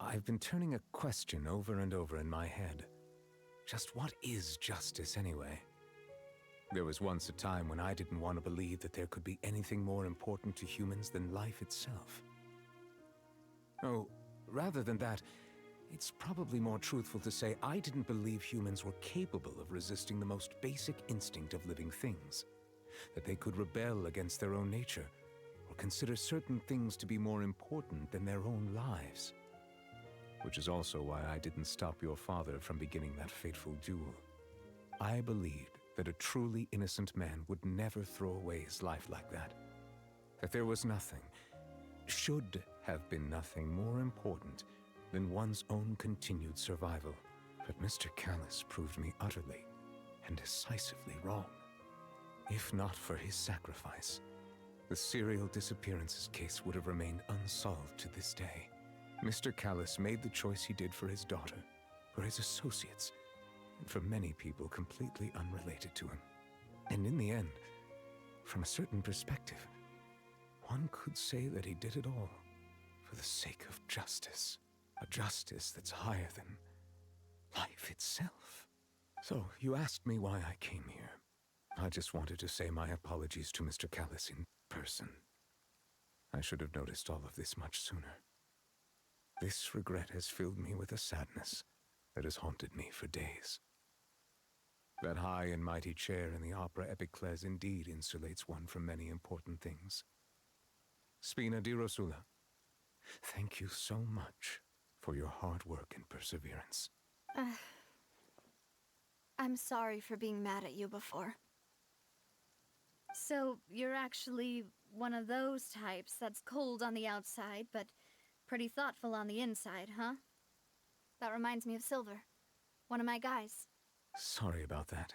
I've been turning a question over and over in my head. Just what is justice anyway? There was once a time when I didn't want to believe that there could be anything more important to humans than life itself. Oh, rather than that, it's probably more truthful to say I didn't believe humans were capable of resisting the most basic instinct of living things. That they could rebel against their own nature, or consider certain things to be more important than their own lives. Which is also why I didn't stop your father from beginning that fateful duel. I believed that a truly innocent man would never throw away his life like that. That there was nothing, should have been nothing more important than one's own continued survival. But Mr. Callus proved me utterly and decisively wrong. If not for his sacrifice, the serial disappearances case would have remained unsolved to this day. Mr. Callus made the choice he did for his daughter, for his associates, and for many people completely unrelated to him. And in the end, from a certain perspective, one could say that he did it all for the sake of justice. A justice that's higher than life itself. So, you asked me why I came here. I just wanted to say my apologies to Mr. Callus in person. I should have noticed all of this much sooner. This regret has filled me with a sadness that has haunted me for days. That high and mighty chair in the Opera Epiclese indeed insulates one from many important things. Spina di Rosula, thank you so much for your hard work and perseverance. I'm sorry for being mad at you before. So, you're actually one of those types that's cold on the outside, but pretty thoughtful on the inside, huh? That reminds me of Silver, one of my guys. Sorry about that.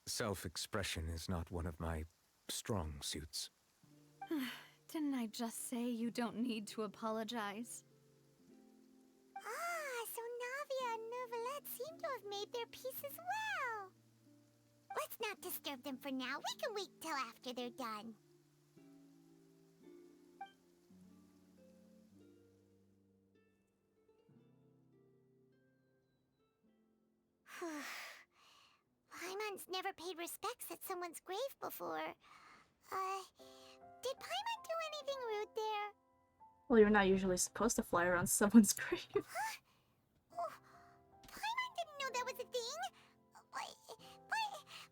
Self-expression is not one of my strong suits. Didn't I just say you don't need to apologize? Ah, so Navia and Neuvillette seem to have made their peace as well. Let's not disturb them for now. We can wait till after they're done. Paimon's never paid respects at someone's grave before. Did Paimon do anything rude there? Well, you're not usually supposed to fly around someone's grave. Oh, Paimon didn't know that was a thing. But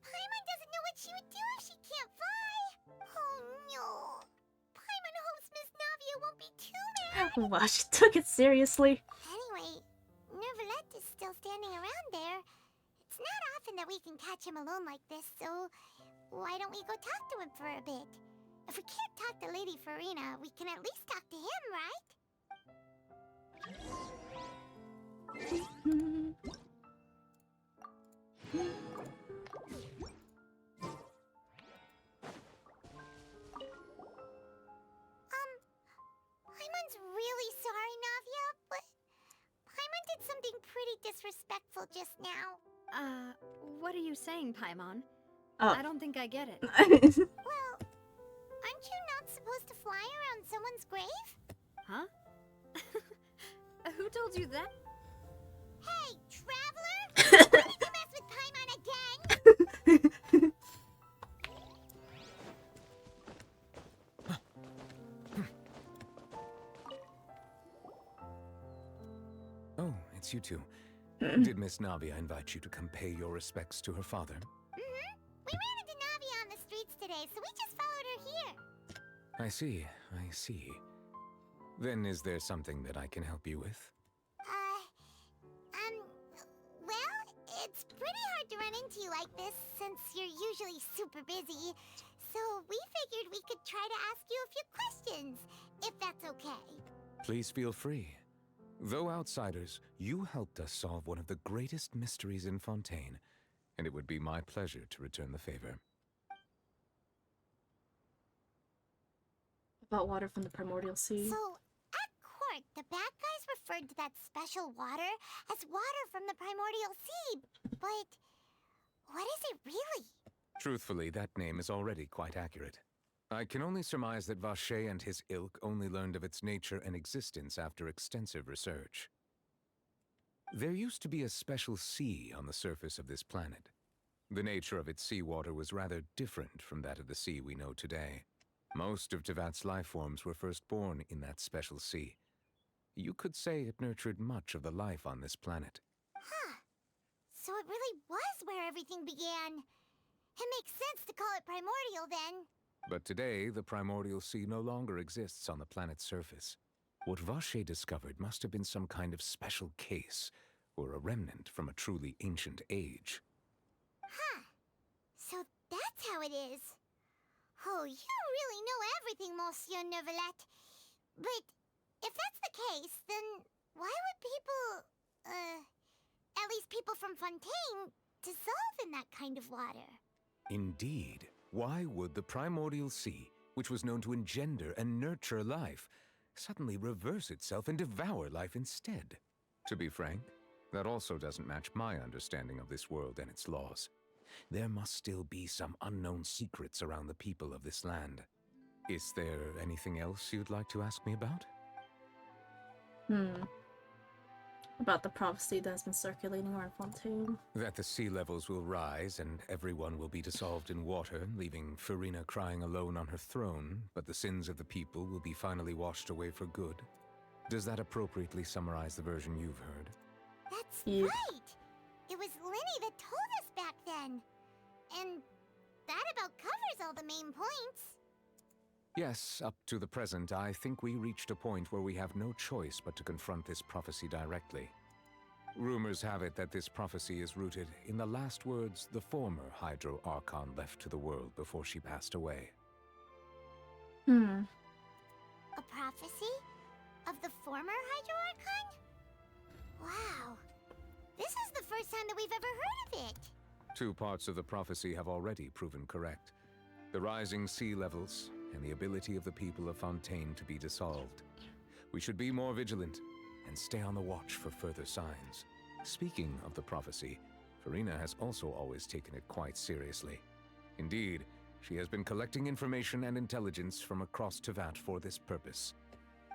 Paimon doesn't know what she would do if she can't fly. Oh no. Paimon hopes Miss Navia won't be too mad. Wow, she took it seriously. Anyway, Nervalette is still standing around there. It's not often that we can catch him alone like this, so why don't we go talk to him for a bit? If we can't talk to Lady Farina, we can at least talk to him, right? Paimon's really sorry, Navia, but Paimon did something pretty disrespectful just now. What are you saying, Paimon? Oh. I don't think I get it. Well, aren't you not supposed to fly around someone's grave? Huh? Who told you that? Hey, traveler! When did you mess with Paimon again? Oh, it's you two. Did Miss Navia invite you to come pay your respects to her father? Mm-hmm. We ran into Navia on the streets today, so we just followed her here. I see, I see. Then is there something that I can help you with? Well, it's pretty hard to run into you like this since you're usually super busy. So we figured we could try to ask you a few questions, if that's okay. Please feel free. Though outsiders, you helped us solve one of the greatest mysteries in Fontaine, and it would be my pleasure to return the favor. About water from the primordial sea. So, at court, the bad guys referred to that special water as water from the primordial sea. But what is it really? Truthfully, that name is already quite accurate. I can only surmise that Vacher and his ilk only learned of its nature and existence after extensive research. There used to be a special sea on the surface of this planet. The nature of its seawater was rather different from that of the sea we know today. Most of Tevat's life forms were first born in that special sea. You could say it nurtured much of the life on this planet. Huh. So it really was where everything began. It makes sense to call it primordial then. But today, the primordial sea no longer exists on the planet's surface. What Vacher discovered must have been some kind of special case, or a remnant from a truly ancient age. Huh. So that's how it is. Oh, you really know everything, Monsieur Nervalette. But if that's the case, then why would people, at least people from Fontaine, dissolve in that kind of water? Indeed. Why would the primordial sea, which was known to engender and nurture life, suddenly reverse itself and devour life instead? To be frank, that also doesn't match my understanding of this world and its laws. There must still be some unknown secrets around the people of this land. Is there anything else you'd like to ask me about? About the prophecy that's been circulating around Fontaine. That the sea levels will rise and everyone will be dissolved in water, leaving Farina crying alone on her throne, but the sins of the people will be finally washed away for good. Does that appropriately summarize the version you've heard? That's right! It was Linny that told us back then. And that about covers all the main points. Yes, up to the present, I think we reached a point where we have no choice but to confront this prophecy directly. Rumors have it that this prophecy is rooted in the last words the former Hydro Archon left to the world before she passed away. A prophecy? Of the former Hydro Archon? Wow. This is the first time that we've ever heard of it. 2 parts of the prophecy have already proven correct. The rising sea levels and the ability of the people of Fontaine to be dissolved. We should be more vigilant and stay on the watch for further signs. Speaking of the prophecy, Farina has also always taken it quite seriously. Indeed, she has been collecting information and intelligence from across Tevat for this purpose.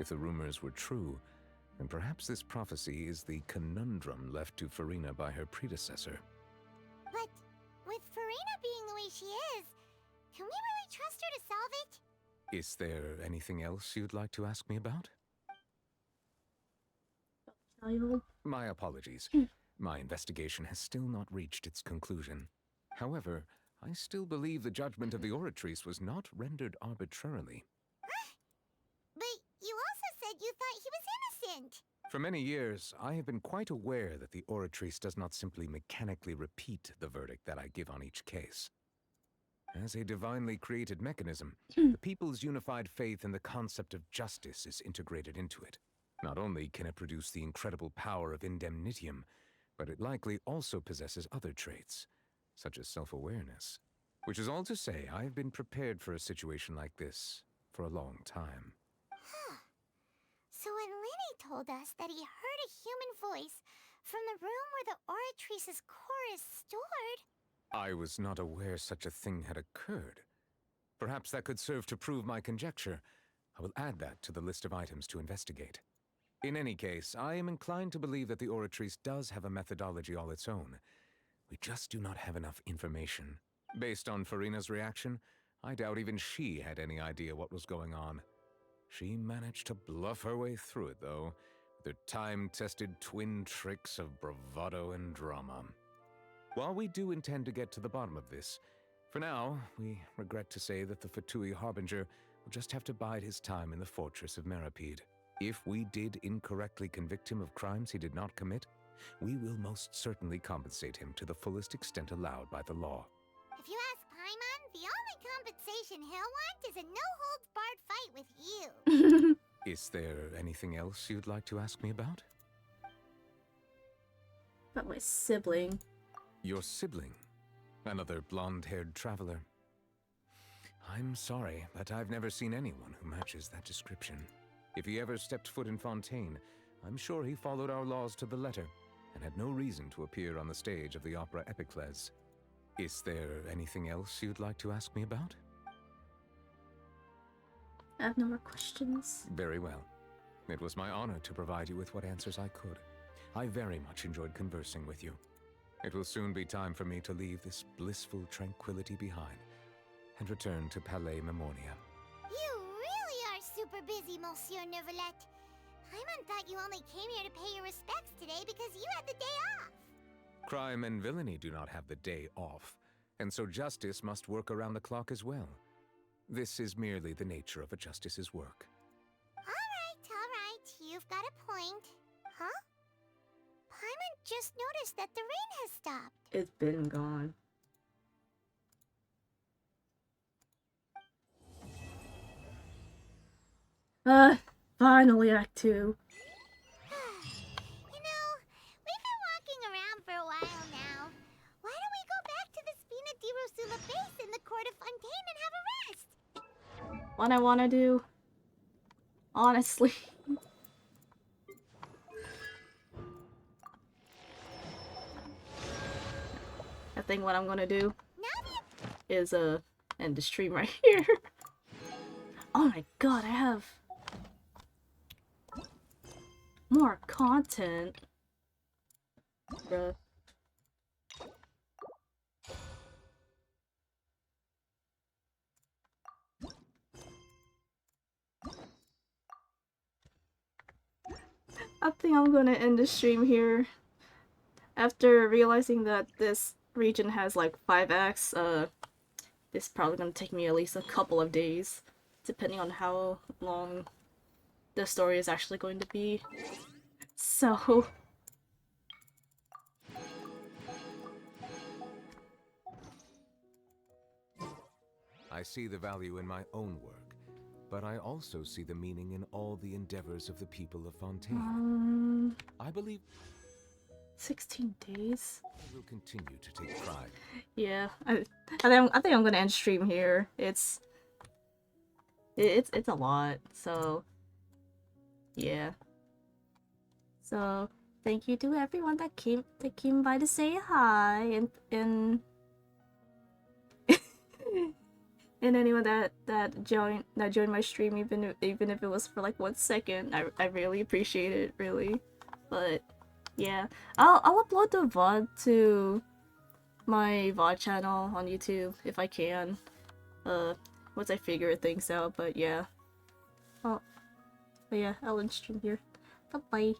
If the rumors were true, then perhaps this prophecy is the conundrum left to Farina by her predecessor. But with Farina being the way she is, can we really trust her to solve it? Is there anything else you'd like to ask me about? My apologies. My investigation has still not reached its conclusion. However, I still believe the judgment of the Oratrice was not rendered arbitrarily. But you also said you thought he was innocent. For many years, I have been quite aware that the Oratrice does not simply mechanically repeat the verdict that I give on each case. As a divinely created mechanism, the people's unified faith in the concept of justice is integrated into it. Not only can it produce the incredible power of indemnitium, but it likely also possesses other traits, such as self-awareness. Which is all to say, I have been prepared for a situation like this for a long time. So when Lenny told us that he heard a human voice from the room where the Oratrice's core is stored... I was not aware such a thing had occurred. Perhaps that could serve to prove my conjecture. I will add that to the list of items to investigate. In any case, I am inclined to believe that the Oratrice does have a methodology all its own. We just do not have enough information. Based on Farina's reaction, I doubt even she had any idea what was going on. She managed to bluff her way through it, though, with her time-tested twin tricks of bravado and drama. While we do intend to get to the bottom of this, for now, we regret to say that the Fatui Harbinger will just have to bide his time in the fortress of Meripede. If we did incorrectly convict him of crimes he did not commit, we will most certainly compensate him to the fullest extent allowed by the law. If you ask Paimon, the only compensation he'll want is a no-holds-barred fight with you. Is there anything else you'd like to ask me about? About my sibling. Your sibling? Another blonde-haired traveler. I'm sorry, but I've never seen anyone who matches that description. If he ever stepped foot in Fontaine, I'm sure he followed our laws to the letter, and had no reason to appear on the stage of the opera Epicles. Is there anything else you'd like to ask me about? I have no more questions. Very well. It was my honor to provide you with what answers I could. I very much enjoyed conversing with you. It will soon be time for me to leave this blissful tranquility behind and return to Palais Memoria. You really are super busy, Monsieur Neuvillette. Paimon thought you only came here to pay your respects today because you had the day off. Crime and villainy do not have the day off, and so justice must work around the clock as well. This is merely the nature of a justice's work. All right. You've got a point. Huh? Paimon just noticed that the rain has stopped. It's been gone. Finally Act 2. You know, we've been walking around for a while now. Why don't we go back to the Spina di Rosula base in the court of Fontaine and have a rest? What I want to do, honestly. I think what I'm gonna do is end the stream right here. Oh my god, I have more content. Bruh. I think I'm gonna end the stream here. After realizing that this region has like 5 acts, this is probably gonna take me at least a couple of days, depending on how long the story is actually going to be. So... I see the value in my own work, but I also see the meaning in all the endeavors of the people of Fontaine. I believe 16 days? I will continue to take pride. Yeah, I think I'm gonna end stream here. It's a lot, so yeah. So thank you to everyone that came by to say hi, and and anyone that joined my stream, even if it was for like 1 second. I really appreciate it, really. But yeah, I'll upload the VOD to my VOD channel on YouTube if I can. Once I figure things out. But yeah. Oh, but yeah, I'll end stream here. Bye bye.